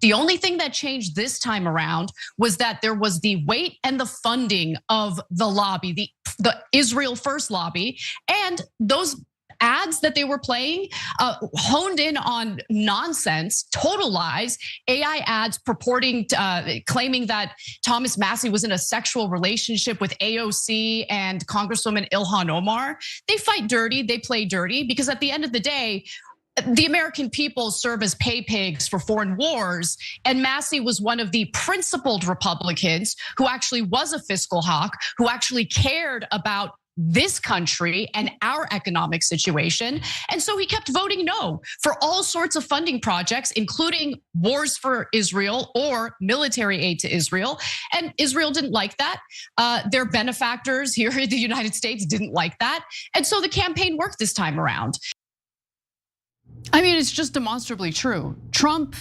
The only thing that changed this time around was that there was the weight and the funding of the lobby, the Israel First lobby, and those ads that they were playing honed in on nonsense, total lies, AI ads purporting, claiming that Thomas Massie was in a sexual relationship with AOC and Congresswoman Ilhan Omar. They fight dirty, they play dirty, because at the end of the day, the American people serve as pay pigs for foreign wars. And Massie was one of the principled Republicans who actually was a fiscal hawk, who actually cared about this country and our economic situation. And so he kept voting no for all sorts of funding projects, including wars for Israel or military aid to Israel. And Israel didn't like that. Their benefactors here in the United States didn't like that. And so the campaign worked this time around. I mean, it's just demonstrably true. Trump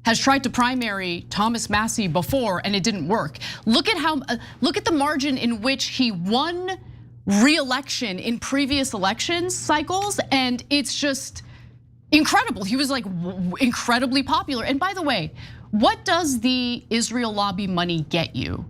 has tried to primary Thomas Massie before and it didn't work. Look at the margin in which he won re-election in previous election cycles, and it's just incredible. He was like incredibly popular. And by the way, what does the Israel lobby money get you?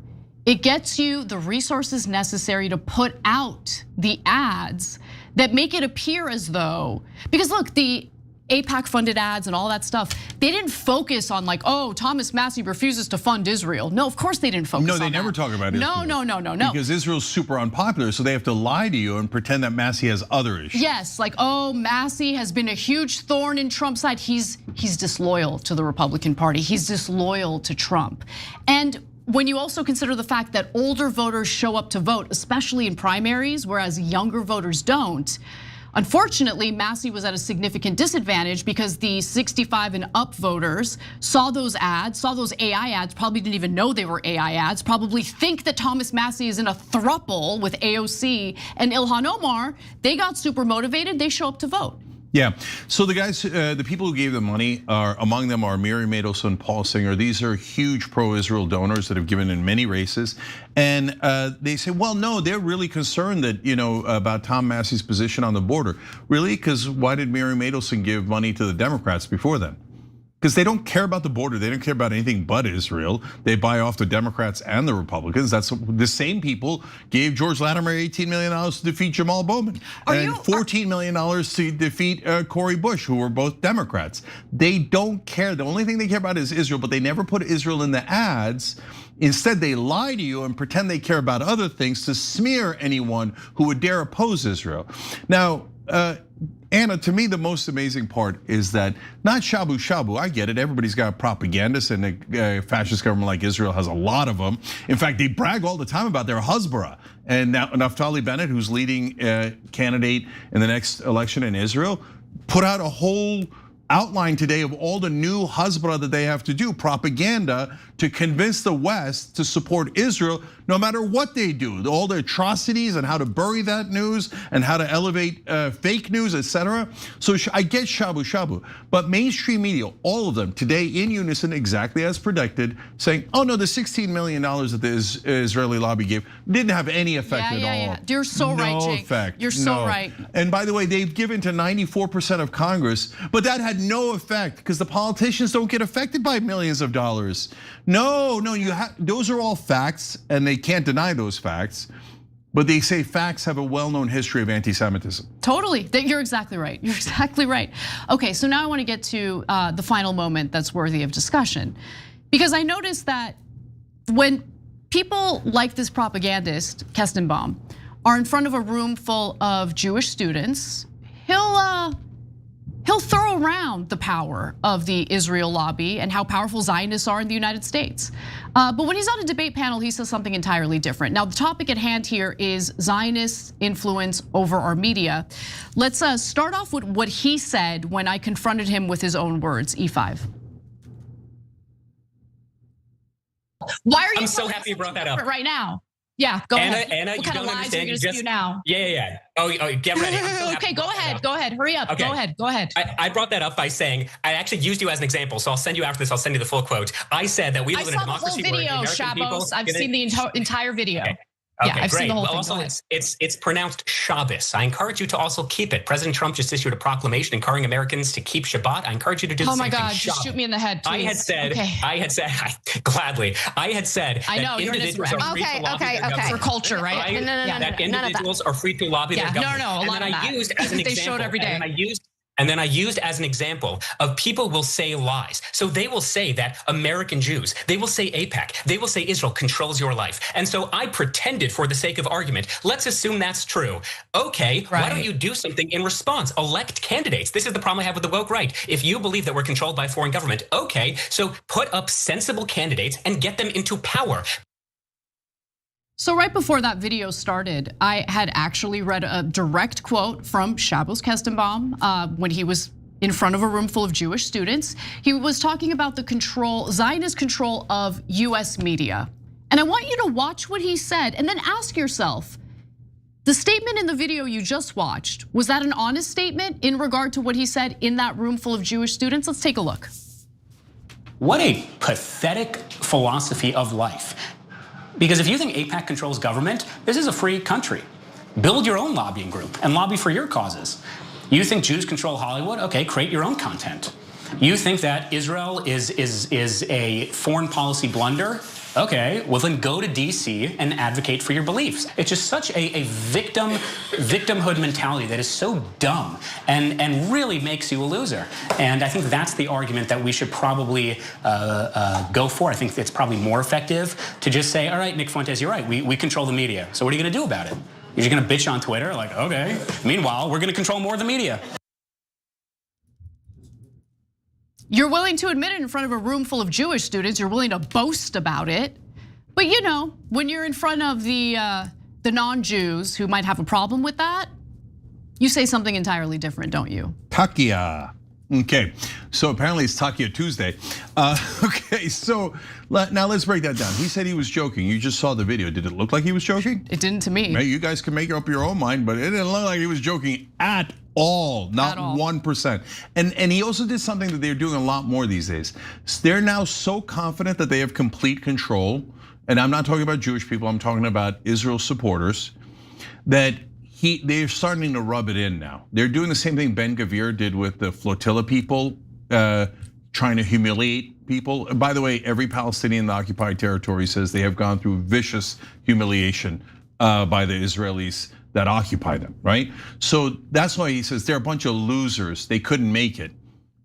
It gets you the resources necessary to put out the ads that make it appear as though, because look, the AIPAC funded ads and all that stuff, they didn't focus on like, oh, Thomas Massie refuses to fund Israel. No, of course they didn't focus on that. No, they never talk about Israel. No. Because Israel's super unpopular, so they have to lie to you and pretend that Massie has other issues. Yes, like, oh, Massie has been a huge thorn in Trump's side. He's disloyal to the Republican Party. He's disloyal to Trump. And when you also consider the fact that older voters show up to vote, especially in primaries, whereas younger voters don't, unfortunately, Massie was at a significant disadvantage because the 65 and up voters saw those ads, saw those AI ads, probably didn't even know they were AI ads, probably think that Thomas Massie is in a throuple with AOC and Ilhan Omar. They got super motivated, they show up to vote. Yeah, so the guys, the people who gave them money, among them are Miri Mados and Paul Singer. These are huge pro-Israel donors that have given in many races. And they say, well, no, they're really concerned that, about Tom Massie's position on the border. Really? Because why did Miri Madelson give money to the Democrats before then? Because they don't care about the border. They don't care about anything but Israel. They buy off the Democrats and the Republicans. That's the same people gave George Latimer $18 million to defeat Jamal Bowman and $14 million to defeat Cori Bush, who were both Democrats. They don't care. The only thing they care about is Israel, but they never put Israel in the ads. Instead, they lie to you and pretend they care about other things to smear anyone who would dare oppose Israel. Now, Anna, to me, the most amazing part is that not shabu shabu. I get it. Everybody's got propagandists, and a fascist government like Israel has a lot of them. In fact, they brag all the time about their Hasbara. And now Naftali Bennett, who's leading candidate in the next election in Israel, put out a whole outline today of all the new Hasbara that they have to do, propaganda to convince the West to support Israel no matter what they do, all the atrocities and how to bury that news and how to elevate fake news, etc. So I get shabu shabu, but mainstream media, all of them today in unison, exactly as predicted, saying, oh no, the $16 million that the Israeli lobby gave didn't have any effect at all. Yeah. You're so right, Jake. No effect. You're so right. And by the way, they've given to 94% of Congress, but that had no effect because the politicians don't get affected by millions of dollars. No, those are all facts, and they can't deny those facts. But they say facts have a well-known history of anti-Semitism. Totally, you're exactly right. You're exactly right. Okay, so now I want to get to the final moment that's worthy of discussion, because I noticed that when people like this propagandist Kestenbaum are in front of a room full of Jewish students, he'll throw around the power of the Israel lobby and how powerful Zionists are in the United States. But when he's on a debate panel, he says something entirely different. Now, the topic at hand here is Zionist influence over our media. Let's start off with what he said when I confronted him with his own words, E5. Why are you so happy you brought that up right now? Yeah, go ahead. Anna, what kind of lies are you gonna spew now? Yeah. Oh, get ready. Okay, go ahead. Hurry up. Okay. Go ahead. I brought that up by saying I actually used you as an example. So I'll send you after this. I'll send you the full quote. I said that we live in a democracy where the American people. I've seen the entire video. Okay. Yeah, I've seen the whole thing. Also, it's pronounced Shabbos. I encourage you to also keep it. President Trump just issued a proclamation encouraging Americans to keep Shabbat. I encourage you to do the same thing. Oh my God, just shoot me in the head, please. I had said, gladly. I had said that individuals are free to lobby their government. For culture, right? That individuals are free to lobby their government. No, a lot of that. I used as an example. They show it every day. And then I used as an example of people will say lies. So they will say that American Jews, they will say AIPAC, they will say Israel controls your life. And so I pretended for the sake of argument, let's assume that's true. Okay, why don't you do something in response? Elect candidates. This is the problem I have with the woke right. If you believe that we're controlled by a foreign government, okay, so put up sensible candidates and get them into power. So right before that video started, I had actually read a direct quote from Shabbos Kestenbaum when he was in front of a room full of Jewish students. He was talking about the Zionist control of US media. And I want you to watch what he said and then ask yourself, the statement in the video you just watched, was that an honest statement in regard to what he said in that room full of Jewish students? Let's take a look. What a pathetic philosophy of life. Because if you think AIPAC controls government, this is a free country. Build your own lobbying group and lobby for your causes. You think Jews control Hollywood? Okay, create your own content. You think that Israel is a foreign policy blunder? Okay, well then go to DC and advocate for your beliefs. It's just such a victimhood mentality that is so dumb and really makes you a loser. And I think that's the argument that we should probably go for. I think it's probably more effective to just say, all right, Nick Fuentes, you're right, we control the media. So what are you gonna do about it? You're just gonna bitch on Twitter? Like, okay. Meanwhile, we're gonna control more of the media. You're willing to admit it in front of a room full of Jewish students. You're willing to boast about it. But you know, when you're in front of the non-Jews who might have a problem with that, you say something entirely different, don't you? Takia. Okay, so apparently it's Takia Tuesday. Okay, so now let's break that down. He said he was joking. You just saw the video. Did it look like he was joking? It didn't to me. Right, you guys can make up your own mind, but it didn't look like he was joking at all, not 1%. And he also did something that they're doing a lot more these days. They're now so confident that they have complete control, and I'm not talking about Jewish people, I'm talking about Israel supporters, that they're starting to rub it in now. They're doing the same thing Ben-Gvir did with the Flotilla people, trying to humiliate people. By the way, every Palestinian in the occupied territory says they have gone through vicious humiliation by the Israelis that occupy them, right? So that's why he says they're a bunch of losers. They couldn't make it.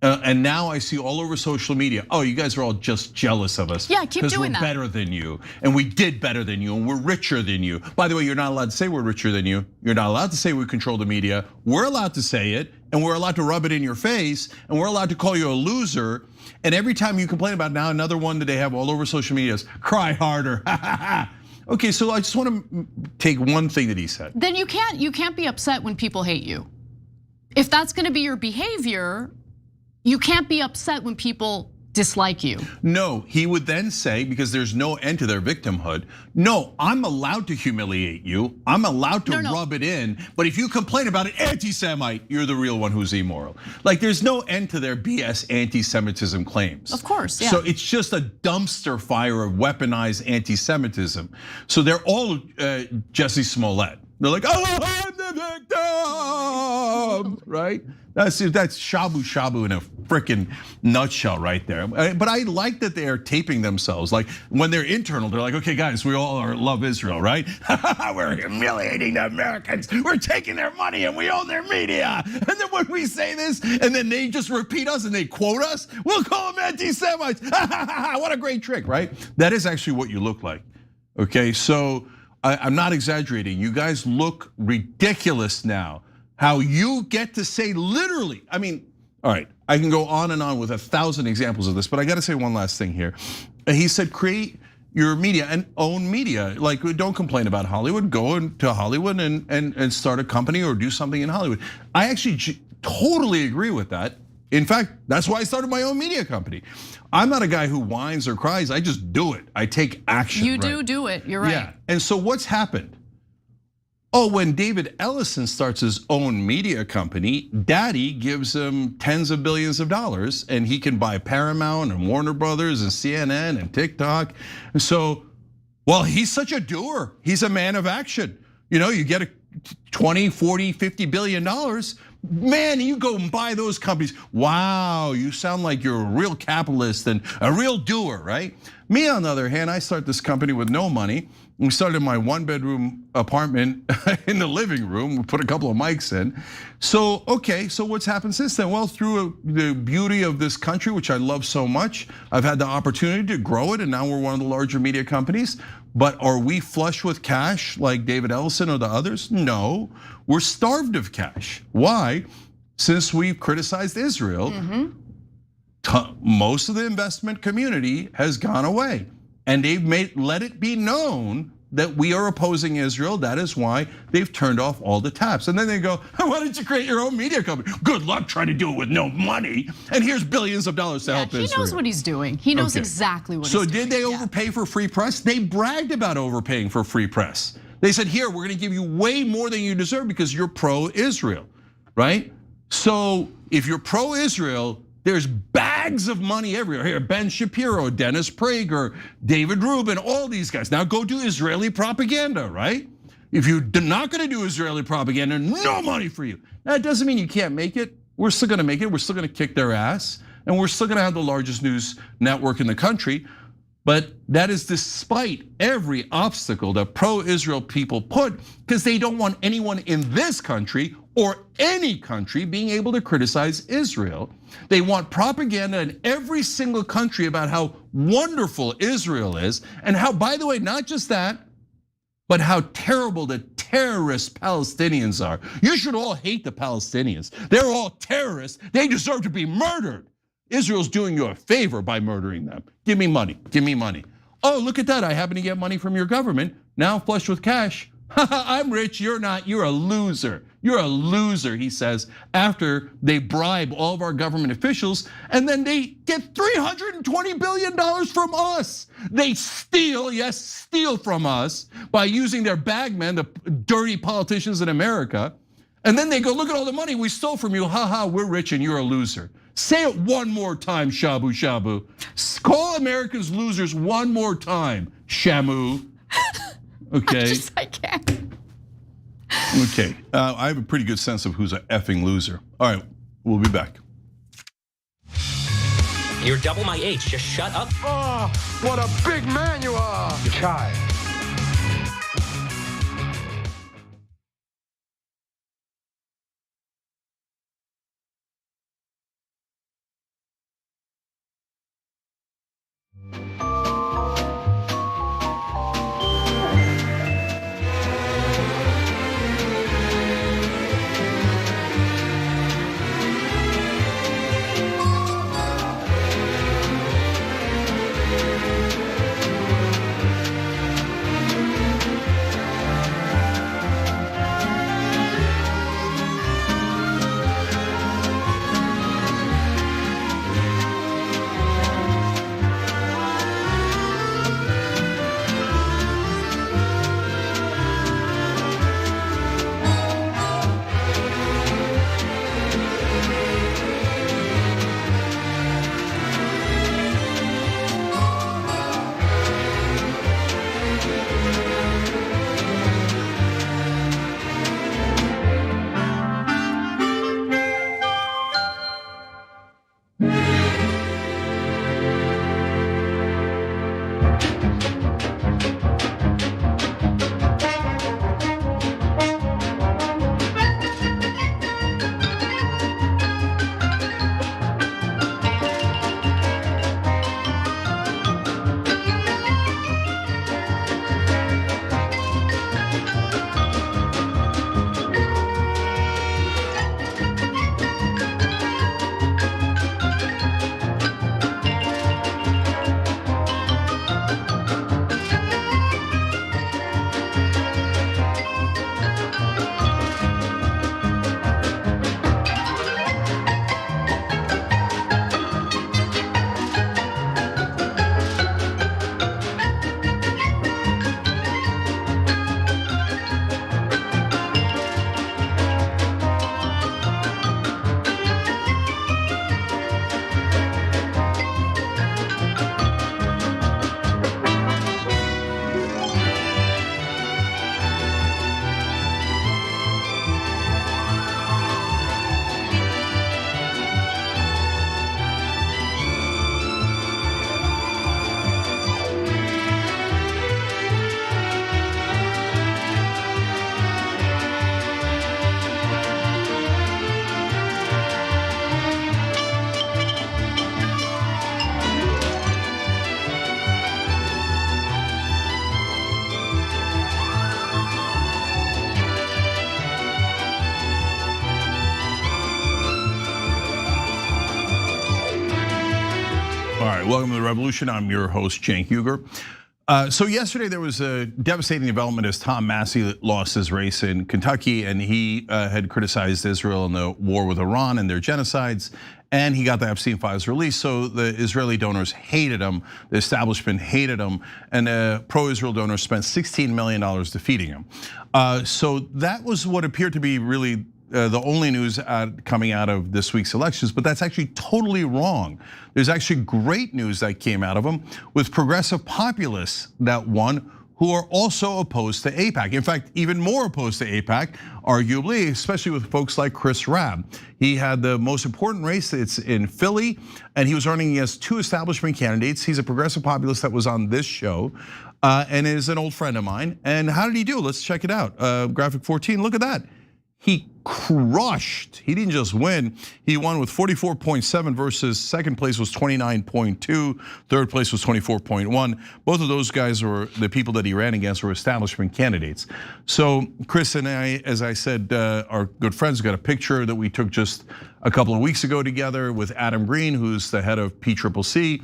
And now I see all over social media, oh, you guys are all just jealous of us. Yeah, keep doing that. Because we're better than you, and we did better than you, and we're richer than you. By the way, you're not allowed to say we're richer than you. You're not allowed to say we control the media. We're allowed to say it, and we're allowed to rub it in your face, and we're allowed to call you a loser. And every time you complain about now, another one that they have all over social media is cry harder. Okay, so I just want to take one thing that he said. Then you can't be upset when people hate you. If that's going to be your behavior, you can't be upset when people dislike you. No, he would then say, because there's no end to their victimhood, no, I'm allowed to humiliate you. I'm allowed to rub it in. But if you complain about it, anti-Semite, you're the real one who's immoral. Like there's no end to their BS anti-Semitism claims. Of course, yeah. So it's just a dumpster fire of weaponized anti-Semitism. So they're all Jesse Smollett. They're like, oh, I'm the victim, right? That's shabu shabu in a freaking nutshell right there. But I like that they are taping themselves. Like when they're internal, they're like, okay, guys, we all love Israel, right? We're humiliating the Americans. We're taking their money and we own their media. And then when we say this, and then they just repeat us and they quote us, we'll call them anti-Semites. What a great trick, right? That is actually what you look like. Okay, so I'm not exaggerating. You guys look ridiculous now. How you get to say literally, I mean, all right, I can go on and on with 1,000 examples of this, but I gotta say one last thing here. He said, create your media and own media. Like, don't complain about Hollywood, go into Hollywood and start a company or do something in Hollywood. I actually totally agree with that. In fact, that's why I started my own media company. I'm not a guy who whines or cries, I just do it. I take action. You do it, you're right. Yeah, and so what's happened? Oh, when David Ellison starts his own media company, Daddy gives him tens of billions of dollars and he can buy Paramount and Warner Brothers and CNN and TikTok. And so Well, he's such a doer. He's a man of action. You know, you get a 20, 40, 50 billion dollars. Man, you go and buy those companies. Wow, you sound like you're a real capitalist and a real doer, right? Me, on the other hand, I start this company with no money. We started my 1-bedroom apartment in the living room. We put a couple of mics in. So, okay, so what's happened since then? Well, through the beauty of this country, which I love so much, I've had the opportunity to grow it, and now we're one of the larger media companies. But are we flush with cash like David Ellison or the others? No, we're starved of cash. Why? Since we've criticized Israel, most of the investment community has gone away. And they've let it be known that we are opposing Israel. That is why they've turned off all the taps. And then they go, why don't you create your own media company? Good luck trying to do it with no money. And here's billions of dollars to help Israel. He knows what he's doing. He knows exactly what he's doing. So did they overpay for free press? They bragged about overpaying for free press. They said, here, we're gonna give you way more than you deserve because you're pro-Israel, right? So if you're pro-Israel, there's bags of money everywhere. Here, Ben Shapiro, Dennis Prager, David Rubin, all these guys. Now go do Israeli propaganda, right? If you're not gonna do Israeli propaganda, no money for you. Now, it doesn't mean you can't make it. We're still gonna make it. We're still gonna kick their ass. And we're still gonna have the largest news network in the country. But that is despite every obstacle that pro-Israel people put, because they don't want anyone in this country or any country being able to criticize Israel. They want propaganda in every single country about how wonderful Israel is, and how, by the way, not just that, but how terrible the terrorist Palestinians are. You should all hate the Palestinians. They're all terrorists. They deserve to be murdered. Israel's doing you a favor by murdering them. Give me money, give me money. Oh, look at that, I happen to get money from your government. Now flush with cash. I'm rich, you're not, you're a loser. You're a loser, he says, after they bribe all of our government officials, and then they get $320 billion from us. They steal, yes, steal from us by using their bagmen, the dirty politicians in America. And then they go, look at all the money we stole from you. Ha, we're rich and you're a loser. Say it one more time, Shabu Shabu. Call Americans losers one more time, Shamu. Okay. I can't. Okay, I have a pretty good sense of who's an effing loser. All right, we'll be back. You're double my age, just shut up. Oh, what a big man you are. Kai. Welcome to the Revolution. I'm your host, Cenk Uygur. So yesterday there was a devastating development as Thomas Massie lost his race in Kentucky, and he had criticized Israel and the war with Iran and their genocides, and he got the Epstein files released. So the Israeli donors hated him, the establishment hated him, and pro-Israel donors spent $16 million defeating him. So that was what appeared to be really the only news coming out of this week's elections, but that's actually totally wrong. There's actually great news that came out of them with progressive populists that won, who are also opposed to AIPAC. In fact, even more opposed to AIPAC, arguably, especially with folks like Chris Rabb. He had the most important race, it's in Philly, and he was running against two establishment candidates. He's a progressive populist that was on this show, and is an old friend of mine. And how did he do? Let's check it out. Graphic 14, look at that. He crushed, he didn't just win, he won with 44.7 versus second place was 29.2, third place was 24.1. Both of those guys were the people that he ran against were establishment candidates. So Chris and I, as I said, are good friends. We got a picture that we took just a couple of weeks ago together with Adam Green, who's the head of PCCC.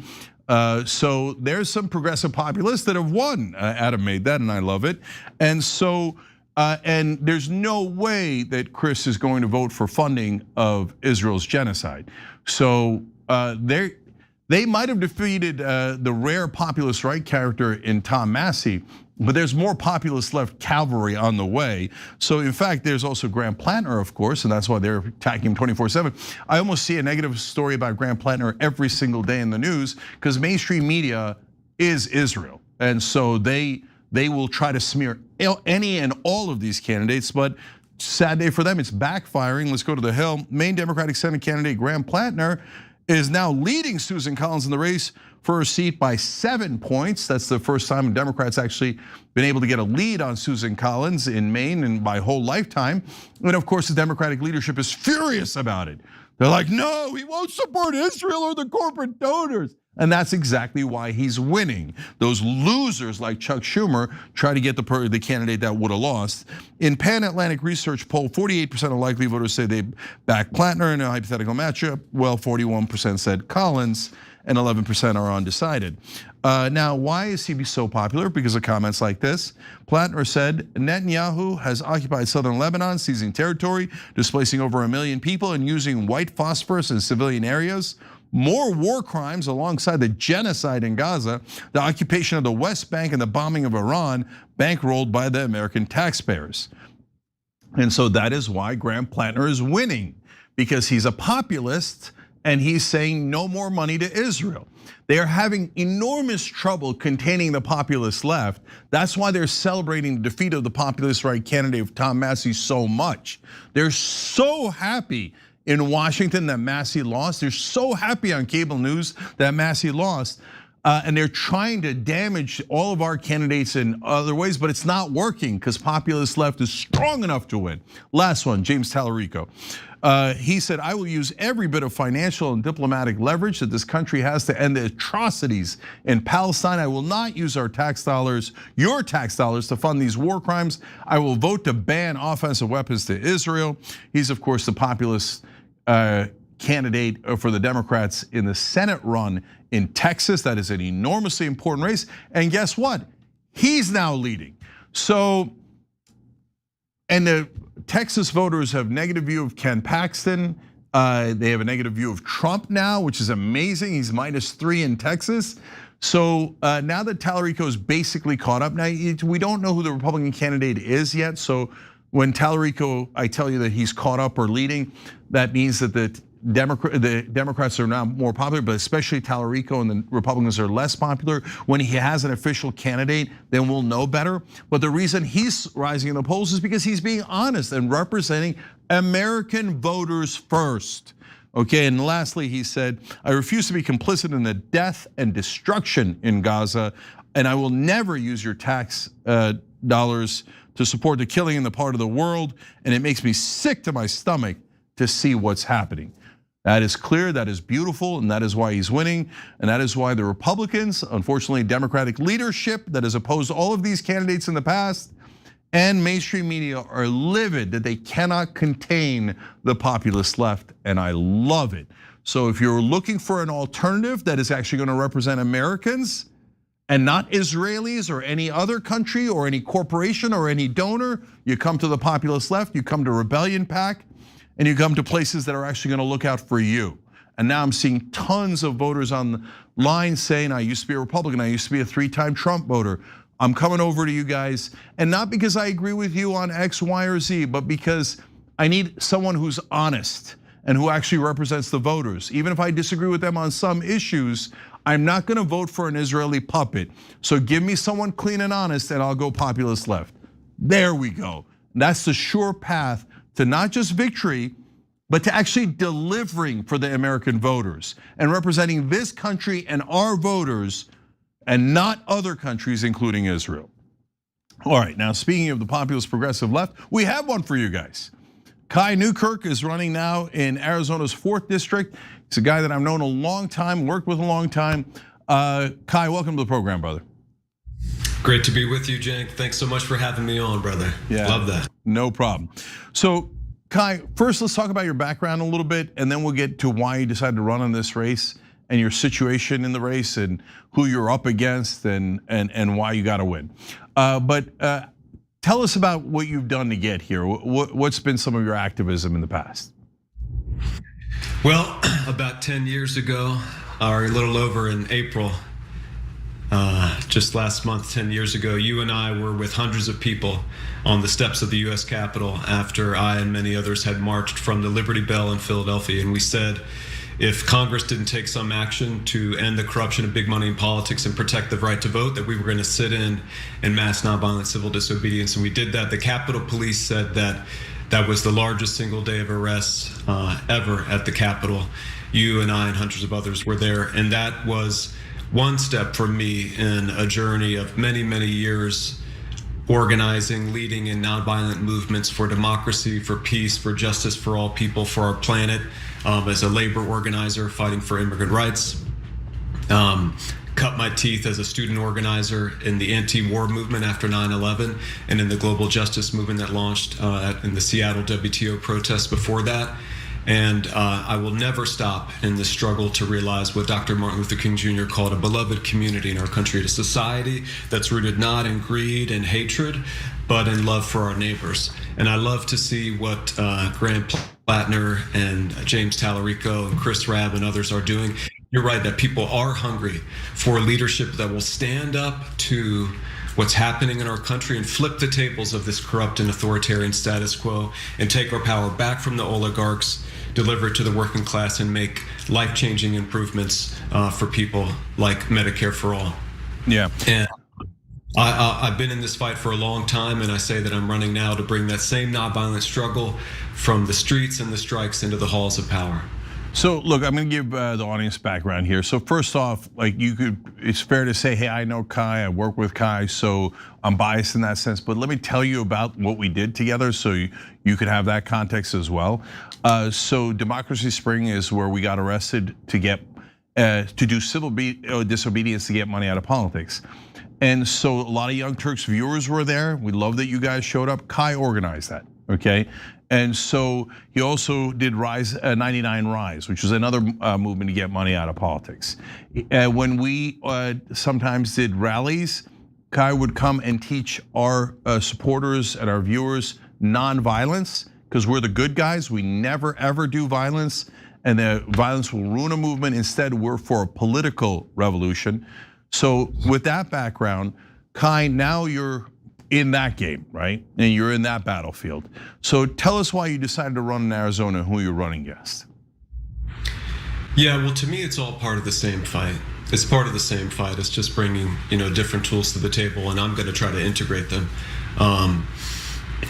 So there's some progressive populists that have won. Adam made that and I love it. And so, and there's no way that Chris is going to vote for funding of Israel's genocide. So they might have defeated the rare populist right character in Thomas Massie, but there's more populist left cavalry on the way. So in fact, there's also Graham Plantner, of course, and that's why they're attacking him 24/7. I almost see a negative story about Graham Plantner every single day in the news because mainstream media is Israel, and so they will try to smear any and all of these candidates, but sad day for them, it's backfiring. Let's go to the Hill. Maine Democratic Senate candidate Graham Plantner is now leading Susan Collins in the race for her seat by 7 points. That's the first time Democrats actually been able to get a lead on Susan Collins in Maine in my whole lifetime. And of course, the Democratic leadership is furious about it. They're like, no, he won't support Israel or the corporate donors. And that's exactly why he's winning. Those losers like Chuck Schumer try to get the candidate that would have lost. In Pan Atlantic Research poll, 48% of likely voters say they back Plantner in a hypothetical matchup. Well, 41% said Collins, and 11% are undecided. Now, why is he so popular? Because of comments like this. Plantner said, Netanyahu has occupied southern Lebanon, seizing territory, displacing over 1 million people, and using white phosphorus in civilian areas. More war crimes alongside the genocide in Gaza, the occupation of the West Bank and the bombing of Iran, bankrolled by the American taxpayers. And so that is why Graham Plantner is winning, because he's a populist and he's saying no more money to Israel. They are having enormous trouble containing the populist left. That's why they're celebrating the defeat of the populist right candidate Thomas Massie so much. They're so happy in Washington that Massie lost. They're so happy on cable news that Massie lost. And they're trying to damage all of our candidates in other ways, but it's not working because populist left is strong enough to win. Last one, James Tallarico. He said, I will use every bit of financial and diplomatic leverage that this country has to end the atrocities in Palestine. I will not use our tax dollars, your tax dollars, to fund these war crimes. I will vote to ban offensive weapons to Israel. He's, of course, the populist candidate for the Democrats in the Senate run in Texas. That is an enormously important race. And guess what? He's now leading. So, and the Texas voters have negative view of Ken Paxton. They have a negative view of Trump now, which is amazing. He's -3 in Texas. So now that Tallarico is basically caught up, now we don't know who the Republican candidate is yet. So when Tallarico, I tell you that he's caught up or leading, that means that the Democrats are now more popular, but especially Tallarico and the Republicans are less popular. When he has an official candidate, then we'll know better. But the reason he's rising in the polls is because he's being honest and representing American voters first. Okay, and lastly, he said, I refuse to be complicit in the death and destruction in Gaza, and I will never use your tax dollars to support the killing in the part of the world, and it makes me sick to my stomach to see what's happening. That is clear, that is beautiful, and that is why he's winning, and that is why the Republicans, unfortunately Democratic leadership that has opposed all of these candidates in the past, and mainstream media are livid that they cannot contain the populist left, and I love it. So if you're looking for an alternative that is actually gonna represent Americans and not Israelis or any other country or any corporation or any donor, you come to the populist left, you come to Rebellion PAC, and you come to places that are actually gonna look out for you. And now I'm seeing tons of voters on the line saying, I used to be a Republican, I used to be a 3-time Trump voter. I'm coming over to you guys, and not because I agree with you on X, Y, or Z, but because I need someone who's honest and who actually represents the voters. Even if I disagree with them on some issues, I'm not gonna vote for an Israeli puppet. So give me someone clean and honest and I'll go populist left. There we go. That's the sure path to not just victory, but to actually delivering for the American voters and representing this country and our voters and not other countries, including Israel. All right, now speaking of the populist progressive left, we have one for you guys. Kai Newkerk is running now in Arizona's 4th district. He's a guy that I've known a long time, worked with a long time. Kai, welcome to the program, brother. Great to be with you, Cenk. Thanks so much for having me on, brother. Yeah, love that. No problem. So Kai, first let's talk about your background a little bit, and then we'll get to why you decided to run in this race and your situation in the race and who you're up against and why you got to win. But tell us about what you've done to get here. What's been some of your activism in the past? Well, about 10 years ago, or a little over in April, just last month, 10 years ago, you and I were with hundreds of people on the steps of the US Capitol after I and many others had marched from the Liberty Bell in Philadelphia. And we said, if Congress didn't take some action to end the corruption of big money in politics and protect the right to vote, that we were going to sit in mass nonviolent civil disobedience. And we did that. The Capitol Police said that that was the largest single day of arrests ever at the Capitol. You and I and hundreds of others were there. And that was one step for me in a journey of many, many years organizing, leading in nonviolent movements for democracy, for peace, for justice for all people, for our planet. As a labor organizer fighting for immigrant rights, cut my teeth as a student organizer in the anti-war movement after 9/11 and in the global justice movement that launched in the Seattle WTO protests before that. And I will never stop in the struggle to realize what Dr. Martin Luther King Jr. called a beloved community in our country, a society that's rooted not in greed and hatred, but in love for our neighbors. And I love to see what Graham Plattner and James Tallarico and Chris Rabb and others are doing. You're right that people are hungry for leadership that will stand up to what's happening in our country and flip the tables of this corrupt and authoritarian status quo and take our power back from the oligarchs, deliver it to the working class, and make life-changing improvements for people like Medicare for all. Yeah. And I've been in this fight for a long time, and I say that I'm running now to bring that same nonviolent struggle from the streets and the strikes into the halls of power. So look, I'm gonna give the audience background here. So first off, like it's fair to say, hey, I know Kai, I work with Kai, so I'm biased in that sense. But let me tell you about what we did together, so you could have that context as well. So Democracy Spring is where we got arrested to do civil disobedience to get money out of politics. And so a lot of Young Turks viewers were there. We love that you guys showed up. Kai organized that, okay? And so he also did 99 Rise, which was another movement to get money out of politics. When we sometimes did rallies, Kai would come and teach our supporters and our viewers nonviolence, because we're the good guys. We never ever do violence, and the violence will ruin a movement. Instead, we're for a political revolution. So with that background, Kai, now you're in that game, right? And you're in that battlefield. So tell us why you decided to run in Arizona and who you're running against. Yeah, well, to me, it's all part of the same fight. It's part of the same fight. It's just bringing, different tools to the table, and I'm going to try to integrate them.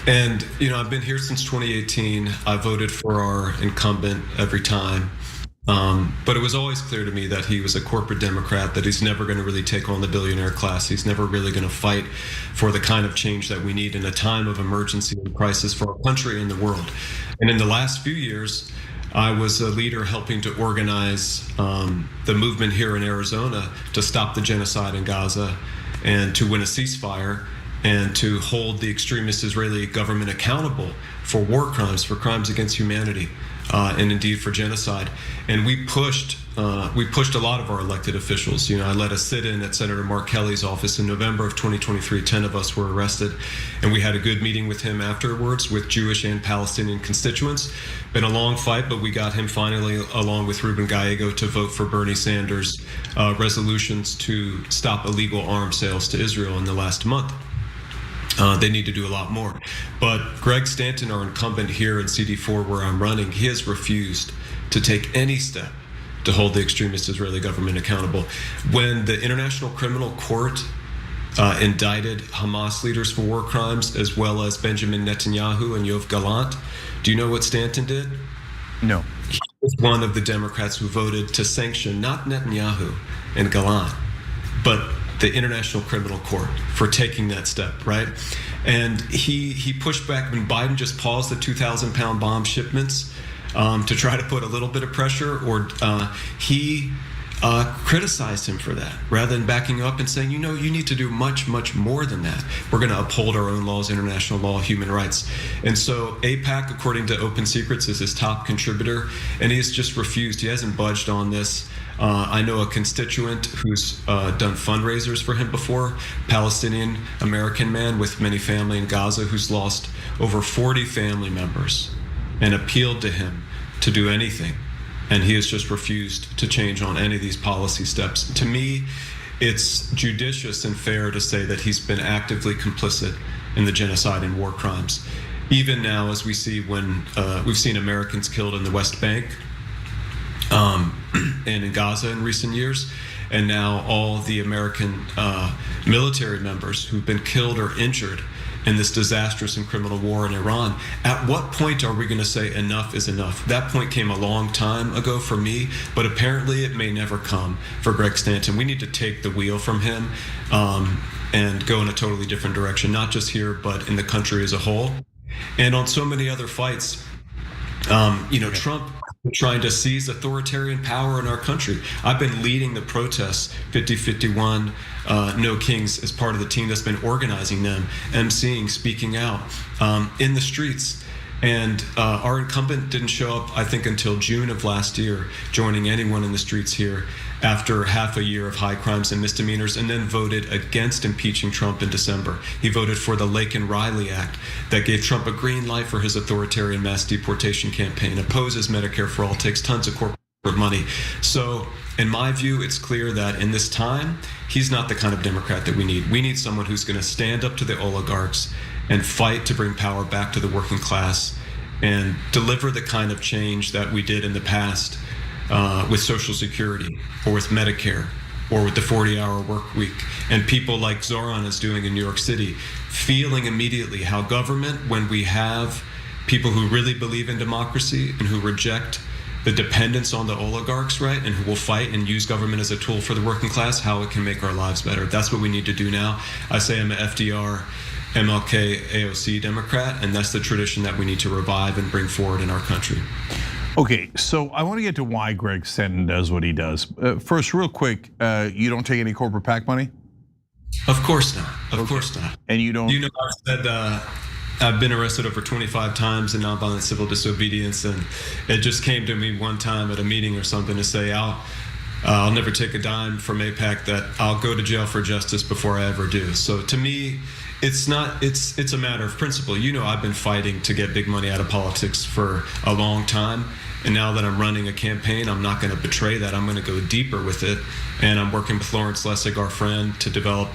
And I've been here since 2018. I voted for our incumbent every time. But it was always clear to me that he was a corporate Democrat, that he's never going to really take on the billionaire class. He's never really going to fight for the kind of change that we need in a time of emergency and crisis for our country and the world. And in the last few years, I was a leader helping to organize the movement here in Arizona to stop the genocide in Gaza and to win a ceasefire and to hold the extremist Israeli government accountable for war crimes, for crimes against humanity. and indeed for genocide. And we pushed a lot of our elected officials. You know, I led a sit-in at Senator Mark Kelly's office in November of 2023. 10 of us were arrested, and we had a good meeting with him afterwards with Jewish and Palestinian constituents. Been a long fight, but we got him finally, along with Ruben Gallego, to vote for Bernie Sanders' resolutions to stop illegal arms sales to Israel in the last month. They need to do a lot more. But Greg Stanton, our incumbent here in CD4 where I'm running, he has refused to take any step to hold the extremist Israeli government accountable. When the International Criminal Court indicted Hamas leaders for war crimes, as well as Benjamin Netanyahu and Yoav Gallant, do you know what Stanton did? No. He was one of the Democrats who voted to sanction not Netanyahu and Gallant, but the International Criminal Court for taking that step, right? And he pushed back when Biden just paused the 2,000-pound bomb shipments to try to put a little bit of pressure, or he criticized him for that rather than backing up and saying, you know, you need to do much, much more than that. We're going to uphold our own laws, international law, human rights. And so AIPAC, according to Open Secrets, is his top contributor, and he's just refused. He hasn't budged on this. I know a constituent who's done fundraisers for him before, Palestinian American man with many family in Gaza, who's lost over 40 family members, and appealed to him to do anything. And he has just refused to change on any of these policy steps. To me, it's judicious and fair to say that he's been actively complicit in the genocide and war crimes. Even now, as we see when we've seen Americans killed in the West Bank and in Gaza in recent years, and now all the American military members who've been killed or injured in this disastrous and criminal war in Iran. At what point are we going to say enough is enough? That point came a long time ago for me, but apparently it may never come for Greg Stanton. We need to take the wheel from him and go in a totally different direction, not just here, but in the country as a whole. And on so many other fights, Trump trying to seize authoritarian power in our country. I've been leading the protests, 50-51, No Kings, as part of the team that's been organizing them, emceeing, speaking out in the streets. And our incumbent didn't show up, I think, until June of last year, joining anyone in the streets here after half a year of high crimes and misdemeanors, and then voted against impeaching Trump in December. He voted for the Lake and Riley Act that gave Trump a green light for his authoritarian mass deportation campaign, opposes Medicare for all, takes tons of corporate money. So in my view, it's clear that in this time, he's not the kind of Democrat that we need. We need someone who's going to stand up to the oligarchs and fight to bring power back to the working class and deliver the kind of change that we did in the past with Social Security or with Medicare or with the 40-hour work week, and people like Zoran is doing in New York City, feeling immediately how government, when we have people who really believe in democracy and who reject the dependence on the oligarchs, right, and who will fight and use government as a tool for the working class, how it can make our lives better. That's what we need to do now. I say I'm an FDR, MLK, AOC Democrat, and that's the tradition that we need to revive and bring forward in our country. Okay, so I want to get to why Greg Stanton does what he does. First, real quick, you don't take any corporate PAC money? Of course not. Of course not. And you don't? You know, I said I've been arrested over 25 times in nonviolent civil disobedience, and it just came to me one time at a meeting or something to say, I'll never take a dime from AIPAC, that I'll go to jail for justice before I ever do. So to me, it's a matter of principle. You know, I've been fighting to get big money out of politics for a long time. And now that I'm running a campaign, I'm not going to betray that. I'm going to go deeper with it. And I'm working with Lawrence Lessig, our friend, to develop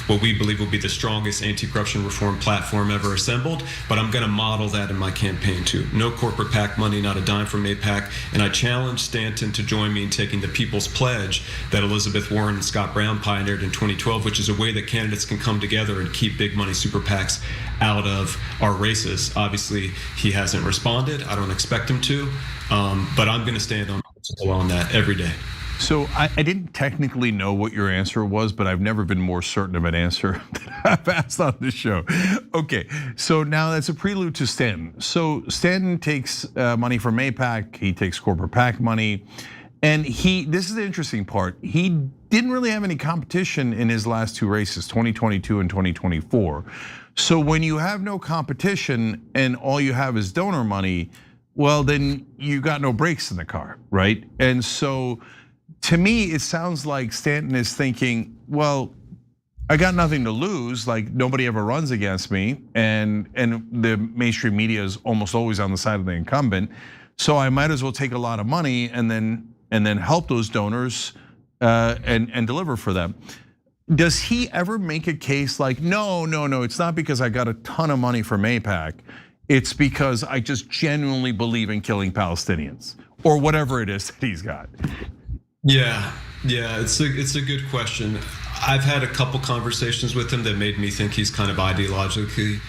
what we believe will be the strongest anti-corruption reform platform ever assembled. But I'm going to model that in my campaign too. No corporate PAC money, not a dime from AIPAC. And I challenge Stanton to join me in taking the People's Pledge that Elizabeth Warren and Scott Brown pioneered in 2012, which is a way that candidates can come together and keep big money super PACs out of our races. Obviously, he hasn't responded. I don't expect him to. But I'm going to stand on principle on that every day. So I didn't technically know what your answer was, but I've never been more certain of an answer that I've asked on this show. Okay, so now that's a prelude to Stanton. So Stanton takes money from AIPAC, he takes corporate PAC money, and this is the interesting part, he didn't really have any competition in his last two races, 2022 and 2024. So when you have no competition and all you have is donor money, well, then you got no brakes in the car, right? And so to me, it sounds like Stanton is thinking, well, I got nothing to lose, like nobody ever runs against me, and the mainstream media is almost always on the side of the incumbent, so I might as well take a lot of money and then help those donors and deliver for them. Does he ever make a case like, no, it's not because I got a ton of money from AIPAC, it's because I just genuinely believe in killing Palestinians, or whatever it is that he's got? Yeah, it's a good question. I've had a couple conversations with him that made me think he's kind of ideologically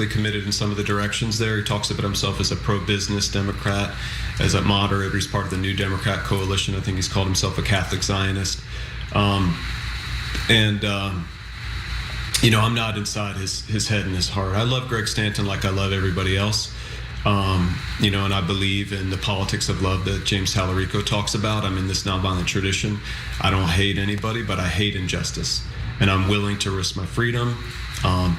committed in some of the directions there. He talks about himself as a pro-business Democrat, as a moderator. He's part of the New Democrat Coalition. I think he's called himself a Catholic Zionist. I'm not inside his head and his heart. I love Greg Stanton like I love everybody else. And I believe in the politics of love that James Tallarico talks about. I'm in this nonviolent tradition. I don't hate anybody, but I hate injustice. And I'm willing to risk my freedom,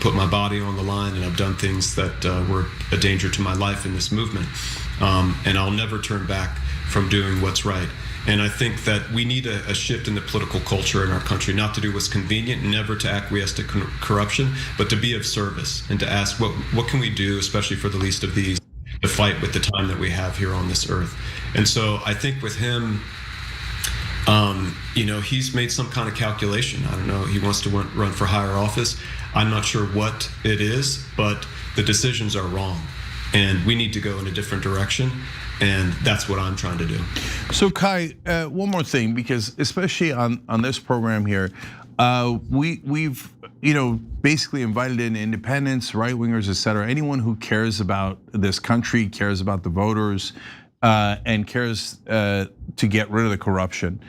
put my body on the line, and I've done things that were a danger to my life in this movement. And I'll never turn back from doing what's right. And I think that we need a shift in the political culture in our country, not to do what's convenient, never to acquiesce to corruption, but to be of service and to ask what can we do, especially for the least of these, to fight with the time that we have here on this earth. And so I think with him, he's made some kind of calculation. I don't know, he wants to run for higher office. I'm not sure what it is, but the decisions are wrong. And we need to go in a different direction. And that's what I'm trying to do. So Kai, one more thing, because especially on this program here, we've basically invited in independents, right wingers, et cetera, anyone who cares about this country, cares about the voters, and cares to get rid of the corruption.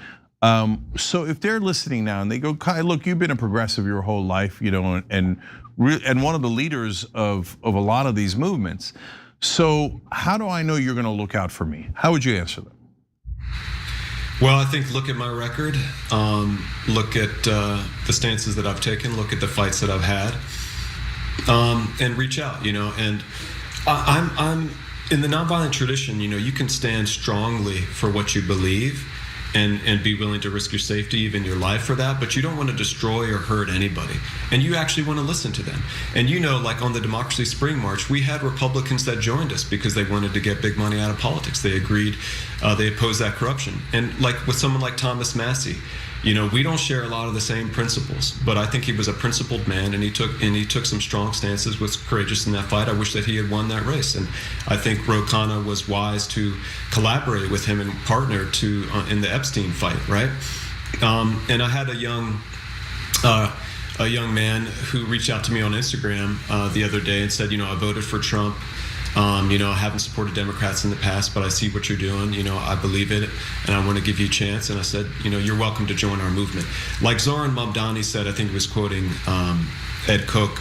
So if they're listening now and they go, Kai, look, you've been a progressive your whole life, and one of the leaders of a lot of these movements. So how do I know you're going to look out for me? How would you answer that? Well, I think look at my record, look at the stances that I've taken, look at the fights that I've had, and reach out. And I'm in the nonviolent tradition. You can stand strongly for what you believe, and be willing to risk your safety, even your life for that, but you don't want to destroy or hurt anybody. And you actually want to listen to them. And like on the Democracy Spring March, we had Republicans that joined us because they wanted to get big money out of politics. They agreed, they opposed that corruption. And like with someone like Thomas Massie, we don't share a lot of the same principles, but I think he was a principled man, and he took some strong stances, was courageous in that fight. I wish that he had won that race, and I think Ro Khanna was wise to collaborate with him and partner in the Epstein fight, right? And I had a young man who reached out to me on Instagram the other day and said, I voted for Trump. I haven't supported Democrats in the past, but I see what you're doing. I believe it, and I want to give you a chance. And I said, you're welcome to join our movement. Like Zoran Mamdani said, I think he was quoting Ed Cook.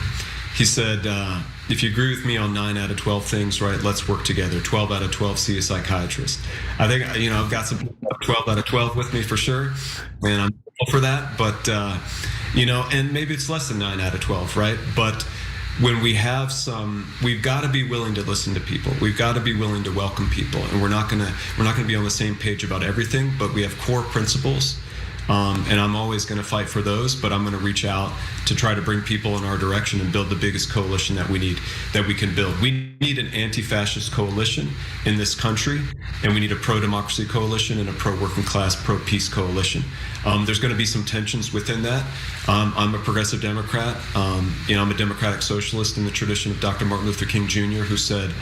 He said, if you agree with me on 9 out of 12 things, right, let's work together. 12 out of 12, see a psychiatrist. I think, I've got some 12 out of 12 with me for sure, and I'm grateful for that. But, and maybe it's less than 9 out of 12, right? But when we have we've got to be willing to listen to people. We've got to be willing to welcome people, and we're not gonna be on the same page about everything, but we have core principles. And I'm always going to fight for those, but I'm going to reach out to try to bring people in our direction and build the biggest coalition that we can build. We need an anti-fascist coalition in this country, and we need a pro-democracy coalition and a pro-working class, pro-peace coalition. There's going to be some tensions within that. I'm a progressive Democrat. I'm a democratic socialist in the tradition of Dr. Martin Luther King Jr., who said,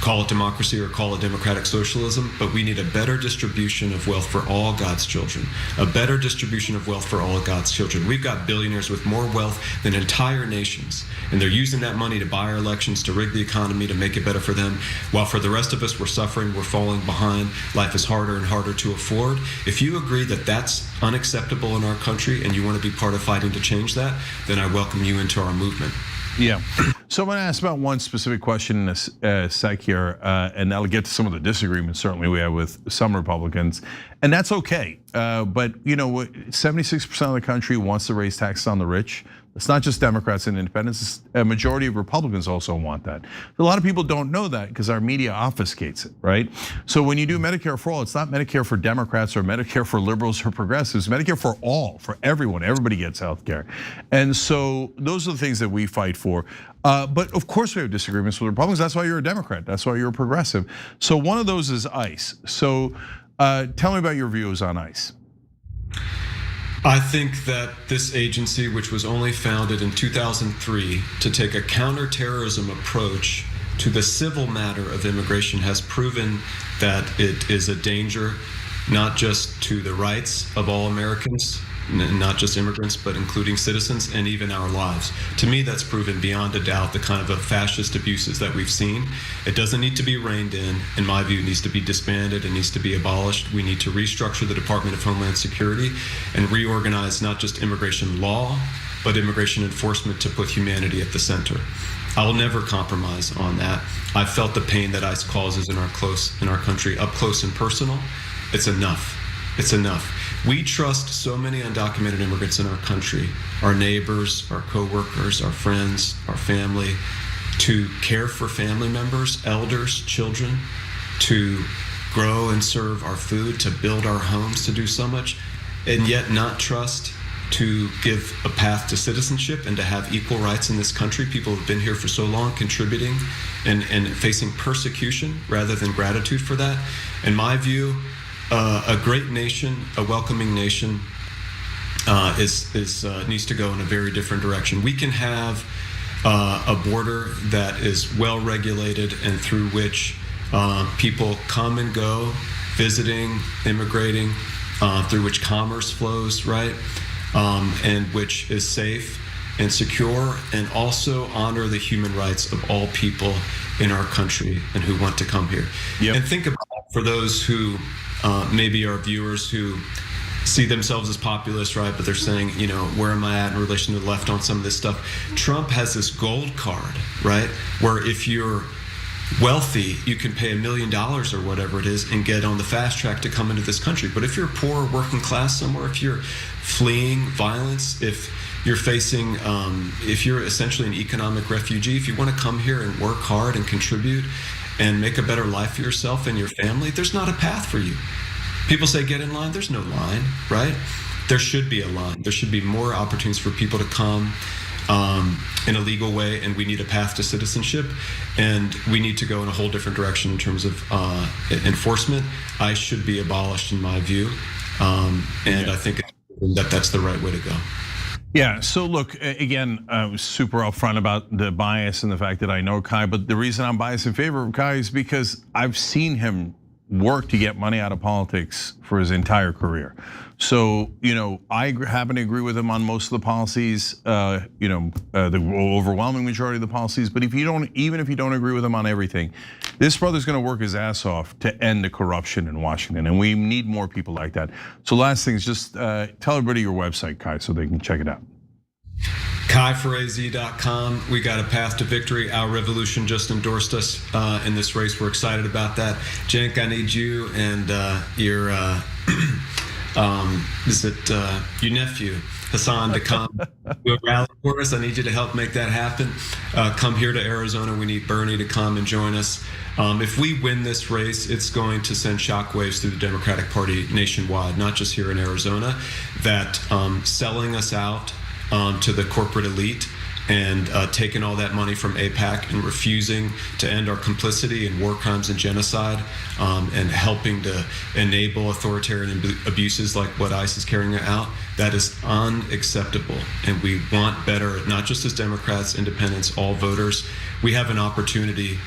call it democracy or call it democratic socialism, but we need a better distribution of wealth for all God's children, a better distribution of wealth for all God's children. We've got billionaires with more wealth than entire nations, and they're using that money to buy our elections, to rig the economy, to make it better for them, while for the rest of us, we're suffering, we're falling behind, life is harder and harder to afford. If you agree that that's unacceptable in our country and you want to be part of fighting to change that, then I welcome you into our movement. Yeah, so I'm going to ask about one specific question in a sec here, and that'll get to some of the disagreements certainly we have with some Republicans, and that's okay. But 76% of the country wants to raise taxes on the rich. It's not just Democrats and independents, a majority of Republicans also want that. A lot of people don't know that because our media obfuscates it, right? So when you do Medicare for all, it's not Medicare for Democrats or Medicare for liberals or progressives, Medicare for all, for everyone, everybody gets health care. And so those are the things that we fight for. But of course we have disagreements with Republicans, that's why you're a Democrat, that's why you're a progressive. So one of those is ICE. So tell me about your views on ICE. I think that this agency, which was only founded in 2003 to take a counterterrorism approach to the civil matter of immigration, has proven that it is a danger, not just to the rights of all Americans, not just immigrants, but including citizens and even our lives. To me, that's proven beyond a doubt the kind of fascist abuses that we've seen. It doesn't need to be reined in my view, it needs to be disbanded, it needs to be abolished. We need to restructure the Department of Homeland Security and reorganize not just immigration law, but immigration enforcement to put humanity at the center. I will never compromise on that. I've felt the pain that ICE causes in our country up close and personal. It's enough. It's enough. We trust so many undocumented immigrants in our country, our neighbors, our coworkers, our friends, our family, to care for family members, elders, children, to grow and serve our food, to build our homes, to do so much, and yet not trust to give a path to citizenship and to have equal rights in this country. People have been here for so long, contributing and facing persecution rather than gratitude for that. In my view, a great nation, a welcoming nation, needs to go in a very different direction. We can have a border that is well regulated and through which people come and go, visiting, immigrating, through which commerce flows, right? And which is safe and secure, and also honor the human rights of all people in our country and who want to come here. Yep. And think about, for those who maybe are viewers who see themselves as populists, right? But they're saying, you know, where am I at in relation to the left on some of this stuff? Trump has this gold card, right? Where if you're wealthy, you can pay $1 million or whatever it is and get on the fast track to come into this country. But if you're poor, working class somewhere, if you're fleeing violence, if you're facing, if you're essentially an economic refugee, if you want to come here and work hard and contribute and make a better life for yourself and your family, there's not a path for you. People say get in line. There's no line, right? There should be a line. There should be more opportunities for people to come in a legal way, and we need a path to citizenship, and we need to go in a whole different direction in terms of enforcement. ICE should be abolished in my view, and I think that's the right way to go. Yeah, so look, again, I was super upfront about the bias and the fact that I know Kai, but the reason I'm biased in favor of Kai is because I've seen him work to get money out of politics for his entire career. So, you know, I happen to agree with him on most of the policies, the overwhelming majority of the policies, but even if you don't agree with him on everything, this brother's gonna work his ass off to end the corruption in Washington, and we need more people like that. So last thing is just tell everybody your website, Kai, so they can check it out. KaiForAZ.com. We got a path to victory. Our revolution just endorsed us in this race. We're excited about that. Cenk, I need you and your your nephew Hassan to come to a rally for us. I need you to help make that happen. Come here to Arizona. We need Bernie to come and join us. If we win this race, it's going to send shockwaves through the Democratic Party nationwide, not just here in Arizona, that selling us out to the corporate elite and taking all that money from AIPAC and refusing to end our complicity in war crimes and genocide, and helping to enable authoritarian abuses like what ICE is carrying out, that is unacceptable. And we want better, not just as Democrats, independents, all voters. We have an opportunity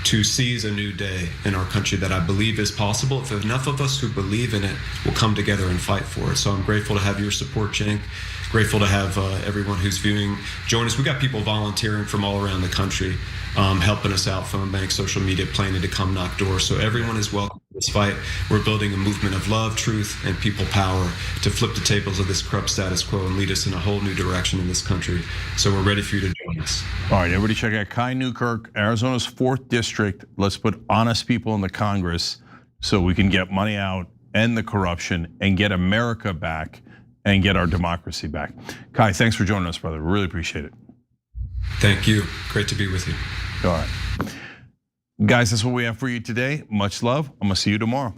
to seize a new day in our country that I believe is possible. If enough of us who believe in it will come together and fight for it. So I'm grateful to have your support, Cenk. Grateful to have everyone who's viewing join us. We got people volunteering from all around the country, helping us out, phone bank, social media, planning to come knock doors. So everyone is welcome to this fight. We're building a movement of love, truth, and people power to flip the tables of this corrupt status quo and lead us in a whole new direction in this country. So we're ready for you to join us. All right, everybody check out Kai Newkerk, Arizona's 4th district. Let's put honest people in the Congress so we can get money out, end the corruption, and get America back. and get our democracy back. Kai, thanks for joining us, brother. We really appreciate it. Thank you. Great to be with you. All right. Guys, that's what we have for you today. Much love. I'm gonna see you tomorrow.